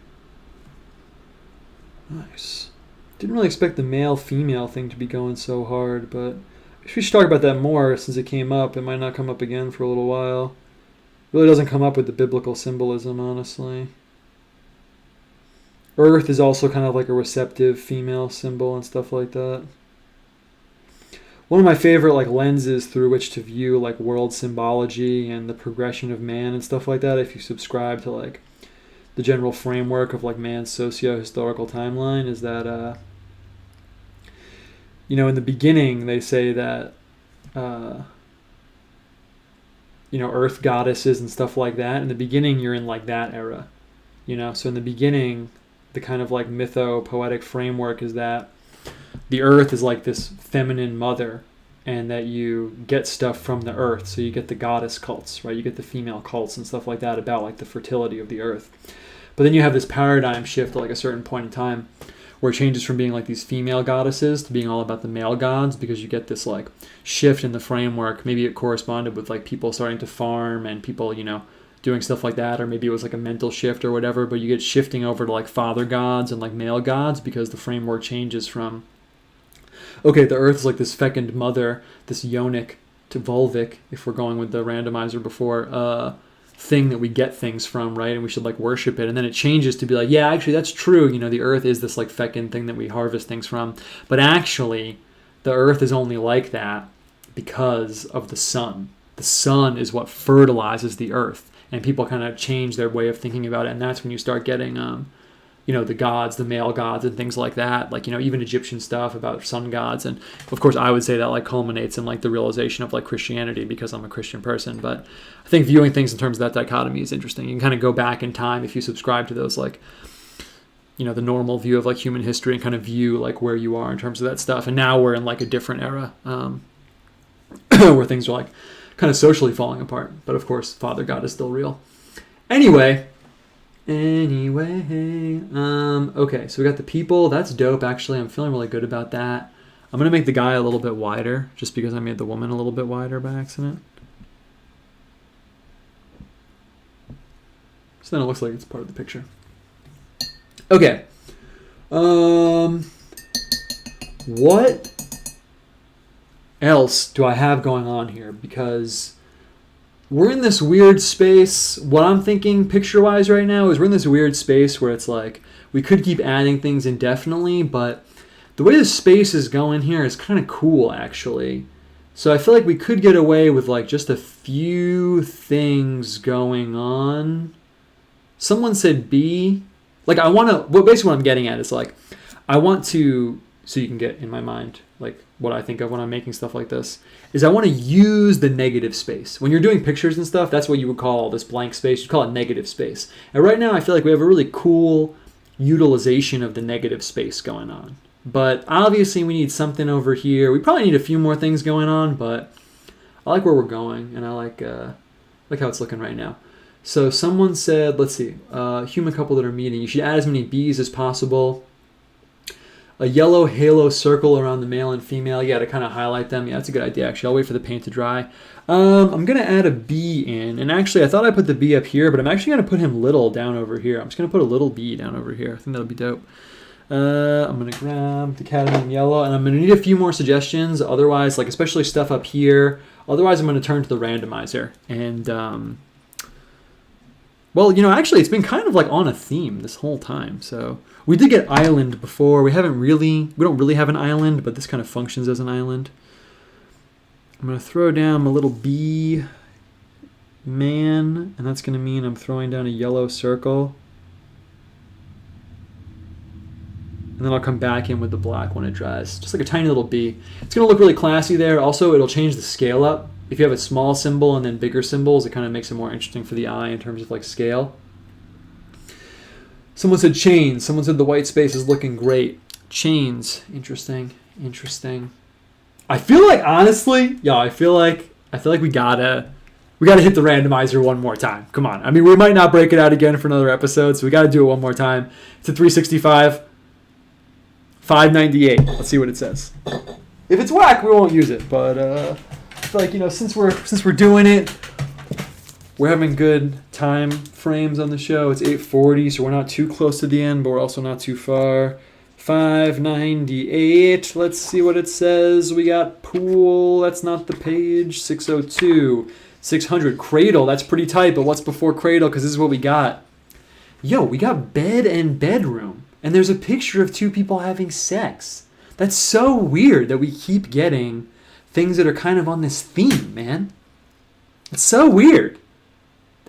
Nice. Didn't really expect the male-female thing to be going so hard, but we should talk about that more since it came up. It might not come up again for a little while. It really doesn't come up with the biblical symbolism, honestly. Earth is also kind of like a receptive female symbol and stuff like that. One of my favorite like lenses through which to view like world symbology and the progression of man and stuff like that, if you subscribe to like the general framework of like man's socio-historical timeline, is that you know, in the beginning they say that you know, earth goddesses and stuff like that. In the beginning you're in like that era, you know. So in the beginning, the kind of like mytho-poetic framework is that the earth is like this feminine mother, and that you get stuff from the earth. So you get the goddess cults, right? You get the female cults and stuff like that about like the fertility of the earth. But then you have this paradigm shift at like a certain point in time where it changes from being like these female goddesses to being all about the male gods, because you get this like shift in the framework. Maybe it corresponded with like people starting to farm and people, you know, doing stuff like that, or maybe it was like a mental shift or whatever, but you get shifting over to like father gods and like male gods because the framework changes from, okay, the earth is like this fecund mother, this yonic to vulvic, if we're going with the randomizer before, thing that we get things from, right? And we should like worship it. And then it changes to be like, yeah, actually that's true. You know, the earth is this like fecund thing that we harvest things from. But actually, the earth is only like that because of the sun. The sun is what fertilizes the earth. And people kind of change their way of thinking about it. And that's when you start getting, you know, the gods, the male gods and things like that. Like, you know, even Egyptian stuff about sun gods. And of course, I would say that like culminates in like the realization of like Christianity because I'm a Christian person. But I think viewing things in terms of that dichotomy is interesting. You can kind of go back in time if you subscribe to those, like, you know, the normal view of like human history and kind of view like where you are in terms of that stuff. And now we're in like a different era where things are like kind of socially falling apart. But of course, Father God is still real. Anyway, okay, so we got the people. That's dope, actually. I'm feeling really good about that. I'm going to make the guy a little bit wider just because I made the woman a little bit wider by accident. So then it looks like it's part of the picture. Okay. What else do I have going on here? Because we're in this weird space. What I'm thinking picture-wise right now is we're in this weird space where it's like we could keep adding things indefinitely, but the way the space is going here is kind of cool, actually. So I feel like we could get away with like just a few things going on. Someone said B. Like I want to, well, basically what I'm getting at is like, I want to, so you can get in my mind, like what I think of when I'm making stuff like this, is I want to use the negative space. When you're doing pictures and stuff, that's what you would call this blank space. You call it negative space. And right now I feel like we have a really cool utilization of the negative space going on. But obviously we need something over here. We probably need a few more things going on, but I like where we're going, and I like how it's looking right now. So someone said, let's see, human couple that are meeting. You should add as many B's as possible. A yellow halo circle around the male and female. Yeah, to kind of highlight them. Yeah, that's a good idea, actually. I'll wait for the paint to dry. I'm going to add a B in. And actually, I thought I put the B up here, but I'm actually going to put him little down over here. I'm just going to put a little B down over here. I think that'll be dope. I'm going to grab the cadmium yellow, and I'm going to need a few more suggestions. Otherwise, like especially stuff up here. Otherwise, I'm going to turn to the randomizer. And, well, you know, actually, it's been kind of like on a theme this whole time. So we did get island before. We don't really have an island, but this kind of functions as an island. I'm going to throw down a little B man, and that's going to mean I'm throwing down a yellow circle. And then I'll come back in with the black when it dries. Just like a tiny little B. It's going to look really classy there. Also, it'll change the scale up. If you have a small symbol and then bigger symbols, it kind of makes it more interesting for the eye in terms of like scale. Someone said chains. Someone said the white space is looking great. Chains. Interesting. I feel like, honestly, I feel like we gotta hit the randomizer one more time. Come on. I mean, we might not break it out again for another episode, so we gotta do it one more time. It's a 365. 598. Let's see what it says. If it's whack, we won't use it. But I feel like, you know, since we're doing it, we're having good time frames on the show. It's 8:40, so we're not too close to the end, but we're also not too far. 598. Let's see what it says. We got pool. That's not the page. 602. 600. Cradle. That's pretty tight, but what's before cradle? Because this is what we got. Yo, we got bed and bedroom. And there's a picture of two people having sex. That's so weird that we keep getting things that are kind of on this theme, man. It's so weird.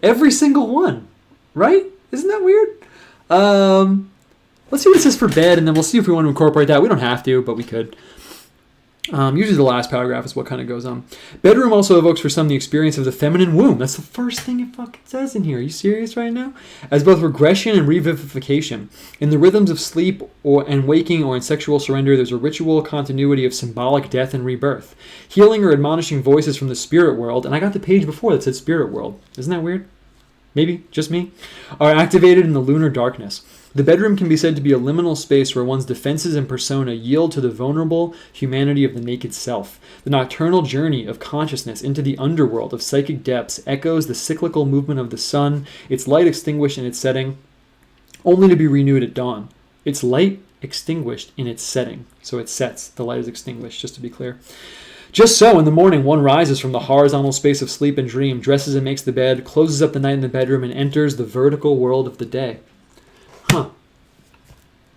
Every single one, right? Isn't that weird? Let's see what it says for bed, and then we'll see if we want to incorporate that. We don't have to, but we could. Usually the last paragraph is what kind of goes on. Bedroom also evokes for some the experience of the feminine womb. That's the first thing it fucking says in here. Are you serious right now? As both regression and revivification. In the rhythms of sleep and waking or in sexual surrender, there's a ritual continuity of symbolic death and rebirth. Healing or admonishing voices from the spirit world, and I got the page before that said spirit world. Isn't that weird? Maybe, just me? Are activated in the lunar darkness. The bedroom can be said to be a liminal space where one's defenses and persona yield to the vulnerable humanity of the naked self. The nocturnal journey of consciousness into the underworld of psychic depths echoes the cyclical movement of the sun, its light extinguished in its setting, only to be renewed at dawn. Its light extinguished in its setting. So it sets, the light is extinguished, just to be clear. Just so, in the morning, one rises from the horizontal space of sleep and dream, dresses and makes the bed, closes up the night in the bedroom, and enters the vertical world of the day. Huh.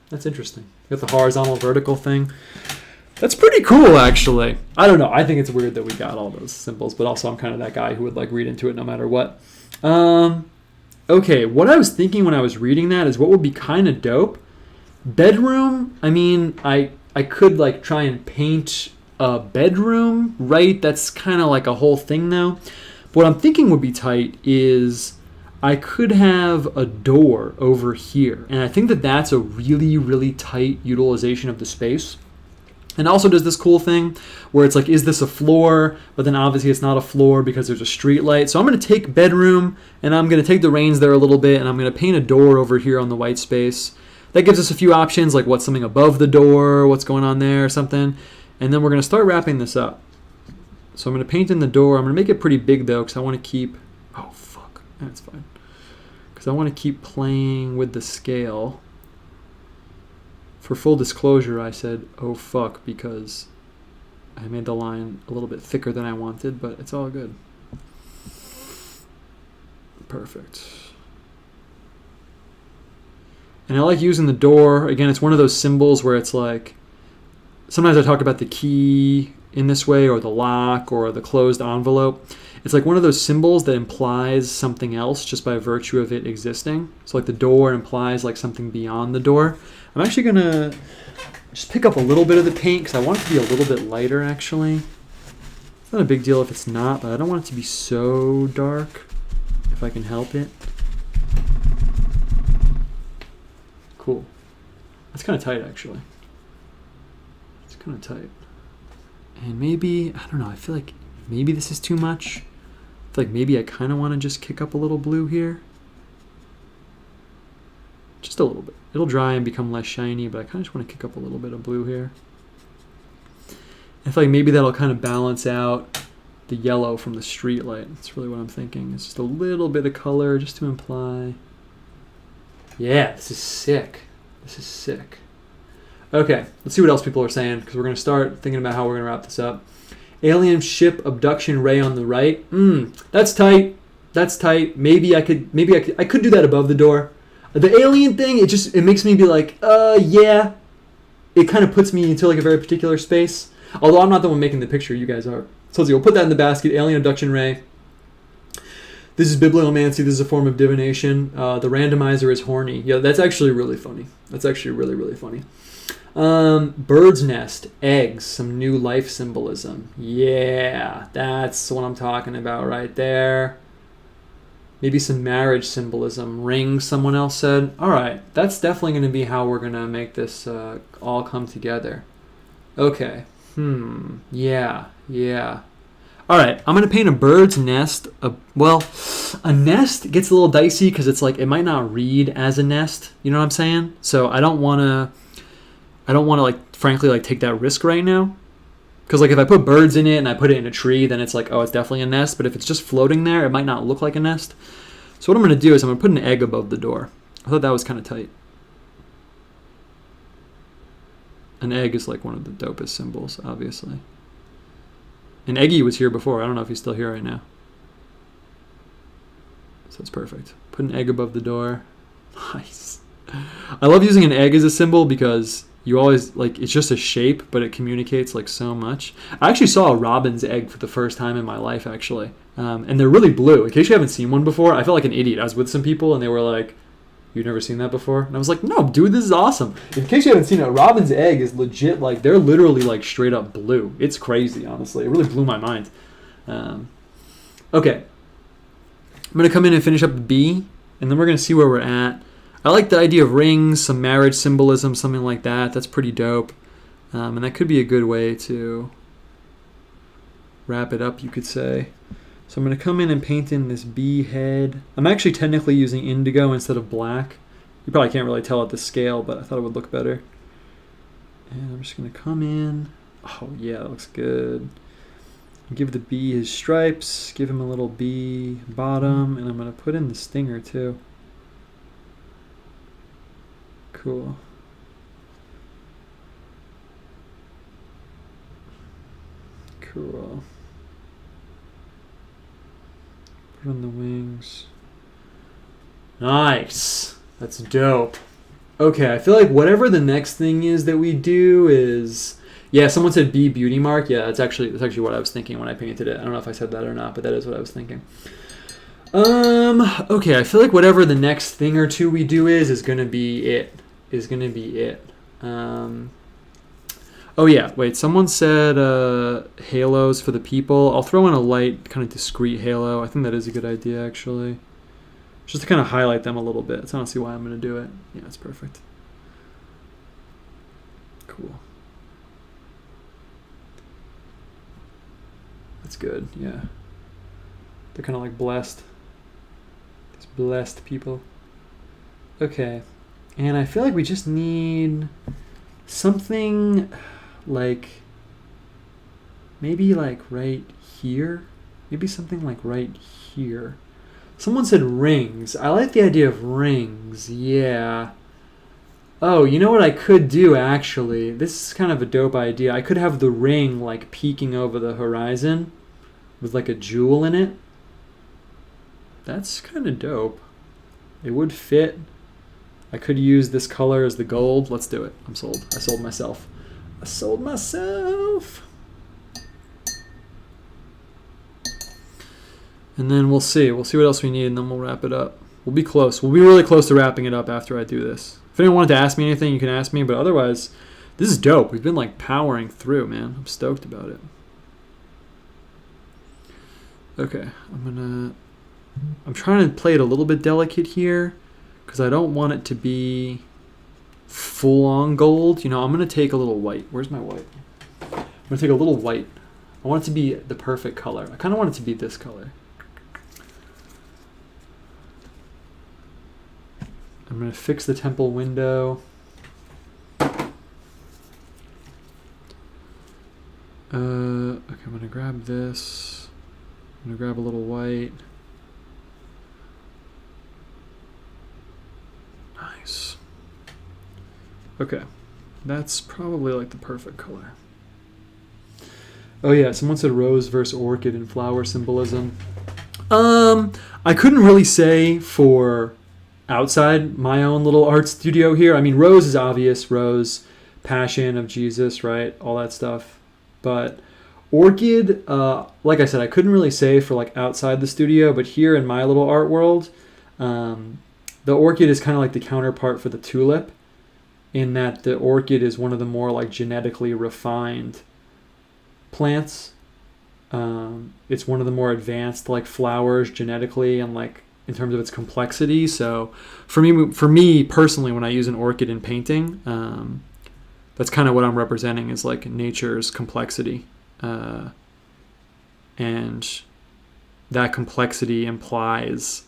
That's interesting. You got the horizontal vertical thing. That's pretty cool, actually. I don't know. I think it's weird that we got all those symbols, but also I'm kind of that guy who would like read into it no matter what. Okay, what I was thinking when I was reading that is what would be kind of dope. Bedroom, I mean, I could like try and paint a bedroom, right? That's kind of like a whole thing though. But what I'm thinking would be tight is I could have a door over here. And I think that that's a really, really tight utilization of the space. And also does this cool thing where it's like, is this a floor? But then obviously it's not a floor because there's a street light. So I'm going to take bedroom and I'm going to take the reins there a little bit and I'm going to paint a door over here on the white space. That gives us a few options, like what's something above the door, what's going on there or something. And then we're going to start wrapping this up. So I'm going to paint in the door. I'm going to make it pretty big though because I want to keep... Oh, fuck. That's fine. Because I want to keep playing with the scale. For full disclosure, I said, oh, fuck, because I made the line a little bit thicker than I wanted, but it's all good. Perfect. And I like using the door. Again, it's one of those symbols where it's like, sometimes I talk about the key in this way, or the lock, or the closed envelope. It's like one of those symbols that implies something else just by virtue of it existing. So like the door implies like something beyond the door. I'm actually going to just pick up a little bit of the paint because I want it to be a little bit lighter actually. It's not a big deal if it's not, but I don't want it to be so dark if I can help it. Cool. That's kind of tight actually. It's kind of tight. And maybe, I don't know, I feel like maybe this is too much. I feel like maybe I kind of want to just kick up a little blue here. Just a little bit. It'll dry and become less shiny, but I kind of just want to kick up a little bit of blue here. I feel like maybe that'll kind of balance out the yellow from the street light. That's really what I'm thinking. It's just a little bit of color just to imply. Yeah, this is sick. This is sick. Okay, let's see what else people are saying because we're going to start thinking about how we're going to wrap this up. Alien ship abduction ray on the right. That's tight. That's tight. Maybe I could do that above the door. The alien thing, it makes me be like, yeah. It kind of puts me into like a very particular space. Although I'm not the one making the picture, you guys are. So we'll put that in the basket. Alien abduction ray. This is bibliomancy. This is a form of divination. The randomizer is horny. Yeah, that's actually really funny. That's actually really, really funny. Bird's nest, eggs, some new life symbolism. Yeah, that's what I'm talking about right there. Maybe some marriage symbolism. Ring, someone else said. All right, that's definitely going to be how we're going to make this all come together. Okay. Yeah. All right, I'm going to paint a bird's nest. A nest gets a little dicey because it's like it might not read as a nest. You know what I'm saying? So I don't want to like, frankly, like take that risk right now. Because like if I put birds in it and I put it in a tree, then it's like, oh, it's definitely a nest. But if it's just floating there, it might not look like a nest. So what I'm going to do is I'm going to put an egg above the door. I thought that was kind of tight. An egg is like one of the dopest symbols, obviously. And Eggy was here before. I don't know if he's still here right now. So it's perfect. Put an egg above the door. Nice. I love using an egg as a symbol because you always, like, it's just a shape, but it communicates, like, so much. I actually saw a robin's egg for the first time in my life, actually. And they're really blue. In case you haven't seen one before, I felt like an idiot. I was with some people, and they were like, you've never seen that before? And I was like, no, dude, this is awesome. In case you haven't seen it, a robin's egg is legit, like, they're literally, like, straight up blue. It's crazy, honestly. It really blew my mind. Okay. I'm going to come in and finish up the B, and then we're going to see where we're at. I like the idea of rings, some marriage symbolism, something like that. That's pretty dope. And that could be a good way to wrap it up, you could say. So I'm going to come in and paint in this bee head. I'm actually technically using indigo instead of black. You probably can't really tell at the scale, but I thought it would look better. And I'm just going to come in. Oh, yeah, that looks good. Give the bee his stripes. Give him a little bee bottom. And I'm going to put in the stinger, too. Cool. Cool. Put on the wings. Nice. That's dope. Okay, I feel like whatever the next thing is that we do is... Yeah, someone said bee beauty mark. Yeah, that's actually what I was thinking when I painted it. I don't know if I said that or not, but that is what I was thinking. Okay, I feel like whatever the next thing or two we do is gonna be it. Oh yeah, wait, someone said halos for the people. I'll throw in a light, kind of discreet halo. I think that is a good idea, actually. Just to kind of highlight them a little bit. That's honestly why I'm going to do it. Yeah, it's perfect. Cool. That's good, yeah. They're kind of like blessed. These blessed people. Okay. And I feel like we just need something like maybe like right here. Maybe something like right here. Someone said rings. I like the idea of rings. Yeah. Oh, you know what I could do, actually? This is kind of a dope idea. I could have the ring, like, peeking over the horizon with, like, a jewel in it. That's kind of dope. It would fit. I could use this color as the gold. Let's do it. I'm sold. I sold myself. I sold myself. And then we'll see. We'll see what else we need, and then we'll wrap it up. We'll be close. We'll be really close to wrapping it up after I do this. If anyone wanted to ask me anything, you can ask me. But otherwise, this is dope. We've been, like, powering through, man. I'm stoked about it. Okay. I'm trying to play it a little bit delicate here because I don't want it to be full-on gold. You know, I'm going to take a little white. Where's my white? I'm going to take a little white. I want it to be the perfect color. I kind of want it to be this color. I'm going to fix the temple window. Okay, I'm going to grab this. I'm going to grab a little white. Nice. Okay, that's probably like the perfect color. Oh yeah, someone said rose versus orchid in flower symbolism. I couldn't really say for outside my own little art studio here. I mean, rose is obvious. Rose, passion of Jesus, right? All that stuff. But orchid, like I said, I couldn't really say for like outside the studio, but here in my little art world, the orchid is kind of like the counterpart for the tulip, in that the orchid is one of the more like genetically refined plants. It's one of the more advanced like flowers genetically and like in terms of its complexity. So for me personally, when I use an orchid in painting, that's kind of what I'm representing, is like nature's complexity. And that complexity implies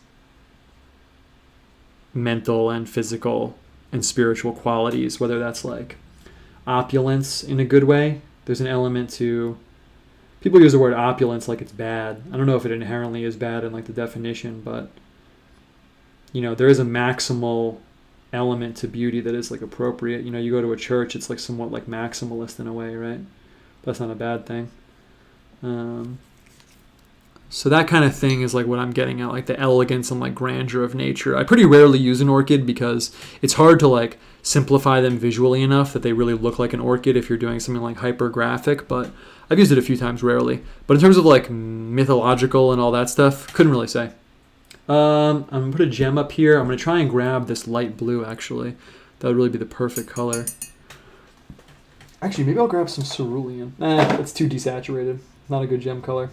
mental and physical and spiritual qualities, whether that's like opulence in a good way. There's an element to... People use the word opulence like it's bad. I don't know if it inherently is bad in like the definition, but you know, there is a maximal element to beauty that is like appropriate. You know, you go to a church, it's like somewhat like maximalist in a way, right? That's not a bad thing. So that kind of thing is like what I'm getting at, like the elegance and like grandeur of nature. I pretty rarely use an orchid because it's hard to like simplify them visually enough that they really look like an orchid if you're doing something like hyper graphic, but I've used it a few times, rarely. But in terms of like mythological and all that stuff, couldn't really say. I'm going to put a gem up here. I'm going to try and grab this light blue, actually. That would really be the perfect color. Actually, maybe I'll grab some cerulean. It's too desaturated. Not a good gem color.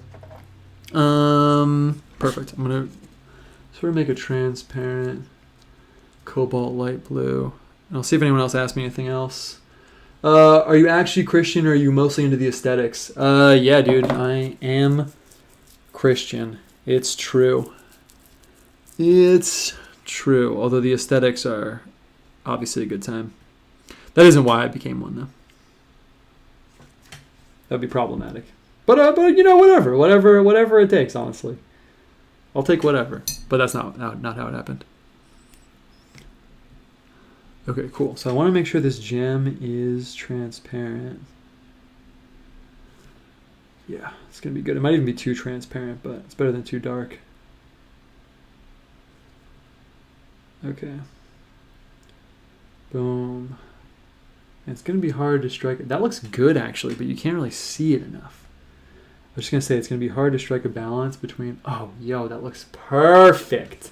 Perfect. I'm going to sort of make a transparent cobalt light blue. And I'll see if anyone else asks me anything else. Are you actually Christian, or are you mostly into the aesthetics? Yeah, dude, I am Christian. It's true. It's true, although the aesthetics are obviously a good time. That isn't why I became one, though. That'd be problematic. But you know, whatever it takes, honestly. I'll take whatever. But that's not how it happened. Okay, cool. So I want to make sure this gem is transparent. Yeah, it's going to be good. It might even be too transparent, but it's better than too dark. Okay. Boom. And it's going to be hard to strike. That looks good, actually, but you can't really see it enough. I'm just going to say it's going to be hard to strike a balance between... Oh, yo, that looks perfect.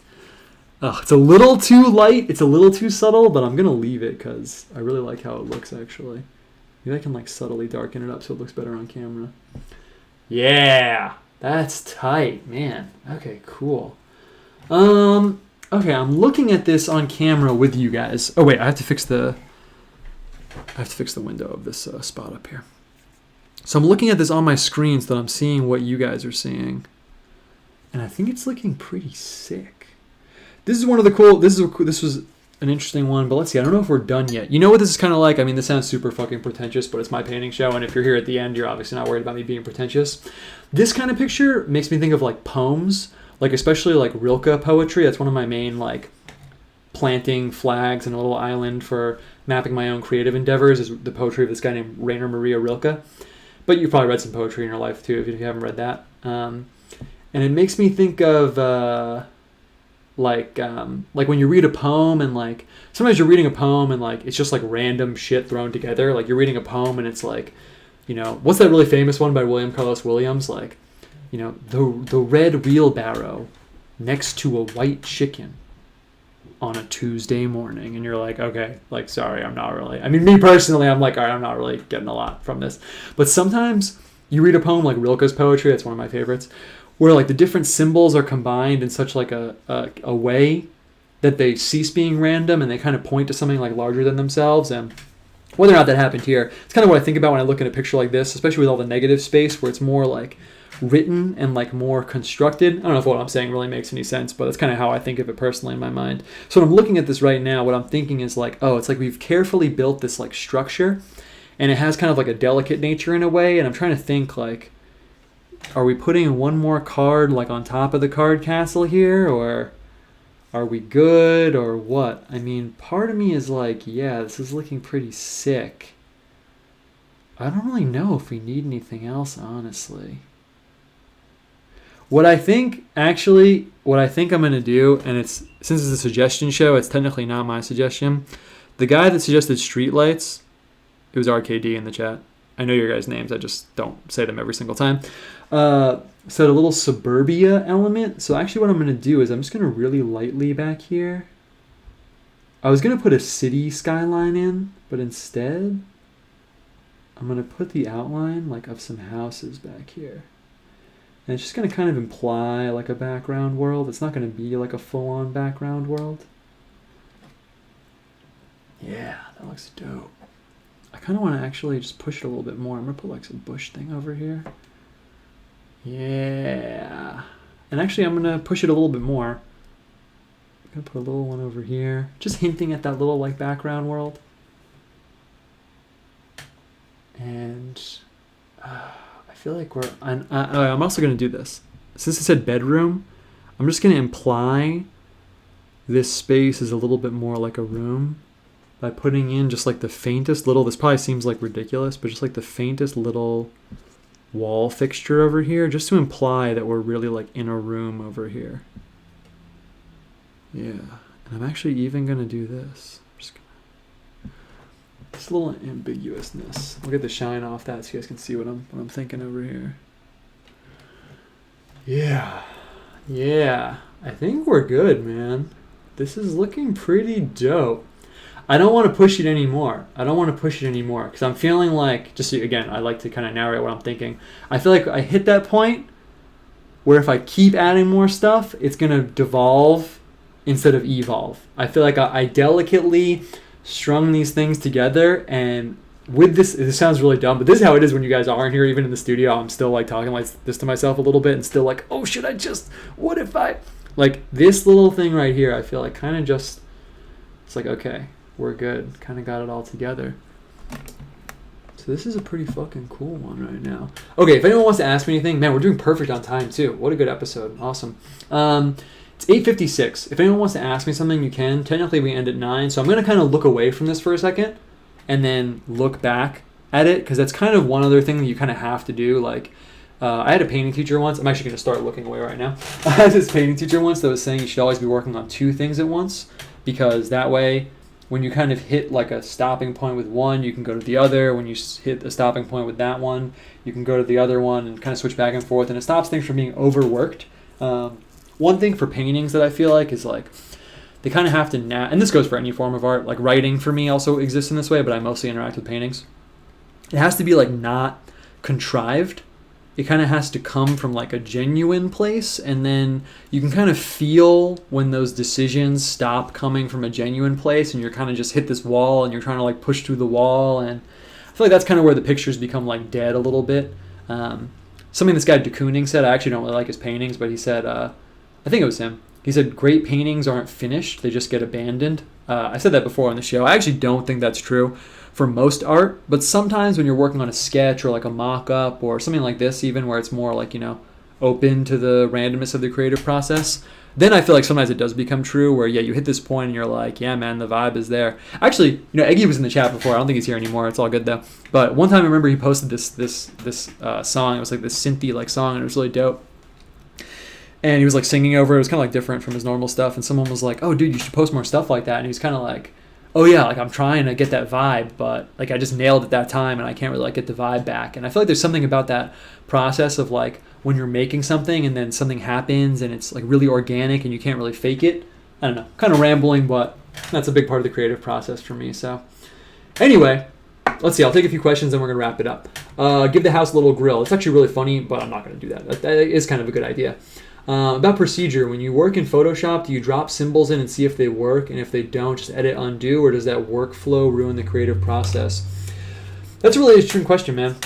Oh, it's a little too light. It's a little too subtle, but I'm going to leave it because I really like how it looks, actually. Maybe I can like subtly darken it up so it looks better on camera. Yeah, that's tight, man. Okay, cool. Okay, I'm looking at this on camera with you guys. Oh wait, I have to fix the window of this spot up here. So I'm looking at this on my screen so that I'm seeing what you guys are seeing, and I think it's looking pretty sick. This is one of the cool. This was an interesting one, but let's see. I don't know if we're done yet. You know what this is kind of like? I mean, this sounds super fucking pretentious, but it's my painting show, and if you're here at the end, you're obviously not worried about me being pretentious. This kind of picture makes me think of like poems, like especially like Rilke poetry. That's one of my main like planting flags in a little island for mapping my own creative endeavors is the poetry of this guy named Rainer Maria Rilke. But you've probably read some poetry in your life too if you haven't read that. And it makes me think of like when you read a poem and like sometimes you're reading a poem and like it's just like random shit thrown together. Like you're reading a poem and it's like, you know, what's that really famous one by William Carlos Williams? Like, you know, the red wheelbarrow next to a white chicken on a Tuesday morning, and you're like, okay, like, sorry, I'm not really, I mean, me personally, I'm like, all right, I'm not really getting a lot from this. But sometimes you read a poem like Rilke's poetry, that's one of my favorites, where like the different symbols are combined in such like a way that they cease being random and they kind of point to something like larger than themselves. And whether or not that happened here, it's kind of what I think about when I look at a picture like this, especially with all the negative space where it's more like written and like more constructed. I don't know if what I'm saying really makes any sense, but that's kind of how I think of it personally in my mind. So when I'm looking at this right now, what I'm thinking is like, oh, it's like we've carefully built this like structure and it has kind of like a delicate nature in a way. And I'm trying to think like, are we putting one more card like on top of the card castle here, or are we good, or what? I mean, part of me is like, yeah, this is looking pretty sick. I don't really know if we need anything else, honestly. What I think I'm going to do, and it's since it's a suggestion show, it's technically not my suggestion. The guy that suggested streetlights, it was RKD in the chat. I know your guys' names, I just don't say them every single time. So a little suburbia element. So actually what I'm going to do is I'm just going to really lightly back here. I was going to put a city skyline in, but instead I'm going to put the outline like of some houses back here. And it's just going to kind of imply like a background world. It's not going to be like a full-on background world. Yeah, that looks dope. I kind of want to actually just push it a little bit more. I'm going to put like some bush thing over here. Yeah. And actually I'm going to push it a little bit more. I'm going to put a little one over here. Just hinting at that little like background world. And I feel like I'm also going to do this. Since it said bedroom, I'm just going to imply this space is a little bit more like a room by putting in just like the faintest little, this probably seems like ridiculous, but just like the faintest little wall fixture over here, just to imply that we're really like in a room over here. Yeah, and I'm actually even going to do this. Just a little ambiguousness. I'll get the shine off that so you guys can see what I'm thinking over here. Yeah, I think we're good, man. This is looking pretty dope. I don't want to push it anymore. Because I'm feeling like, just again, I like to kind of narrate what I'm thinking. I feel like I hit that point where if I keep adding more stuff, it's going to devolve instead of evolve. I feel like I delicately strung these things together, and with this sounds really dumb, but this is how it is when you guys aren't here. Even in the studio, I'm still like talking like this to myself a little bit and still like, oh, what if I, like this little thing right here, I feel like kind of just, it's like, okay, we're good. Kind of got it all together. So this is a pretty fucking cool one right now. Okay, if anyone wants to ask me anything, man, we're doing perfect on time too. What a good episode. Awesome. It's 8:56. If anyone wants to ask me something, you can. Technically, we end at 9, so I'm going to kind of look away from this for a second and then look back at it, because that's kind of one other thing that you kind of have to do. Like, I had a painting teacher once. I'm actually going to start looking away right now. I had this painting teacher once that was saying you should always be working on 2 things at once, because that way, when you kind of hit like a stopping point with one, you can go to the other. When you hit a stopping point with that one, you can go to the other one and kind of switch back and forth, and it stops things from being overworked. One thing for paintings that I feel like is like they kind of have to and this goes for any form of art. Like writing for me also exists in this way, but I mostly interact with paintings. It has to be like not contrived. It kind of has to come from like a genuine place, and then you can kind of feel when those decisions stop coming from a genuine place and you're kind of just hit this wall and you're trying to like push through the wall. And I feel like that's kind of where the pictures become like dead a little bit. Something this guy de Kooning said, I actually don't really like his paintings, but he said, I think it was him. He said, great paintings aren't finished, they just get abandoned. I said that before on the show. I actually don't think that's true for most art, but sometimes when you're working on a sketch or like a mock-up or something like this, even where it's more like, open to the randomness of the creative process, then I feel like sometimes it does become true where, yeah, you hit this point and you're like, yeah, man, the vibe is there. Actually, Eggy was in the chat before. I don't think he's here anymore. It's all good though. But one time I remember he posted this song. It was like this synthy like song, and it was really dope. And he was like singing over it. It was kind of like different from his normal stuff. And someone was like, oh, dude, you should post more stuff like that. And he was kind of like, oh yeah, like I'm trying to get that vibe, but like I just nailed it that time and I can't really like get the vibe back. And I feel like there's something about that process of like when you're making something and then something happens and it's like really organic and you can't really fake it. I don't know, kind of rambling, but that's a big part of the creative process for me. So anyway, let's see, I'll take a few questions and we're going to wrap it up. Give the house a little grill. It's actually really funny, but I'm not going to do that. That is kind of a good idea. About procedure, when you work in Photoshop, do you drop symbols in and see if they work? And if they don't, just edit undo, or does that workflow ruin the creative process? That's a really interesting question, man.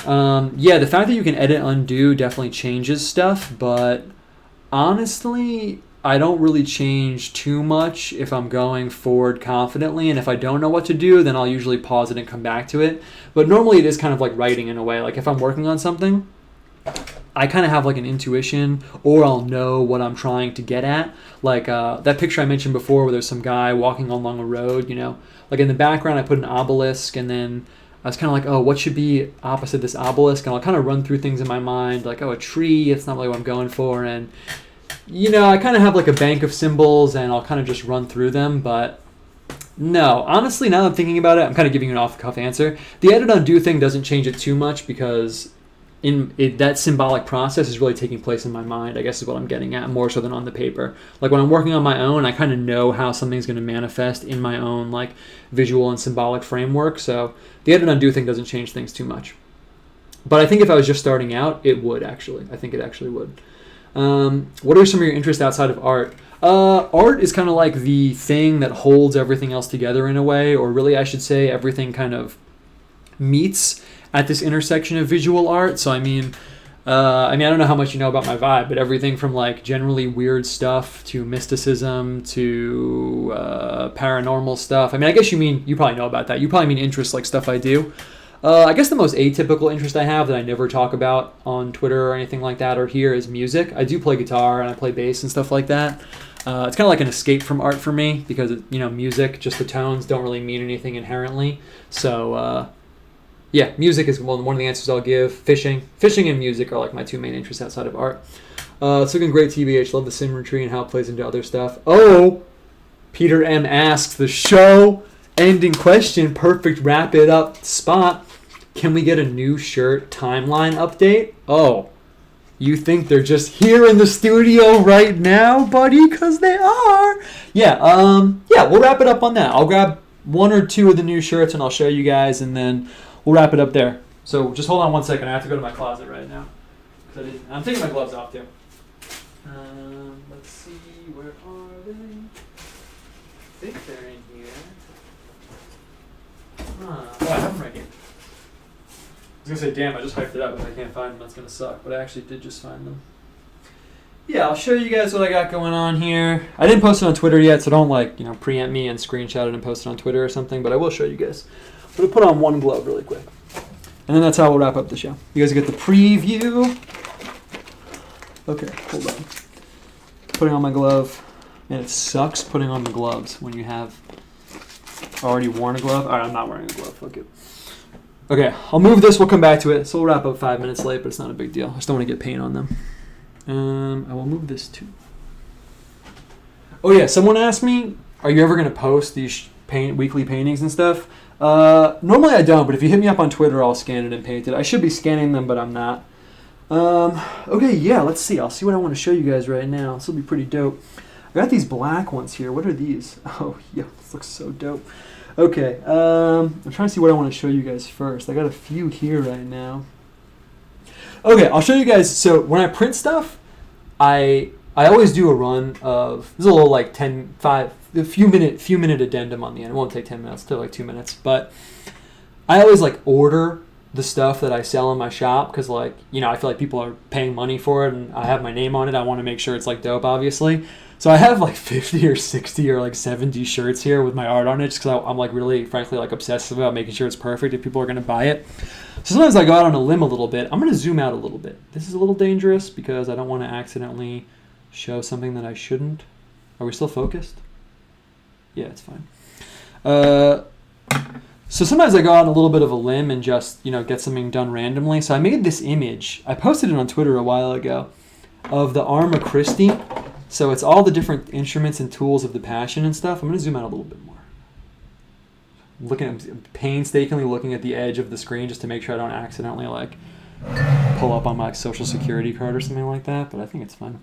Yeah, the fact that you can edit undo definitely changes stuff, but honestly, I don't really change too much if I'm going forward confidently, and if I don't know what to do, then I'll usually pause it and come back to it. But normally it is kind of like writing in a way. Like if I'm working on something, I kind of have like an intuition, or I'll know what I'm trying to get at. Like that picture I mentioned before where there's some guy walking along a road, like in the background I put an obelisk, and then I was kind of like, oh, what should be opposite this obelisk? And I'll kind of run through things in my mind, like, oh, a tree, it's not really what I'm going for. And, I kind of have like a bank of symbols and I'll kind of just run through them. But no, honestly, now that I'm thinking about it, I'm kind of giving you an off-the-cuff answer. The edit undo thing doesn't change it too much because that symbolic process is really taking place in my mind, I guess is what I'm getting at, more so than on the paper. Like when I'm working on my own, I kind of know how something's going to manifest in my own like visual and symbolic framework. So the edit undo thing doesn't change things too much. But I think if I was just starting out, it would actually. I think it actually would. What are some of your interests outside of art? Art is kind of like the thing that holds everything else together in a way, or really I should say everything kind of meets at this intersection of visual art. So I mean, I don't know how much you know about my vibe, but everything from like generally weird stuff to mysticism to paranormal stuff. I guess you probably know about that. You probably mean interests like stuff I do. I guess the most atypical interest I have that I never talk about on Twitter or anything like that or here is music. I do play guitar and I play bass and stuff like that. It's kind of like an escape from art for me because, music, just the tones don't really mean anything inherently. So, yeah, music is one of the answers I'll give. Fishing and music are like my two main interests outside of art. It's looking great, TBH. Love the symmetry and how it plays into other stuff. Oh, Peter M asks, the show ending question, perfect wrap it up spot. Can we get a new shirt timeline update? Oh, you think they're just here in the studio right now, buddy? Because they are. Yeah, we'll wrap it up on that. I'll grab one or two of the new shirts and I'll show you guys, and then we'll wrap it up there. So just hold on one second. I have to go to my closet right now. I'm taking my gloves off too. Let's see, where are they? I think they're in here. Oh, I have them right here. I was going to say, damn, I just hyped it up. If I can't find them, that's going to suck. But I actually did just find them. yeah, I'll show you guys what I got going on here. I didn't post it on Twitter yet, so don't like, preempt me and screenshot it and post it on Twitter or something, but I will show you guys. I'm going to put on one glove really quick. And then that's how we'll wrap up the show. You guys get the preview. Okay, hold on. Putting on my glove. Man, it sucks putting on the gloves when you have already worn a glove. All right, I'm not wearing a glove. Fuck it. Okay, I'll move this. We'll come back to it. So we'll wrap up 5 minutes late, but it's not a big deal. I just don't want to get paint on them. I will move this too. Oh yeah, someone asked me, are you ever going to post these weekly paintings and stuff? Normally I don't, but if you hit me up on Twitter, I'll scan it and paint it. I should be scanning them, but I'm not. Okay, yeah, let's see. I'll see what I want to show you guys right now. This will be pretty dope. I got these black ones here. What are these? Oh, yeah, this looks so dope. Okay, I'm trying to see what I want to show you guys first. I got a few here right now. Okay, I'll show you guys. So when I print stuff, I always do a run of, this is a little like a few minute addendum on the end. It won't take 10 minutes, it'll take like 2 minutes. But I always like order the stuff that I sell in my shop because I feel like people are paying money for it and I have my name on it. I want to make sure it's like dope, obviously. So I have like 50 or 60 or like 70 shirts here with my art on it just because I'm like really, frankly, like obsessive about making sure it's perfect if people are going to buy it. So sometimes I go out on a limb a little bit. I'm going to zoom out a little bit. This is a little dangerous because I don't want to accidentally show something that I shouldn't. Are we still focused? Yeah, it's fine. So sometimes I go out on a little bit of a limb and just, get something done randomly. So I made this image. I posted it on Twitter a while ago of the Arma Christi. So it's all the different instruments and tools of the Passion and stuff. I'm going to zoom out a little bit more. Painstakingly looking at the edge of the screen just to make sure I don't accidentally pull up on my social security card or something like that, but I think it's fun.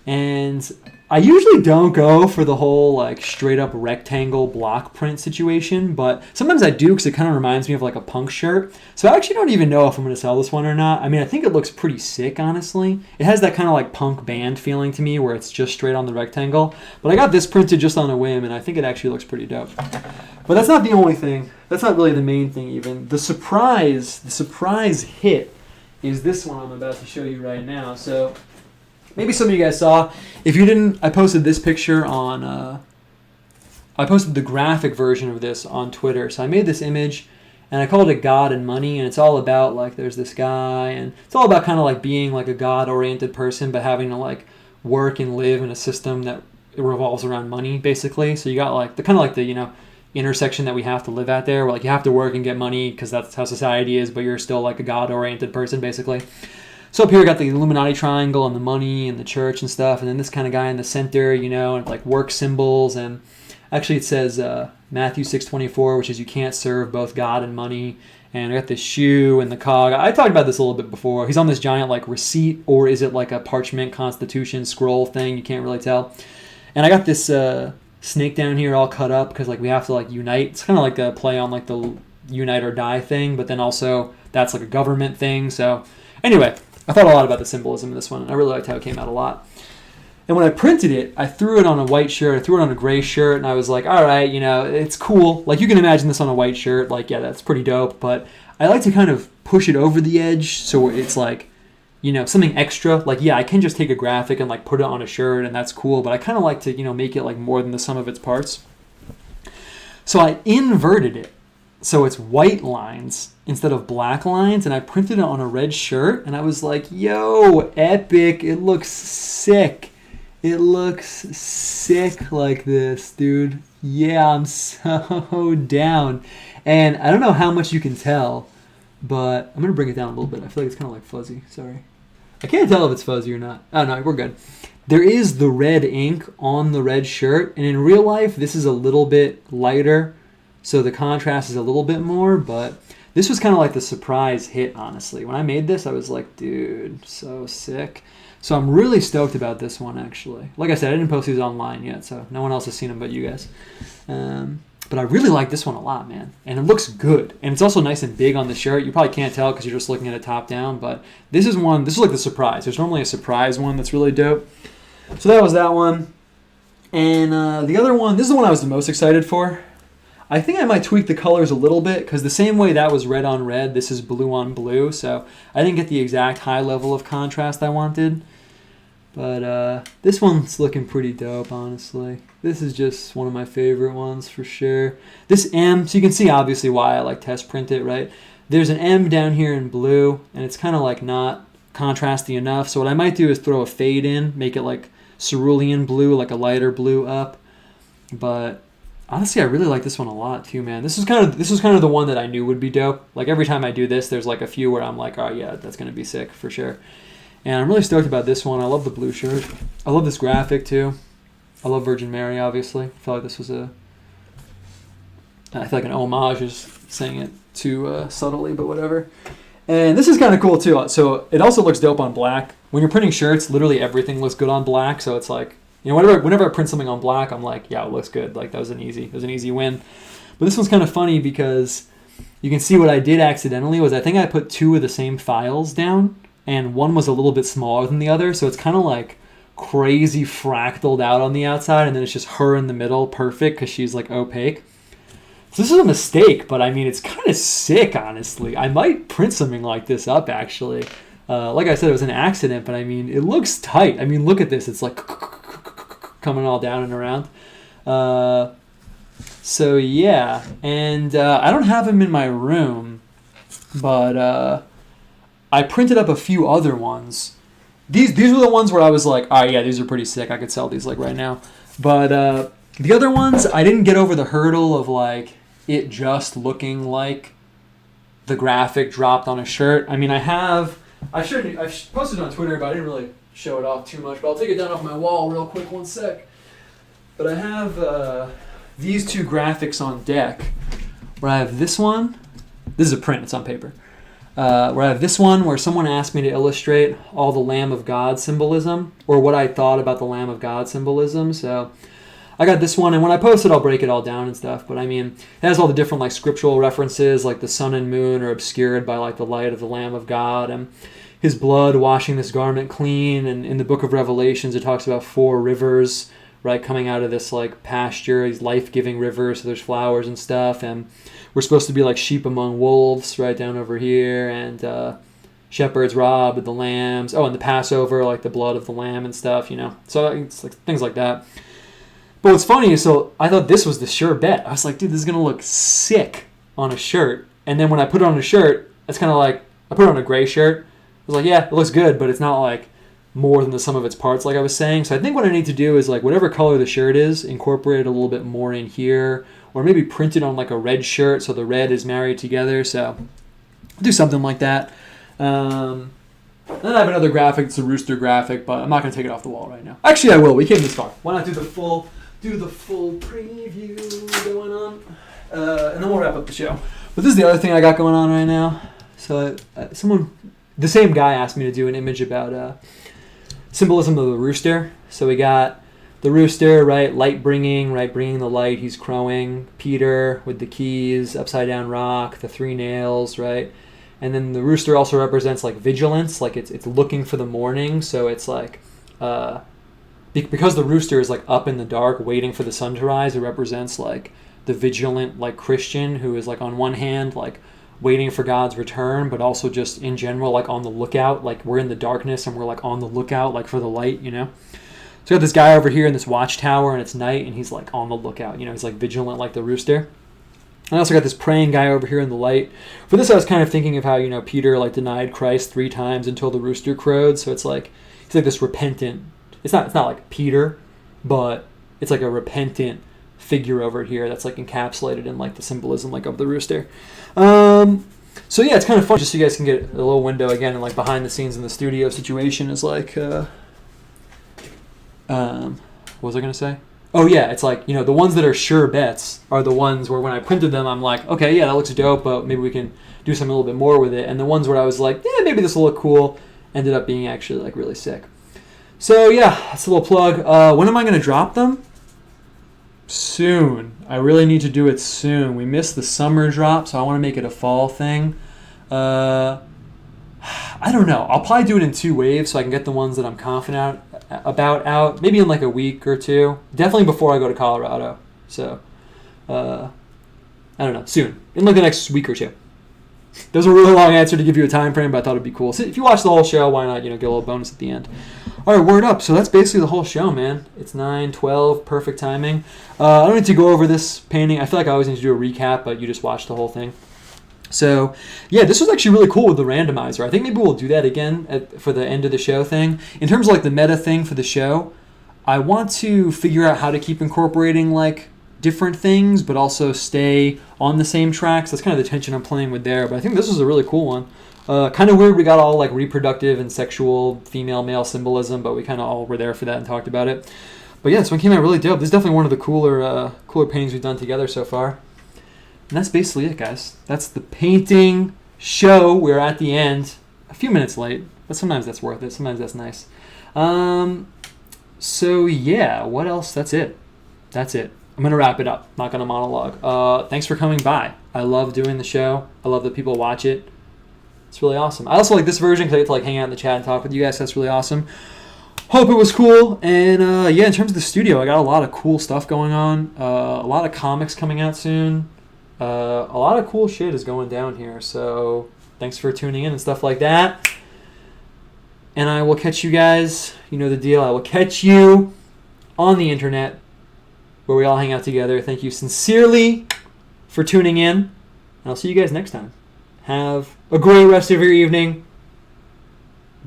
And I usually don't go for the whole straight up rectangle block print situation, but sometimes I do because it kind of reminds me of like a punk shirt. So I actually don't even know if I'm going to sell this one or not. I mean, I think it looks pretty sick, honestly. It has that kind of like punk band feeling to me where it's just straight on the rectangle. But I got this printed just on a whim, and I think it actually looks pretty dope. But that's not the only thing. That's not really the main thing even. The surprise hit is this one I'm about to show you right now. So maybe some of you guys saw. If you didn't, I posted this picture on, I posted the graphic version of this on Twitter. So I made this image, and I called it God and Money, and it's all about, there's this guy, and it's all about kind of being a God-oriented person, but having to, work and live in a system that revolves around money, basically. So you got, the intersection that we have to live at there, where, you have to work and get money because that's how society is, but you're still, a God-oriented person, basically. So up here, we got the Illuminati triangle and the money and the church and stuff, and then this kind of guy in the center, and work symbols, and actually it says Matthew 6:24, which is you can't serve both God and money, and I got this shoe and the cog. I talked about this a little bit before. He's on this giant receipt, or is it a parchment constitution scroll thing? You can't really tell. And I got this snake down here all cut up because we have to unite. It's kind of like a play on the unite or die thing, but then also that's a government thing. So anyway, I thought a lot about the symbolism in this one, and I really liked how it came out a lot. And when I printed it, I threw it on a white shirt, I threw it on a gray shirt, and I was like, all right, it's cool. You can imagine this on a white shirt. Yeah, that's pretty dope. But I like to kind of push it over the edge so it's something extra. Yeah, I can just take a graphic and put it on a shirt, and that's cool. But I kind of like to, make it more than the sum of its parts. So I inverted it. So it's white lines instead of black lines, and I printed it on a red shirt, and I was like, yo, epic. It looks sick. It looks sick like this, dude. Yeah, I'm so down. And I don't know how much you can tell, but I'm going to bring it down a little bit. I feel like it's kind of fuzzy. Sorry. I can't tell if it's fuzzy or not. Oh, no, we're good. There is the red ink on the red shirt, and in real life, this is a little bit lighter, so the contrast is a little bit more, but this was kind of the surprise hit, honestly. When I made this, I was like, dude, so sick. So I'm really stoked about this one, actually. Like I said, I didn't post these online yet, so no one else has seen them but you guys. But I really like this one a lot, man. And it looks good. And it's also nice and big on the shirt. You probably can't tell because you're just looking at it top down, but this is the surprise. There's normally a surprise one that's really dope. So that was that one. And the other one, this is the one I was the most excited for. I think I might tweak the colors a little bit because the same way that was red on red, this is blue on blue. So I didn't get the exact high level of contrast I wanted. But this one's looking pretty dope, honestly. This is just one of my favorite ones for sure. This M, so you can see obviously why I like test print it, right? There's an M down here in blue, and it's kind of like not contrasty enough. So what I might do is throw a fade in, make it like cerulean blue, like a lighter blue up. But honestly, I really like this one a lot too, man. This was kind of the one that I knew would be dope. Like every time I do this, there's like a few where I'm like, oh yeah, that's gonna be sick for sure. And I'm really stoked about this one. I love the blue shirt. I love this graphic too. I love Virgin Mary, obviously. I feel like this was I feel like an homage is saying it too subtly, but whatever. And this is kind of cool too. So it also looks dope on black. When you're printing shirts, literally everything looks good on black. So it's like, you know, whenever I print something on black, I'm like, yeah, it looks good. Like it was an easy win. But this one's kind of funny because you can see what I did accidentally was I think I put two of the same files down, and one was a little bit smaller than the other. So it's kind of like crazy fractaled out on the outside, and then it's just her in the middle, perfect, because she's like opaque. So this is a mistake, but I mean, it's kind of sick, honestly. I might print something like this up, actually. Like I said, it was an accident, but I mean, it looks tight. I mean, look at this. It's like coming all down and around. So yeah, and I don't have them in my room, but I printed up a few other ones. These were the ones where I was like, oh yeah, these are pretty sick. I could sell these like right now. But the other ones, I didn't get over the hurdle of like it just looking like the graphic dropped on a shirt. I mean, I posted it on Twitter, but I didn't really show it off too much. But I'll take it down off my wall real quick, one sec. But I have these two graphics on deck, where I have this one. This is a print, it's on paper. Where I have this one where someone asked me to illustrate all the Lamb of God symbolism, or what I thought about the Lamb of God symbolism. So I got this one, and when I post it, I'll break it all down and stuff. But I mean, it has all the different like scriptural references, like the sun and moon are obscured by like the light of the Lamb of God, and his blood washing this garment clean. And in the book of Revelations, it talks about 4 rivers, right, coming out of this like pasture, these life-giving rivers. So there's flowers and stuff, and we're supposed to be like sheep among wolves, right down over here, and shepherds robbed with the lambs. Oh, and the Passover, like the blood of the lamb and stuff, you know. So it's like things like that. But what's funny is, so I thought this was the sure bet. I was like, dude, this is going to look sick on a shirt. And then when I put it on a shirt, it's kind of like, I put it on a gray shirt. I was like, yeah, it looks good, but it's not like more than the sum of its parts, like I was saying. So I think what I need to do is like whatever color the shirt is, incorporate it a little bit more in here, or maybe print it on like a red shirt so the red is married together. So I'll do something like that. Then I have another graphic. It's a rooster graphic, but I'm not going to take it off the wall right now. Actually, I will. We came this far. Why not do the full preview going on? And then we'll wrap up the show. But this is the other thing I got going on right now. So the same guy asked me to do an image about symbolism of the rooster. So we got the rooster, right, light bringing, right, bringing the light, he's crowing. Peter with the keys, upside down rock, the 3 nails, right? And then the rooster also represents like vigilance, like it's looking for the morning. So it's like, because the rooster is like up in the dark waiting for the sun to rise, it represents like the vigilant like Christian who is like on one hand like waiting for God's return, but also just in general like on the lookout, like we're in the darkness and we're like on the lookout like for the light, you know. So I got this guy over here in this watchtower and it's night and he's like on the lookout, you know, he's like vigilant like the rooster. I also got this praying guy over here in the light. For this I was kind of thinking of how, you know, Peter like denied Christ 3 times until the rooster crowed. So it's like he's like this repentant, it's not like Peter, but it's like a repentant figure over here that's like encapsulated in like the symbolism like of the rooster. So yeah, it's kind of fun just so you guys can get a little window again and like behind the scenes in the studio situation is like what was I gonna say? Oh yeah, it's like, you know, the ones that are sure bets are the ones where when I printed them I'm like, okay, yeah, that looks dope, but maybe we can do something a little bit more with it. And the ones where I was like, yeah, maybe this will look cool, ended up being actually like really sick. So yeah, that's a little plug. When am I going to drop them? Soon. I really need to do it soon. We missed the summer drop, so I want to make it a fall thing. I don't know. I'll probably do it in 2 waves so I can get the ones that I'm confident about out. Maybe in like a week or 2. Definitely before I go to Colorado. So, I don't know. Soon. In like the next week or 2. That was a really long answer to give you a time frame, but I thought it'd be cool. So if you watch the whole show, why not, get a little bonus at the end. All right, word up. So that's basically the whole show, man. It's 9:12, perfect timing. I don't need to go over this painting. I feel like I always need to do a recap, but you just watched the whole thing. So, yeah, this was actually really cool with the randomizer. I think maybe we'll do that again for the end of the show thing. In terms of, like, the meta thing for the show, I want to figure out how to keep incorporating, like, different things, but also stay on the same tracks. That's kind of the tension I'm playing with there. But I think this was a really cool one. Kind of weird we got all, like, reproductive and sexual female-male symbolism, but we kind of all were there for that and talked about it. But, yeah, this one came out really dope. This is definitely one of the cooler paintings we've done together so far. And that's basically it, guys. That's the painting show. We're at the end. A few minutes late, but sometimes that's worth it. Sometimes that's nice. So, yeah, what else? That's it. That's it. I'm going to wrap it up. Not going to monologue. Thanks for coming by. I love doing the show. I love that people watch it. It's really awesome. I also like this version because I get to, like, hang out in the chat and talk with you guys. That's really awesome. Hope it was cool. And, yeah, in terms of the studio, I got a lot of cool stuff going on. A lot of comics coming out soon. A lot of cool shit is going down here, so thanks for tuning in and stuff like that. And I will catch you guys, you know the deal, I will catch you on the internet where we all hang out together. Thank you sincerely for tuning in, and I'll see you guys next time. Have a great rest of your evening.